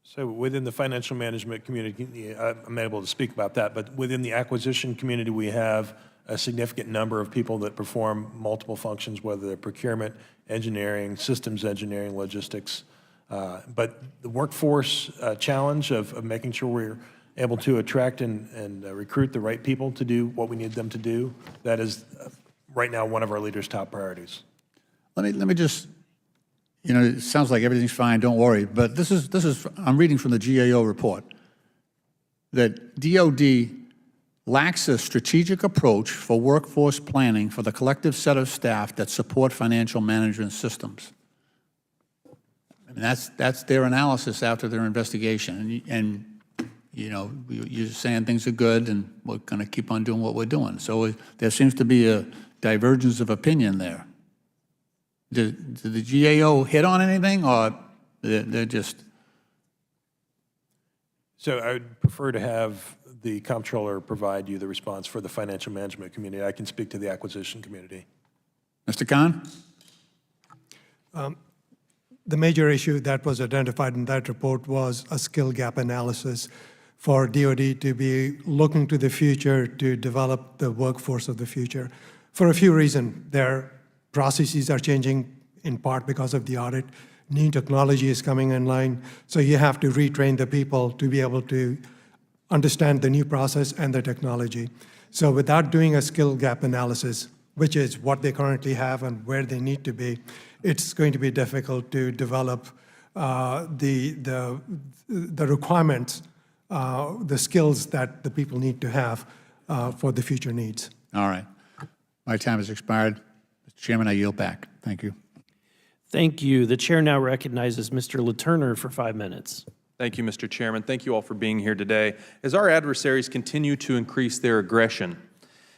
So within the financial management community, I'm able to speak about that, but within the acquisition community, we have a significant number of people that perform multiple functions, whether they're procurement, engineering, systems engineering, logistics. But the workforce challenge of making sure we're able to attract and recruit the right people to do what we need them to do, that is right now one of our leaders' top priorities. Let me just, it sounds like everything's fine, don't worry, but this is I'm reading from the GAO report that DOD lacks a strategic approach for workforce planning for the collective set of staff that support financial management systems. I mean, that's their analysis after their investigation. And you know, you're saying things are good and we're going to keep on doing what we're doing. So there seems to be a divergence of opinion there. Did the GAO hit on anything, or they're just... So I would prefer to have the comptroller provide you the response for the financial management community. I can speak to the acquisition community. Mr. Khan? The major issue that was identified in that report was a skill gap analysis for DOD to be looking to the future to develop the workforce of the future. For a few reasons, their processes are changing in part because of the audit. New technology is coming in line, so you have to retrain the people to be able to understand the new process and the technology. So without doing a skill gap analysis, which is what they currently have and where they need to be, it's going to be difficult to develop the requirements, the skills that the people need to have for the future needs. All right. My time has expired. Mr. Chairman, I yield back. Thank you. Thank you. The chair now recognizes Mr. Letourneau for 5 minutes. Thank you, Mr. Chairman. Thank you all for being here today. As our adversaries continue to increase their aggression,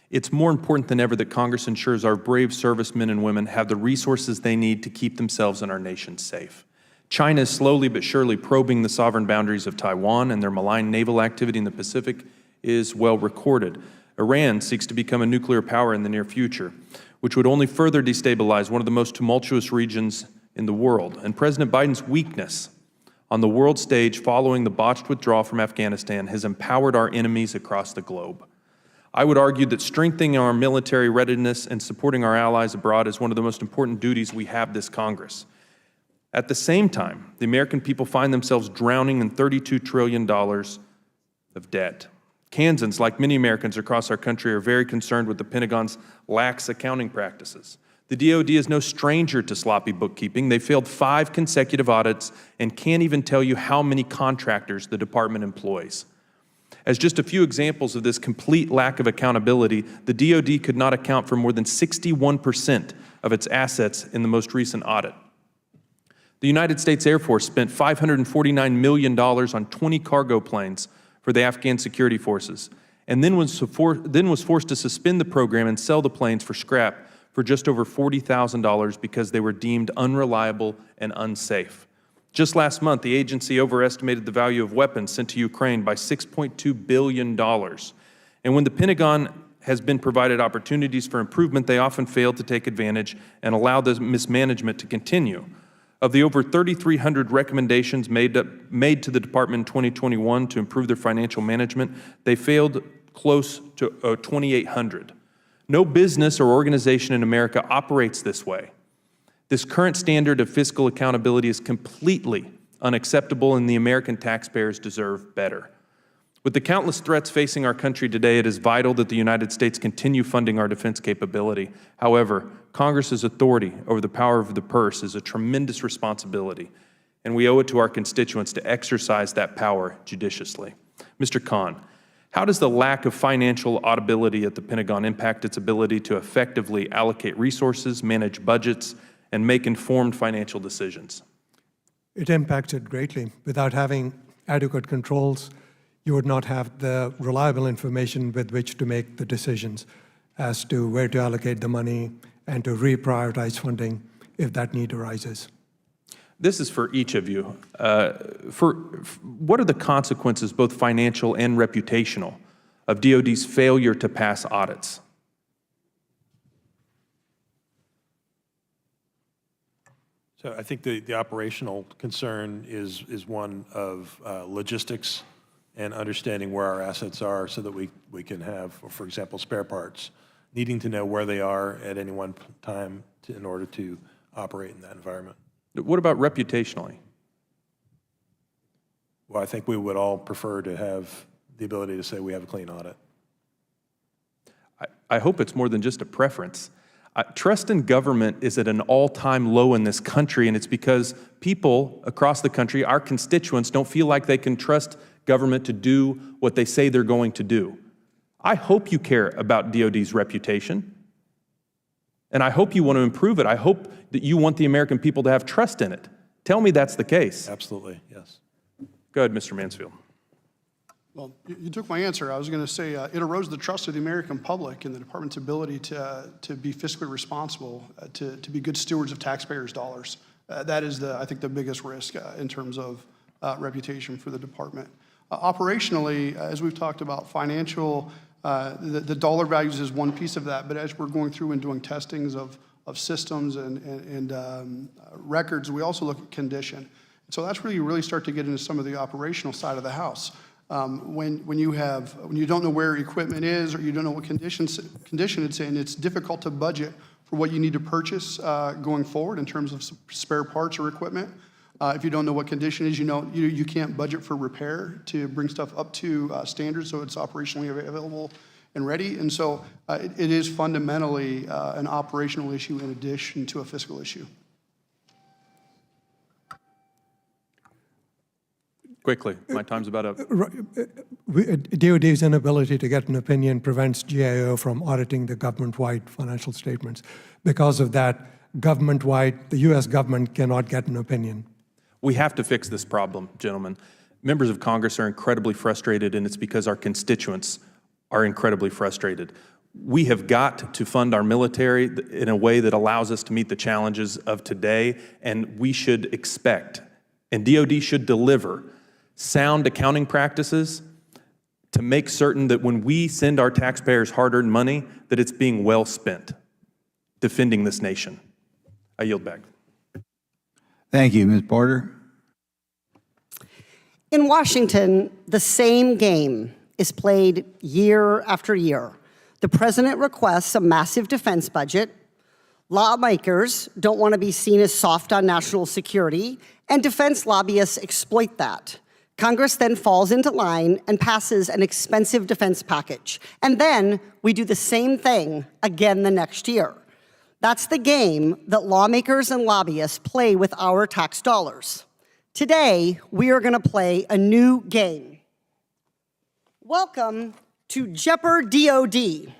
it's more important than ever that Congress ensures our brave servicemen and women have the resources they need to keep themselves and our nation safe. China is slowly but surely probing the sovereign boundaries of Taiwan, and their malign naval activity in the Pacific is well recorded. Iran seeks to become a nuclear power in the near future, which would only further destabilize one of the most tumultuous regions in the world. And President Biden's weakness on the world stage following the botched withdrawal from Afghanistan has empowered our enemies across the globe. I would argue that strengthening our military readiness and supporting our allies abroad is one of the most important duties we have this Congress. At the same time, the American people find themselves drowning in $32 trillion of debt. Kansans, like many Americans across our country, are very concerned with the Pentagon's lax accounting practices. The DOD is no stranger to sloppy bookkeeping. They failed 5 consecutive audits and can't even tell you how many contractors the department employs. As just a few examples of this complete lack of accountability, the DOD could not account for more than 61% of its assets in the most recent audit. The United States Air Force spent $549 million on 20 cargo planes for the Afghan security forces, and then was forced to suspend the program and sell the planes for scrap for just over $40,000 because they were deemed unreliable and unsafe. Just last month, the agency overestimated the value of weapons sent to Ukraine by $6.2 billion. And when the Pentagon has been provided opportunities for improvement, they often fail to take advantage and allow the mismanagement to continue. Of the over 3,300 recommendations made to the department in 2021 to improve their financial management, they failed close to 2,800. No business or organization in America operates this way. This current standard of fiscal accountability is completely unacceptable, and the American taxpayers deserve better. With the countless threats facing our country today, it is vital that the United States continue funding our defense capability. However, Congress's authority over the power of the purse is a tremendous responsibility, and we owe it to our constituents to exercise that power judiciously. Mr. Khan, how does the lack of financial audibility at the Pentagon impact its ability to effectively allocate resources, manage budgets, and make informed financial decisions? It impacts it greatly. Without having adequate controls, you would not have the reliable information with which to make the decisions as to where to allocate the money and to reprioritize funding if that need arises. This is for each of you. What are the consequences, both financial and reputational, of DOD's failure to pass audits? So I think the operational concern is one of logistics and understanding where our assets are so that we can have, for example, spare parts, needing to know where they are at any one time in order to operate in that environment. What about reputationally? Well, I think we would all prefer to have the ability to say we have a clean audit. I hope it's more than just a preference. Trust in government is at an all-time low in this country, and it's because people across the country, our constituents, don't feel like they can trust government to do what they say they're going to do. I hope you care about DOD's reputation, and I hope you want to improve it. I hope that you want the American people to have trust in it. Tell me that's the case. Absolutely, yes. Go ahead, Mr. Mansfield. Well, you took my answer. I was going to say it erodes the trust of the American public in the department's ability to be fiscally responsible, to be good stewards of taxpayers' dollars. That is, I think, the biggest risk in terms of reputation for the department. Operationally, as we've talked about, financial, the dollar values is one piece of that, but as we're going through and doing testings of systems and records, we also look at condition. So that's where you really start to get into some of the operational side of the house. When you don't know where equipment is, or you don't know what condition it's in, it's difficult to budget for what you need to purchase going forward in terms of spare parts or equipment. If you don't know what condition is, you can't budget for repair to bring stuff up to standards so it's operationally available and ready. And so it is fundamentally an operational issue in addition to a fiscal issue. Quickly, my time's about up. DOD's inability to get an opinion prevents GAO from auditing the government-wide financial statements. Because of that, government-wide, the U.S. government cannot get an opinion. We have to fix this problem, gentlemen. Members of Congress are incredibly frustrated, and it's because our constituents are incredibly frustrated. We have got to fund our military in a way that allows us to meet the challenges of today, and we should expect, and DOD should deliver, sound accounting practices to make certain that when we send our taxpayers hard-earned money, that it's being well spent defending this nation. I yield back. Thank you, Ms. Porter. In Washington, the same game is played year after year. The president requests a massive defense budget. Lawmakers don't want to be seen as soft on national security, and defense lobbyists exploit that. Congress then falls into line and passes an expensive defense package. And then we do the same thing again the next year. That's the game that lawmakers and lobbyists play with our tax dollars. Today, we are going to play a new game. Welcome to Jeopardy! DOD,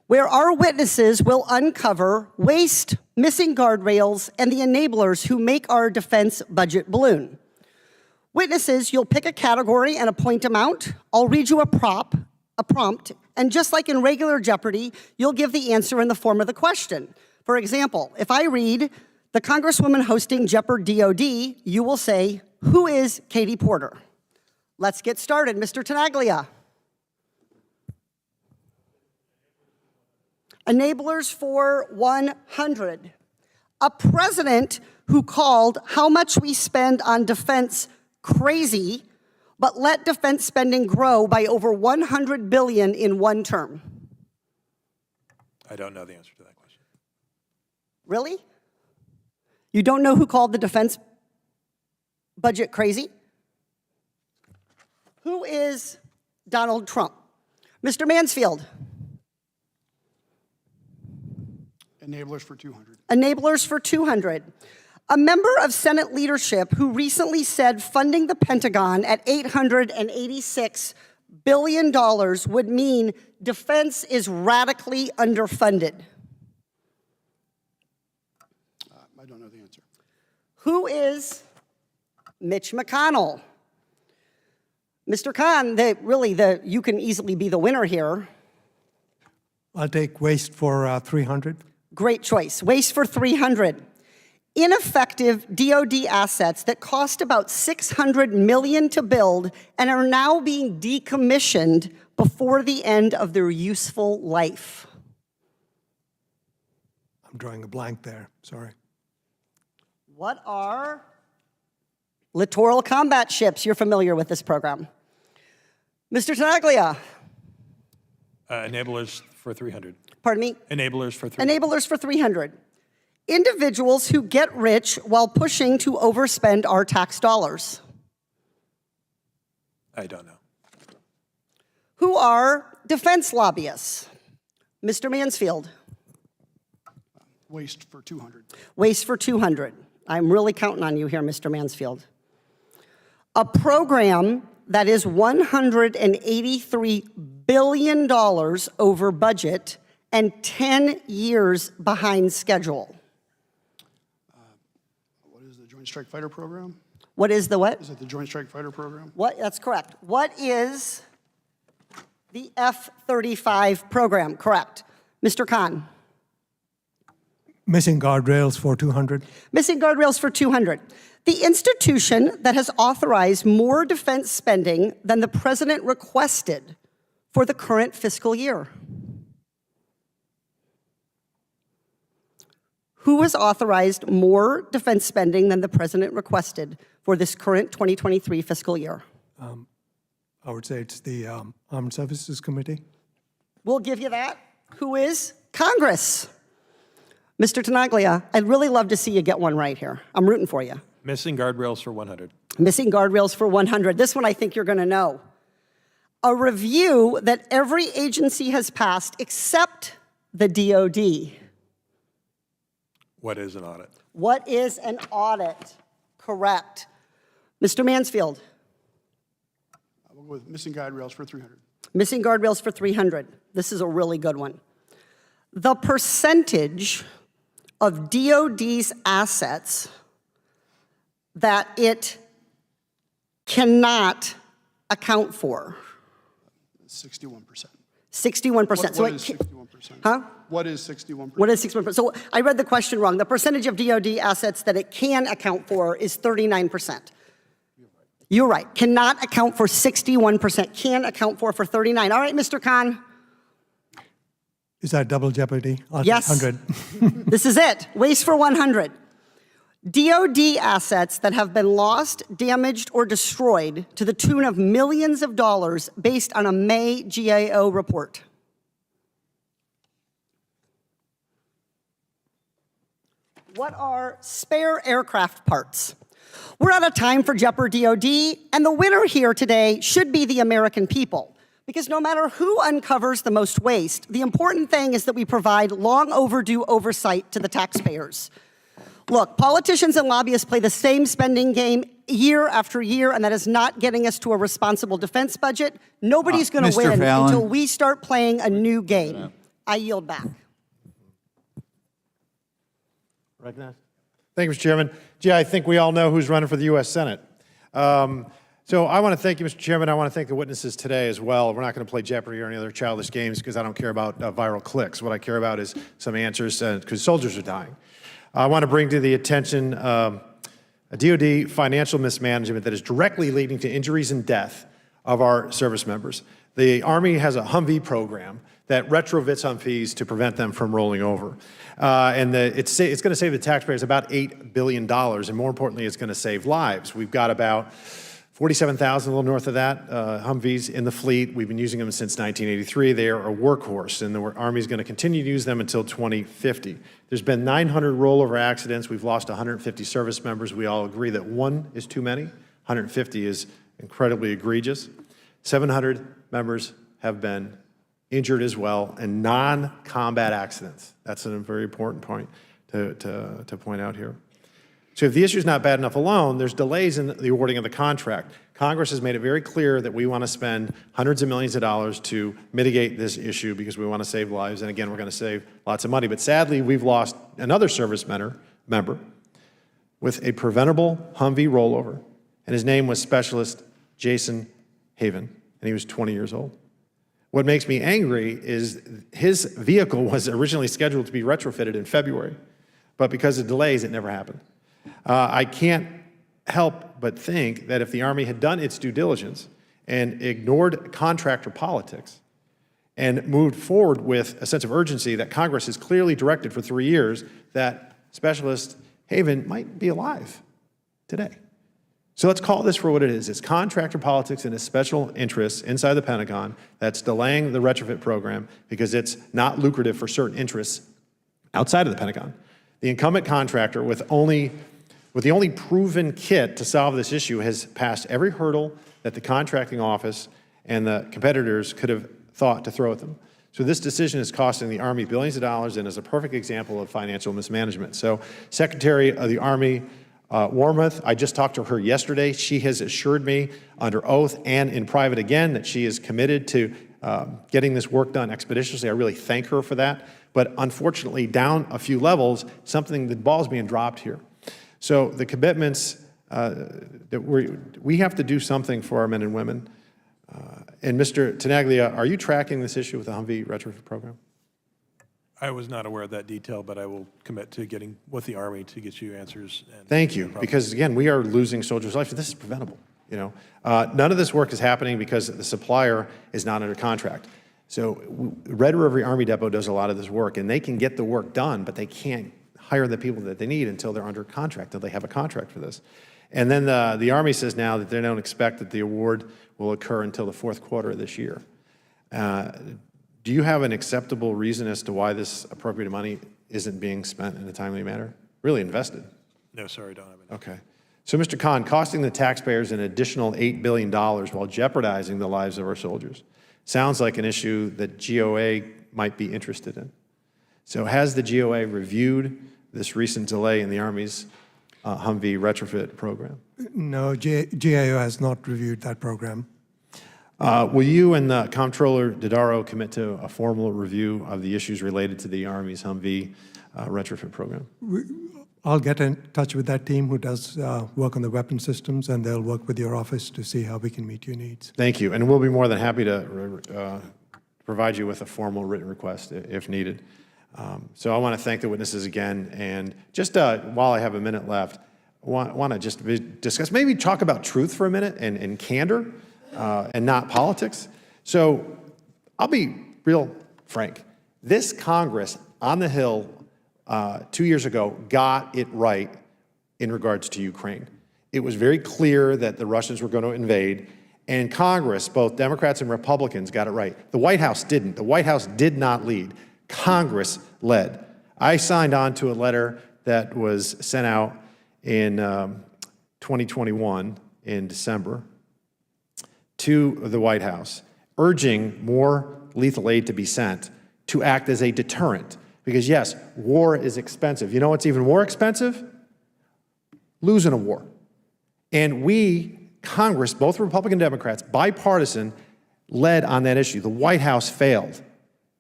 where our witnesses will uncover waste, missing guardrails, and the enablers who make our defense budget balloon. Witnesses, you'll pick a category and a point amount. I'll read you a prompt, and just like in regular Jeopardy, you'll give the answer in the form of the question. For example, if I read, the Congresswoman hosting Jeopardy! DOD, you will say, who is Katie Porter? Let's get started. Mr. Tenaglia. Enablers for 100. A president who called how much we spend on defense crazy, but let defense spending grow by over $100 billion in one term. I don't know the answer to that question. Really? You don't know who called the defense budget crazy? Who is Donald Trump? Mr. Mansfield. Enablers for 200. Enablers for 200. A member of Senate leadership who recently said funding the Pentagon at $886 billion would mean defense is radically underfunded. I don't know the answer. Who is Mitch McConnell? Mr. Khan, you can easily be the winner here. I'll take waste for 300. Great choice. Waste for 300. Ineffective DOD assets that cost about $600 million to build and are now being decommissioned before the end of their useful life. I'm drawing a blank there, sorry. What are littoral combat ships? You're familiar with this program. Mr. Tenaglia. Enablers for 300. Pardon me? Enablers for 300. Enablers for 300. Individuals who get rich while pushing to overspend our tax dollars. I don't know. Who are defense lobbyists? Mr. Mansfield. Waste for 200. Waste for 200. I'm really counting on you here, Mr. Mansfield. A program that is $183 billion over budget and 10 years behind schedule. What is the Joint Strike Fighter Program? What is the what? Is it the Joint Strike Fighter Program? What? That's correct. What is the F-35 program? Correct. Mr. Khan? Missing guardrails for 200. Missing guardrails for 200. The institution that has authorized more defense spending than the president requested for the current fiscal year. Who has authorized more defense spending than the president requested for this current 2023 fiscal year? I would say it's the Armed Services Committee. We'll give you that. Who is? Congress. Mr. Tenaglia, I'd really love to see you get one right here. I'm rooting for you. Missing guardrails for 100. Missing guardrails for 100. This one I think you're going to know. A review that every agency has passed except the DOD. What is an audit? What is an audit? Correct. Mr. Mansfield. We'll go with missing guardrails for 300. Missing guardrails for 300. This is a really good one. The percentage of DOD's assets that it cannot account for. 61%. 61%. What is 61%? Huh? What is 61%? What is 61%? So I read the question wrong. The percentage of DOD assets that it can account for is 39%. You're right. Cannot account for 61%. Can account for 39. All right, Mr. Khan. Is that double jeopardy? Yes. 100. This is it. Waste for 100. DOD assets that have been lost, damaged, or destroyed to the tune of millions of dollars based on a May GAO report. What are spare aircraft parts? We're out of time for Jeopardy DOD, and the winner here today should be the American people. Because no matter who uncovers the most waste, the important thing is that we provide long overdue oversight to the taxpayers. Look, politicians and lobbyists play the same spending game year after year, and that is not getting us to a responsible defense budget. Nobody's going to Mr. win Fallon. until we start playing a new game. I yield back. Recognize. Thank you, Mr. Chairman. Gee, I think we all know who's running for the U.S. Senate. So I want to thank you, Mr. Chairman. I want to thank the witnesses today as well. We're not going to play Jeopardy or any other childish games because I don't care about viral clicks. What I care about is some answers because soldiers are dying. I want to bring to the attention a DOD financial mismanagement that is directly leading to injuries and death of our service members. The Army has a Humvee program that retrofits Humvees to prevent them from rolling over. It's going to save the taxpayers about $8 billion, and more importantly, it's going to save lives. We've got about 47,000, a little north of that, Humvees in the fleet. We've been using them since 1983. They are a workhorse, and the Army is going to continue to use them until 2050. There's been 900 rollover accidents. We've lost 150 service members. We all agree that one is too many. 150 is incredibly egregious. 700 members have been injured as well, and non-combat accidents. That's a very important point to point out here. So if the issue is not bad enough alone, there's delays in the awarding of the contract. Congress has made it very clear that we want to spend hundreds of millions of dollars to mitigate this issue because we want to save lives, and again, we're going to save lots of money. But sadly, we've lost another service member with a preventable Humvee rollover, and his name was Specialist Jason Haven, and he was 20 years old. What makes me angry is his vehicle was originally scheduled to be retrofitted in February, but because of delays, it never happened. I can't help but think that if the Army had done its due diligence and ignored contractor politics and moved forward with a sense of urgency that Congress has clearly directed for 3 years, that Specialist Haven might be alive today. So let's call this for what it is. It's contractor politics and its special interests inside the Pentagon that's delaying the retrofit program because it's not lucrative for certain interests outside of the Pentagon. The incumbent contractor with the only proven kit to solve this issue has passed every hurdle that the contracting office and the competitors could have thought to throw at them. So this decision is costing the Army billions of dollars and is a perfect example of financial mismanagement. So Secretary of the Army Wormuth, I just talked to her yesterday. She has assured me under oath and in private again that she is committed to getting this work done expeditiously. I really thank her for that. But unfortunately, down a few levels, the ball's being dropped here. So the commitments that we have to do something for our men and women. And Mr. Tenaglia, are you tracking this issue with the Humvee retrofit program? I was not aware of that detail, but I will commit to getting with the Army to get you answers. Thank you, because again, we are losing soldiers' lives. This is preventable. None of this work is happening because the supplier is not under contract. So Red River Army Depot does a lot of this work, and they can get the work done, but they can't hire the people that they need until they're under contract, until they have a contract for this. And then the Army says now that they don't expect that the award will occur until the fourth quarter of this year. Do you have an acceptable reason as to why this appropriated money isn't being spent in a timely manner? Really invested? No, sorry, don't have it. Okay. So, Mr. Khan, costing the taxpayers an additional $8 billion while jeopardizing the lives of our soldiers sounds like an issue that GOA might be interested in. So has the GOA reviewed this recent delay in the Army's Humvee retrofit program? No, GAO has not reviewed that program. Will you and the Comptroller Dodaro commit to a formal review of the issues related to the Army's Humvee retrofit program? I'll get in touch with that team who does work on the weapon systems, and they'll work with your office to see how we can meet your needs. Thank you, and we'll be more than happy to provide you with a formal written request if needed. So I want to thank the witnesses again, and just while I have a minute left, I want to just discuss, maybe talk about truth for a minute and candor and not politics. So I'll be real frank. This Congress on the Hill 2 years ago got it right in regards to Ukraine. It was very clear that the Russians were going to invade, and Congress, both Democrats and Republicans, got it right. The White House didn't. The White House did not lead. Congress led. I signed on to a letter that was sent out in 2021 in December to the White House, urging more lethal aid to be sent to act as a deterrent. Because yes, war is expensive. You know what's even more expensive? Losing a war. And we, Congress, both Republican and Democrats, bipartisan, led on that issue. The White House failed.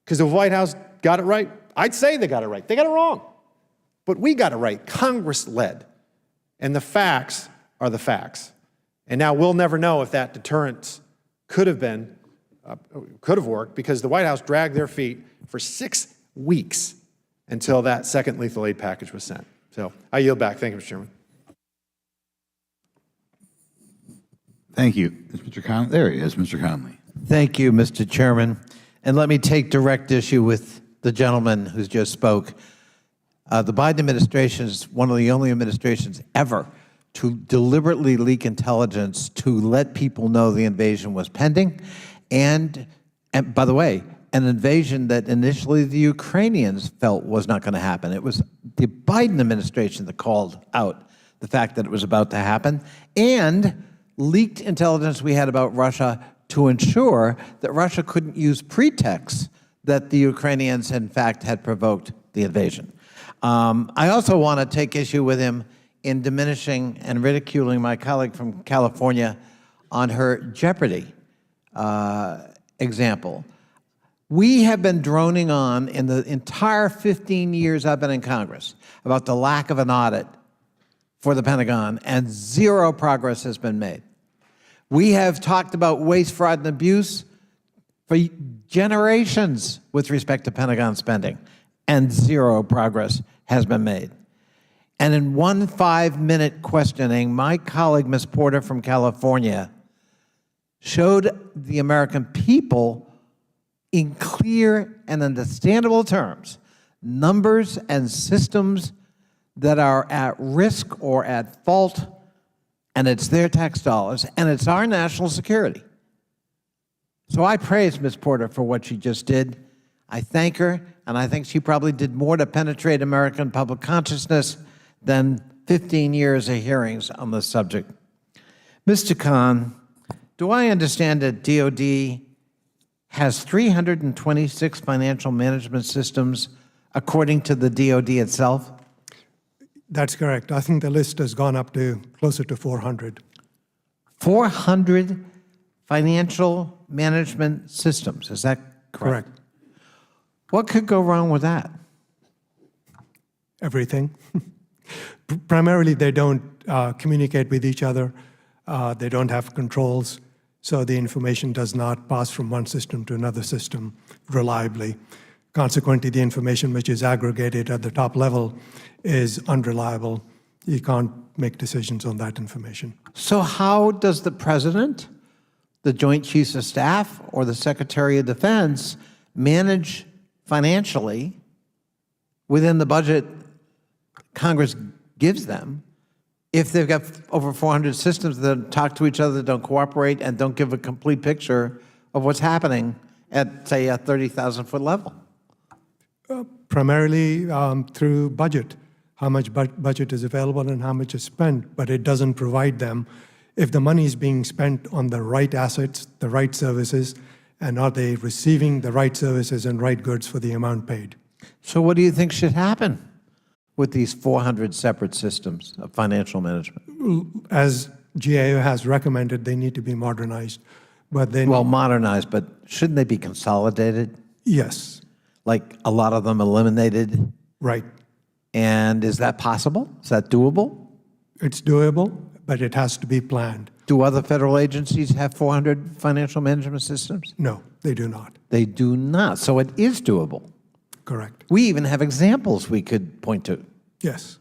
Because the White House got it right. I'd say they got it right. They got it wrong. But we got it right. Congress led. And the facts are the facts. And now we'll never know if that deterrent could have worked, because the White House dragged their feet for 6 weeks until that second lethal aid package was sent. So I yield back. Thank you, Mr. Chairman. Thank you. Is Mr. Conley? There he is, Mr. Conley. Thank you, Mr. Chairman. And let me take direct issue with the gentleman who's just spoke. The Biden administration is one of the only administrations ever to deliberately leak intelligence to let people know the invasion was pending. And by the way, an invasion that initially the Ukrainians felt was not going to happen. It was the Biden administration that called out the fact that it was about to happen, and leaked intelligence we had about Russia to ensure that Russia couldn't use pretexts that the Ukrainians, in fact, had provoked the invasion. I also want to take issue with him in diminishing and ridiculing my colleague from California on her Jeopardy example. We have been droning on in the entire 15 years I've been in Congress about the lack of an audit for the Pentagon, and zero progress has been made. We have talked about waste, fraud, and abuse for generations with respect to Pentagon spending, and zero progress has been made. And in one 5-minute questioning, my colleague, Ms. Porter from California, showed the American people in clear and understandable terms numbers and systems that are at risk or at fault, and it's their tax dollars, and it's our national security. So I praise Ms. Porter for what she just did. I thank her, and I think she probably did more to penetrate American public consciousness than 15 years of hearings on this subject. Mr. Khan, do I understand that DOD has 326 financial management systems according to the DOD itself? That's correct. I think the list has gone up to closer to 400. 400 financial management systems, is that correct? Correct. What could go wrong with that? Everything. Primarily, they don't communicate with each other. They don't have controls, so the information does not pass from one system to another system reliably. Consequently, the information which is aggregated at the top level is unreliable. You can't make decisions on that information. So how does the President, the Joint Chiefs of Staff, or the Secretary of Defense manage financially within the budget Congress gives them if they've got over 400 systems that talk to each other, that don't cooperate, and don't give a complete picture of what's happening at, say, a 30,000-foot level? Primarily through budget, how much budget is available and how much is spent, but it doesn't provide them if the money is being spent on the right assets, the right services, and are they receiving the right services and right goods for the amount paid. So what do you think should happen with these 400 separate systems of financial management? As GAO has recommended, they need to be modernized. But then, Well, modernized, but shouldn't they be consolidated? Yes. Like a lot of them eliminated? Right. And is that possible? Is that doable? It's doable, but it has to be planned. Do other federal agencies have 400 financial management systems? No, they do not. They do not. So it is doable. Correct. We even have examples we could point to. Yes.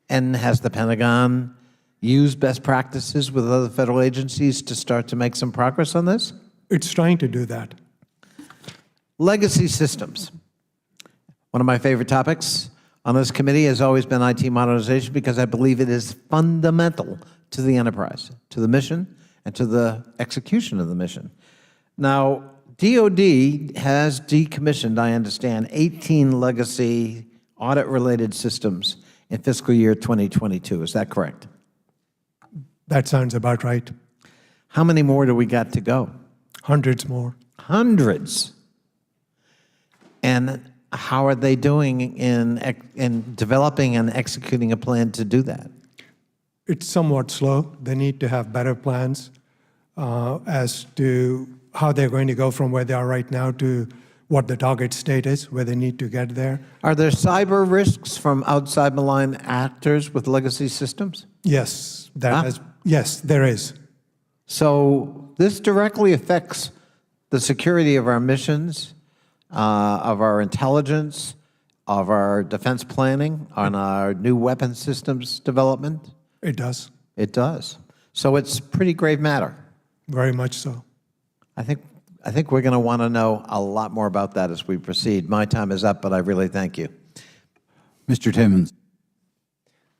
And has the Pentagon used best practices with other federal agencies to start to make some progress on this? It's trying to do that. Legacy systems. One of my favorite topics on this committee has always been IT modernization because I believe it is fundamental to the enterprise, to the mission, and to the execution of the mission. Now, DOD has decommissioned, I understand, 18 legacy audit-related systems in fiscal year 2022. Is that correct? That sounds about right. How many more do we got to go? Hundreds more. Hundreds. And how are they doing in developing and executing a plan to do that? It's somewhat slow. They need to have better plans as to how they're going to go from where they are right now to what the target state is, where they need to get there. Are there cyber risks from outside malign actors with legacy systems? Yes, yes, there is. So this directly affects the security of our missions, of our intelligence, of our defense planning, on our new weapon systems development? It does. It does. So it's a pretty grave matter. Very much so. I think we're going to want to know a lot more about that as we proceed. My time is up, but I really thank you. Mr. Timmons.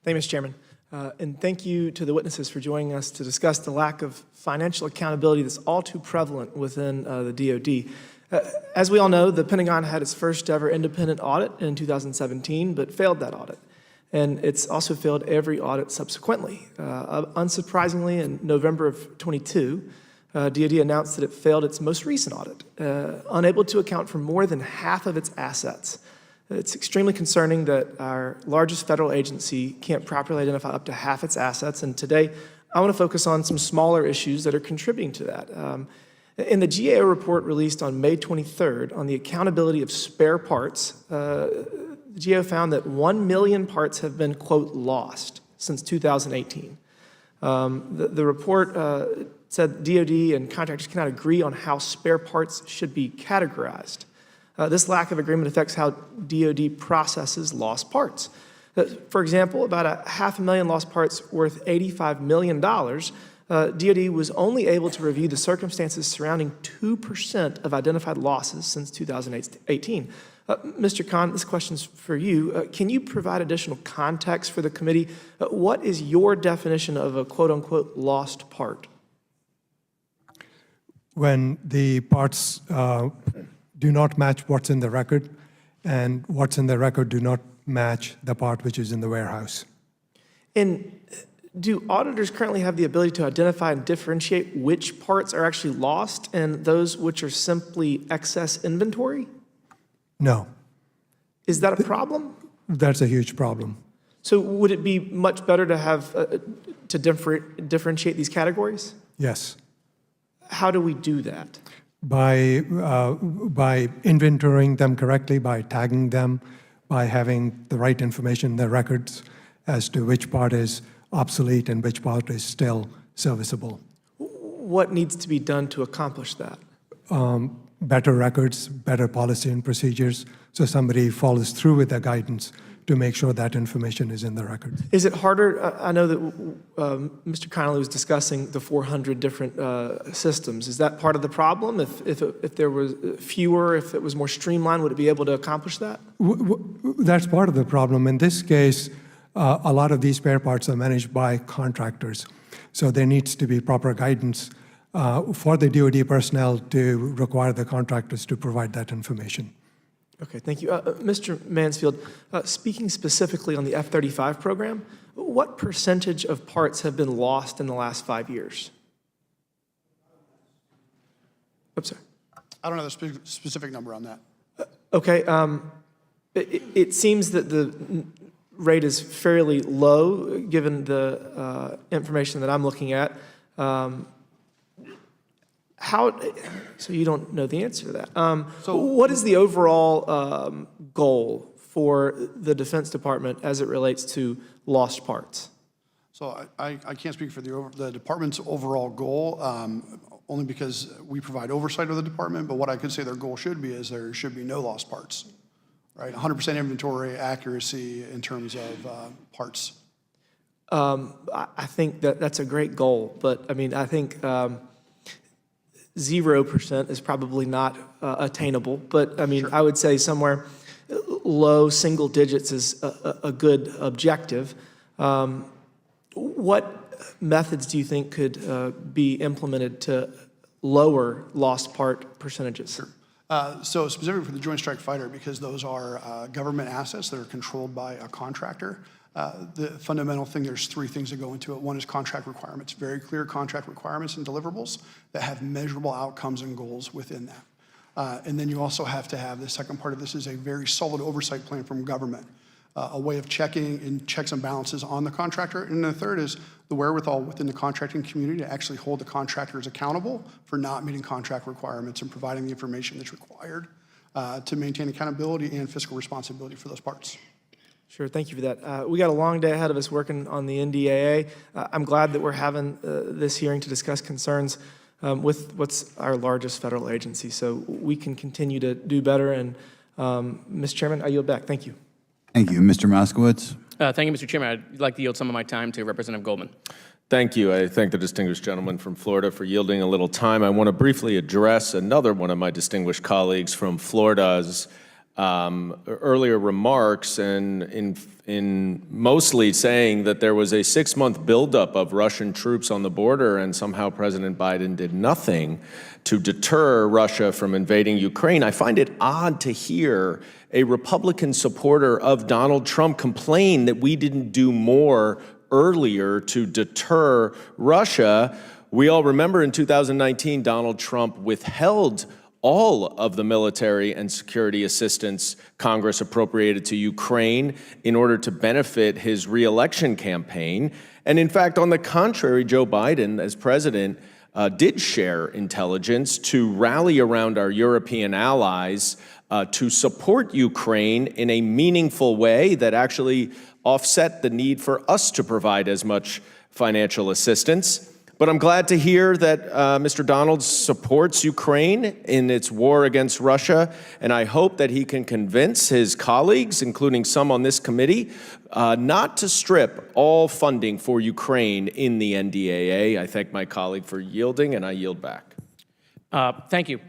Thank you, Mr. Chairman. And thank you to the witnesses for joining us to discuss the lack of financial accountability that's all too prevalent within the DOD. As we all know, the Pentagon had its first ever independent audit in 2017, but failed that audit. And it's also failed every audit subsequently. Unsurprisingly, in November of 22, DOD announced that it failed its most recent audit, unable to account for more than half of its assets. It's extremely concerning that our largest federal agency can't properly identify up to half its assets, and today I want to focus on some smaller issues that are contributing to that. In the GAO report released on May 23rd on the accountability of spare parts, the GAO found that 1 million parts have been, quote, lost since 2018. The report said DOD and contractors cannot agree on how spare parts should be categorized. This lack of agreement affects how DOD processes lost parts. For example, about 500,000 lost parts worth $85 million, DOD was only able to review the circumstances surrounding 2% of identified losses since 2018. Mr. Khan, this question's for you. Can you provide additional context for the committee? What is your definition of a quote-unquote lost part? When the parts do not match what's in the record, and what's in the record do not match the part which is in the warehouse. And do auditors currently have the ability to identify and differentiate which parts are actually lost and those which are simply excess inventory? No. Is that a problem? That's a huge problem. So would it be much better to have to differentiate these categories? Yes. How do we do that? By inventorying them correctly, by tagging them, by having the right information in their records, as to which part is obsolete and which part is still serviceable. What needs to be done to accomplish that? Better records, better policy and procedures, so somebody follows through with their guidance to make sure that information is in the records. Is it harder? I know that Mr. Connolly was discussing the 400 different systems. Is that part of the problem? If there was fewer, if it was more streamlined, would it be able to accomplish that? That's part of the problem. In this case, a lot of these spare parts are managed by contractors. So there needs to be proper guidance for the DOD personnel to require the contractors to provide that information. Okay, thank you. Mr. Mansfield, speaking specifically on the F-35 program, what percentage of parts have been lost in the last 5 years? Oops, sorry. I don't know the specific number on that. Okay, it seems that the rate is fairly low, given the information that I'm looking at. So you don't know the answer to that. What is the overall goal for the Defense Department as it relates to lost parts? So I can't speak for the department's overall goal, only because we provide oversight of the department, but what I could say their goal should be is there should be no lost parts, right? 100% inventory accuracy in terms of parts. I think that's a great goal, but I mean, I think 0% is probably not attainable, but I mean, sure. I would say somewhere low single digits is a good objective. What methods do you think could be implemented to lower lost part percentages? Sure. So specifically for the Joint Strike Fighter, because those are government assets that are controlled by a contractor, the fundamental thing, there's three things that go into it. One is contract requirements, very clear contract requirements and deliverables that have measurable outcomes and goals within that. And then you also have to have, the second part of this is a very solid oversight plan from government, a way of checking and checks and balances on the contractor. And the third is the wherewithal within the contracting community to actually hold the contractors accountable for not meeting contract requirements and providing the information that's required to maintain accountability and fiscal responsibility for those parts. Sure, thank you for that. We got a long day ahead of us working on the NDAA. I'm glad that we're having this hearing to discuss concerns with what's our largest federal agency, so we can continue to do better. And Mr. Chairman, I yield back. Thank you. Thank you. Mr. Moskowitz. Thank you, Mr. Chairman. I'd like to yield some of my time to Representative Goldman. Thank you. I thank the distinguished gentleman from Florida for yielding a little time. I want to briefly address another one of my distinguished colleagues from Florida's earlier remarks, and in mostly saying that there was a 6-month buildup of Russian troops on the border and somehow President Biden did nothing to deter Russia from invading Ukraine. I find it odd to hear a Republican supporter of Donald Trump complain that we didn't do more earlier to deter Russia. We all remember in 2019, Donald Trump withheld all of the military and security assistance Congress appropriated to Ukraine in order to benefit his re-election campaign. And in fact, on the contrary, Joe Biden, as president, did share intelligence to rally around our European allies to support Ukraine in a meaningful way that actually offset the need for us to provide as much financial assistance. But I'm glad to hear that Mr. Donald supports Ukraine in its war against Russia, and I hope that he can convince his colleagues, including some on this committee, not to strip all funding for Ukraine in the NDAA. I thank my colleague for yielding, and I yield back. Thank you.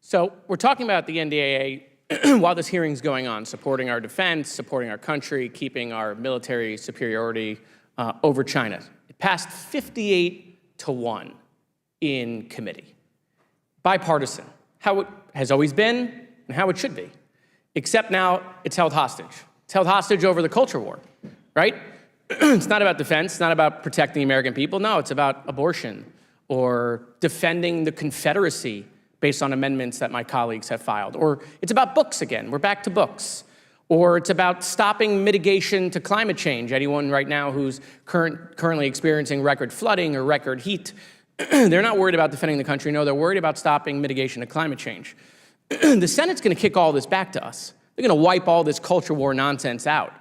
So we're talking about the NDAA while this hearing's going on, supporting our defense, supporting our country, keeping our military superiority over China. It passed 58-1 in committee. Bipartisan, how it has always been and how it should be. Except now it's held hostage. It's held hostage over the culture war, right? It's not about defense, it's not about protecting the American people. No, it's about abortion or defending the Confederacy based on amendments that my colleagues have filed. Or it's about books again, we're back to books. Or it's about stopping mitigation to climate change. Anyone right now who's currently experiencing record flooding or record heat, they're not worried about defending the country. No, they're worried about stopping mitigation to climate change. The Senate's going to kick all this back to us. They're going to wipe all this culture war nonsense out.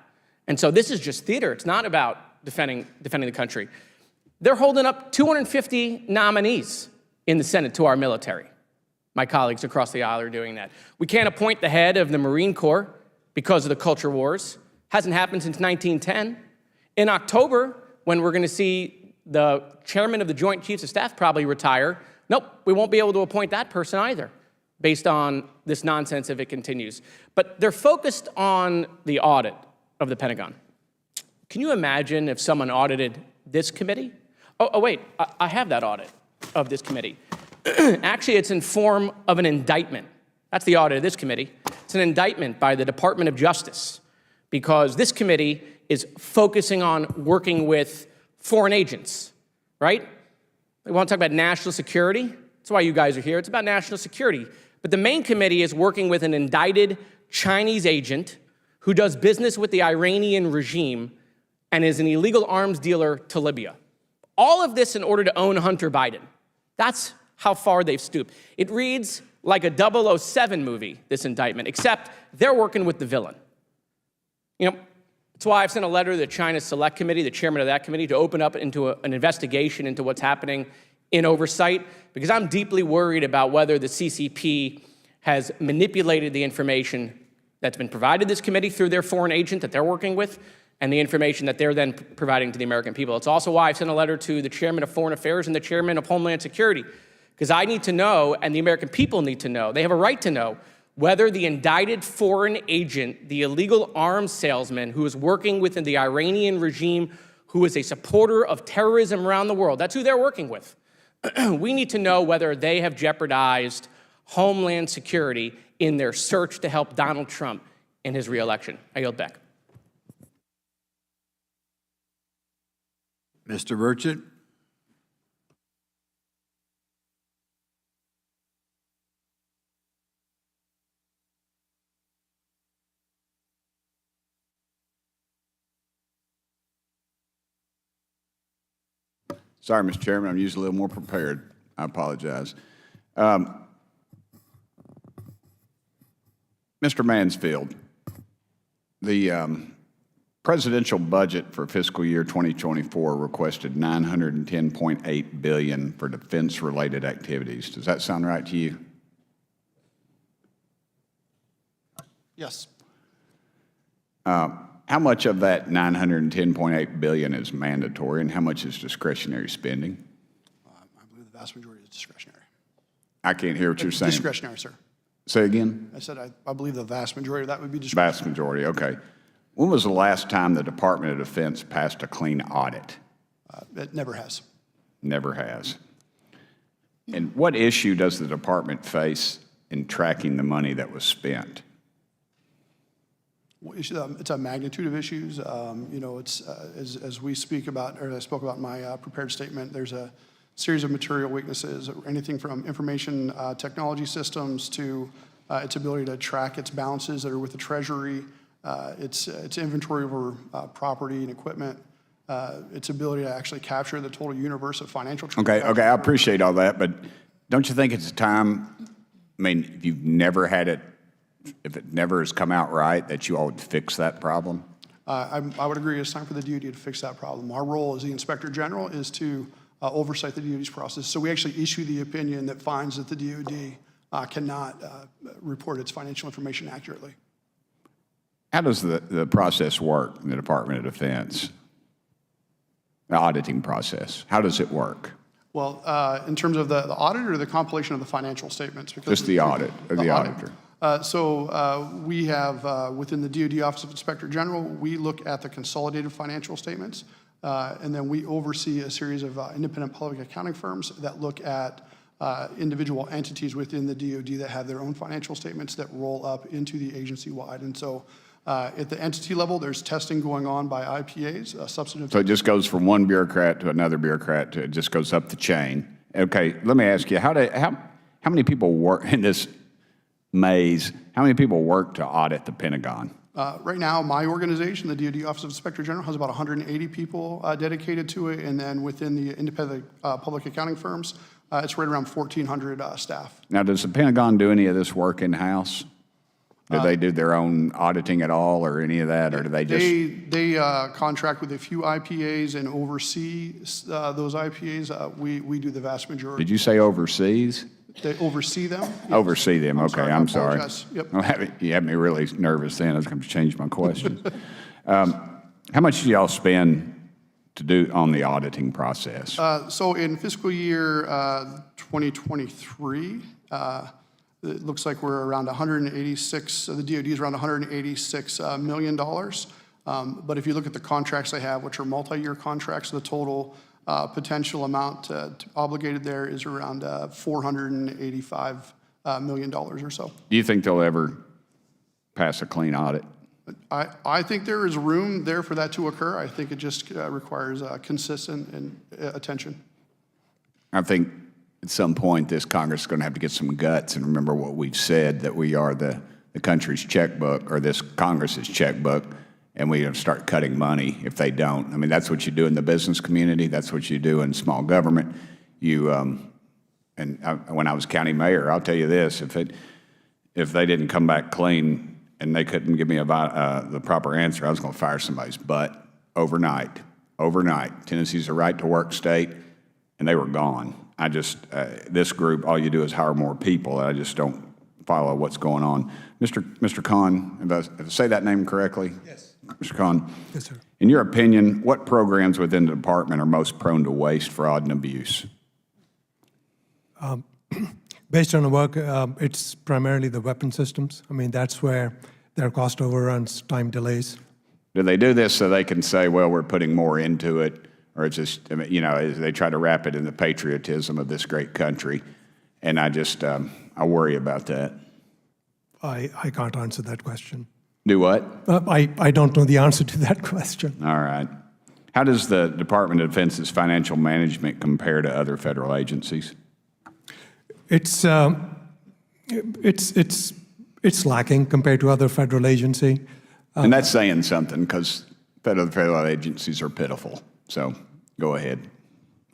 And so this is just theater. It's not about defending the country. They're holding up 250 nominees in the Senate to our military. My colleagues across the aisle are doing that. We can't appoint the head of the Marine Corps because of the culture wars. Hasn't happened since 1910. In October, when we're going to see the chairman of the Joint Chiefs of Staff probably retire, nope, we won't be able to appoint that person either, based on this nonsense if it continues. But they're focused on the audit of the Pentagon. Can you imagine if someone audited this committee? Oh wait, I have that audit of this committee. Actually, it's in form of an indictment. That's the audit of this committee. It's an indictment by the Department of Justice, because this committee is focusing on working with foreign agents, right? We want to talk about national security. That's why you guys are here. It's about national security. But the main committee is working with an indicted Chinese agent who does business with the Iranian regime and is an illegal arms dealer to Libya. All of this in order to own Hunter Biden. That's how far they've stooped. It reads like a 007 movie, this indictment, except they're working with the villain. You know, that's why I've sent a letter to the China Select Committee, the chairman of that committee, to open up into an investigation into what's happening in oversight, because I'm deeply worried about whether the CCP has manipulated the information that's been provided to this committee through their foreign agent that they're working with, and the information that they're then providing to the American people. It's also why I've sent a letter to the chairman of Foreign Affairs and the chairman of Homeland Security, because I need to know, and the American people need to know, they have a right to know, whether the indicted foreign agent, the illegal arms salesman who is working within the Iranian regime, who is a supporter of terrorism around the world, that's who they're working with. We need to know whether they have jeopardized Homeland Security in their search to help Donald Trump in his reelection. I yield back. Mr. Burchett? Sorry, Mr. Chairman, I'm usually a little more prepared. I apologize. Mr. Mansfield, the presidential budget for fiscal year 2024 requested $910.8 billion for defense-related activities. Does that sound right to you? Yes. How much of that $910.8 billion is mandatory, and how much is discretionary spending? I believe the vast majority is discretionary. I can't hear what you're saying. Discretionary, sir. Say again? I said I believe the vast majority of that would be discretionary. Vast majority, okay. When was the last time the Department of Defense passed a clean audit? It never has. Never has. And what issue does the department face in tracking the money that was spent? It's a magnitude of issues. You know, it's as we speak about, or I spoke about in my prepared statement, there's a series of material weaknesses, anything from information technology systems to its ability to track its balances that are with the Treasury, its inventory over property and equipment, its ability to actually capture the total universe of financial transactions. Okay, I appreciate all that, but don't you think it's time, I mean, if you've never had it, if it never has come out right, that you all would fix that problem? I would agree it's time for the DOD to fix that problem. Our role as the Inspector General is to oversight the DOD's process. So we actually issue the opinion that finds that the DOD cannot report its financial information accurately. How does the process work in the Department of Defense? The auditing process, how does it work? Well, in terms of the audit or the compilation of the financial statements? Because Just the audit, or the auditor? We have, within the DOD Office of Inspector General, we look at the consolidated financial statements, and then we oversee a series of independent public accounting firms that look at individual entities within the DOD that have their own financial statements that roll up into the agency-wide. And so at the entity level, there's testing going on by IPAs, substantive. So it just goes from one bureaucrat to another bureaucrat, it just goes up the chain. Okay, let me ask you, how many people work in this maze? How many people work to audit the Pentagon? Right now, my organization, the DOD Office of Inspector General, has about 180 people dedicated to it, and then within the independent public accounting firms, it's right around 1,400 staff. Now, does the Pentagon do any of this work in-house? Do they do their own auditing at all or any of that, or do they just? They contract with a few IPAs and oversee those IPAs. We do the vast majority. Did you say overseas? They oversee them. Yes. Oversee them, okay, I'm sorry. apologize. Yep. You had me really nervous then, I was going to change my question. How much do y'all spend to do on the auditing process? So in fiscal year 2023, it looks like we're around 186, the DOD is around $186 million. But if you look at the contracts they have, which are multi-year contracts, the total potential amount obligated there is around $485 million or so. Do you think they'll ever pass a clean audit? I think there is room there for that to occur. I think it just requires consistent and attention. I think at some point this Congress is going to have to get some guts and remember what we've said, that we are the country's checkbook, or this Congress's checkbook, and we have to start cutting money if they don't. I mean, that's what you do in the business community. That's what you do in small government. When I was county mayor, I'll tell you this, if they didn't come back clean and they couldn't give me the proper answer, I was going to fire somebody's butt overnight. Tennessee's a right-to-work state, and they were gone. This group, all you do is hire more people. I just don't follow what's going on. Mr. Khan, if I say that name correctly? Yes. Mr. Khan? Yes, sir. In your opinion, what programs within the department are most prone to waste, fraud, and abuse? Based on the work, it's primarily the weapon systems. I mean, that's where there are cost overruns, time delays. Do they do this so they can say, well, we're putting more into it? Or it's just, they try to wrap it in the patriotism of this great country. And I worry about that. I can't answer that question. Do what? I don't know the answer to that question. All right. How does the Department of Defense's financial management compare to other federal agencies? It's lacking compared to other federal agency. And that's saying something, because federal agencies are pitiful. So go ahead.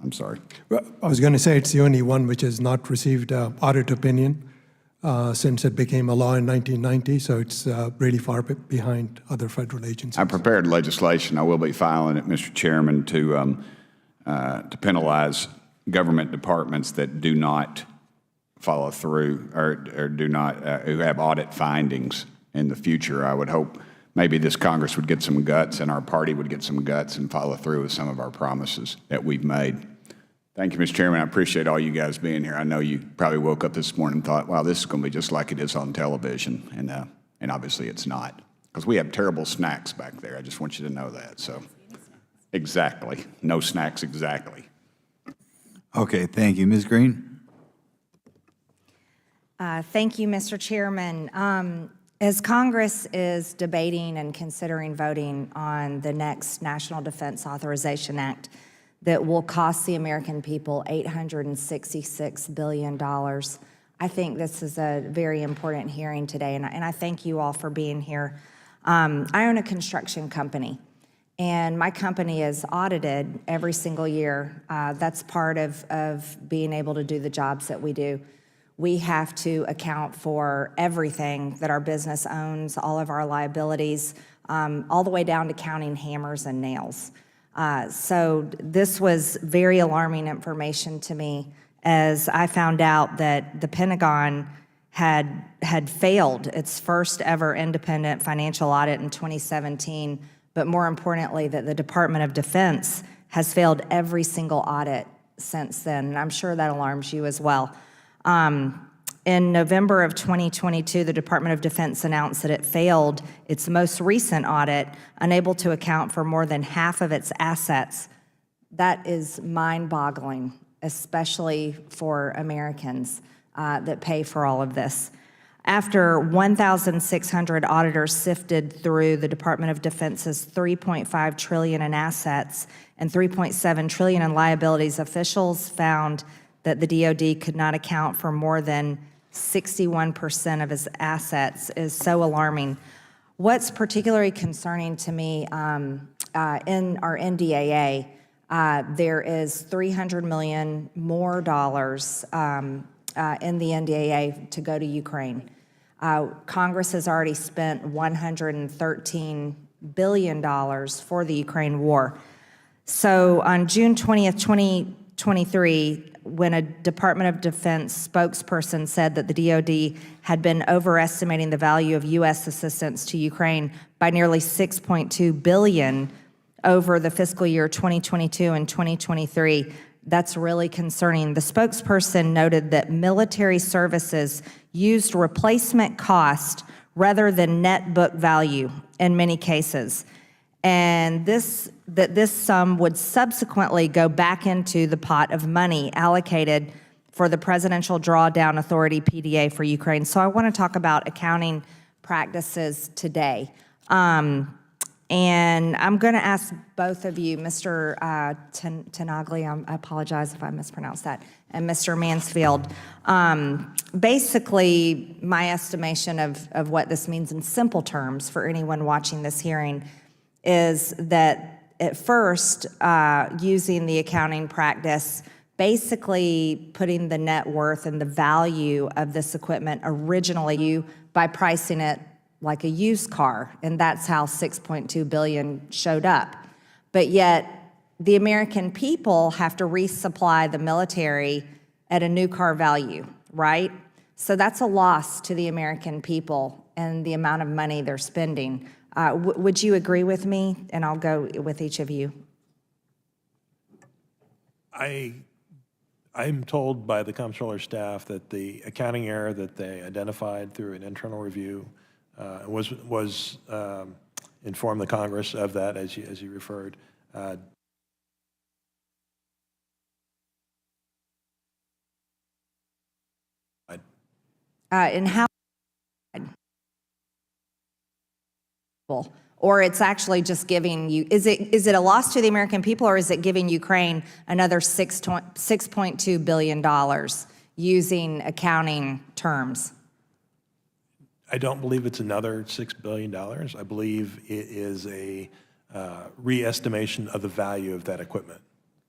I'm sorry. Well, I was going to say it's the only one which has not received audit opinion since it became a law in 1990, so it's really far behind other federal agencies. I prepared legislation. I will be filing it, Mr. Chairman, to penalize government departments that do not follow through or do not who have audit findings in the future. I would hope maybe this Congress would get some guts and our party would get some guts and follow through with some of our promises that we've made. Thank you, Mr. Chairman. I appreciate all you guys being here. I know you probably woke up this morning and thought, wow, this is going to be just like it is on television, and obviously it's not, because we have terrible snacks back there. I just want you to know that. So, exactly. No snacks, exactly. Okay, thank you. Ms. Green? Thank you, Mr. Chairman. As Congress is debating and considering voting on the next National Defense Authorization Act that will cost the American people $866 billion, I think this is a very important hearing today, and I thank you all for being here. I own a construction company, and my company is audited every single year. That's part of being able to do the jobs that we do. We have to account for everything that our business owns, all of our liabilities, all the way down to counting hammers and nails. So this was very alarming information to me as I found out that the Pentagon had failed its first ever independent financial audit in 2017, but more importantly, that the Department of Defense has failed every single audit since then, and I'm sure that alarms you as well. In November of 2022, the Department of Defense announced that it failed its most recent audit, unable to account for more than half of its assets. That is mind-boggling, especially for Americans that pay for all of this. After 1,600 auditors sifted through the Department of Defense's $3.5 trillion in assets and $3.7 trillion in liabilities, officials found that the DOD could not account for more than 61% of its assets. Is so alarming. What's particularly concerning to me in our NDAA, there is $300 million more dollars in the NDAA to go to Ukraine. Congress has already spent $113 billion for the Ukraine war. So on June 20th, 2023, when a Department of Defense spokesperson said that the DOD had been overestimating the value of U.S. assistance to Ukraine by nearly $6.2 billion over the fiscal year 2022 and 2023, that's really concerning. The spokesperson noted that military services used replacement cost rather than net book value in many cases, and this sum would subsequently go back into the pot of money allocated for the Presidential Drawdown Authority, PDA, for Ukraine. So I want to talk about accounting practices today. And I'm going to ask both of you, Mr. Tenagli, I apologize if I mispronounced that, and Mr. Mansfield. Basically, my estimation of what this means in simple terms for anyone watching this hearing is that at first, using the accounting practice, basically putting the net worth and the value of this equipment originally by pricing it like a used car, and that's how $6.2 billion showed up. But yet, the American people have to resupply the military at a new car value, right? So that's a loss to the American people and the amount of money they're spending. Would you agree with me? And I'll go with each of you. I'm told by the comptroller staff that the accounting error that they identified through an internal review was informed the Congress of that, as you referred. And how, or it's actually just giving you, is it a loss to the American people, or is it giving Ukraine another $6.2 billion using accounting terms? I don't believe it's another $6 billion. I believe it is a re-estimation of the value of that equipment.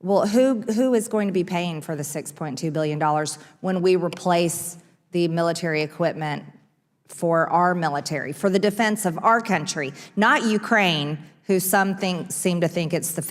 Well, who is going to be paying for the $6.2 billion when we replace the military equipment for our military, for the defense of our country, not Ukraine, who some seem to think it's the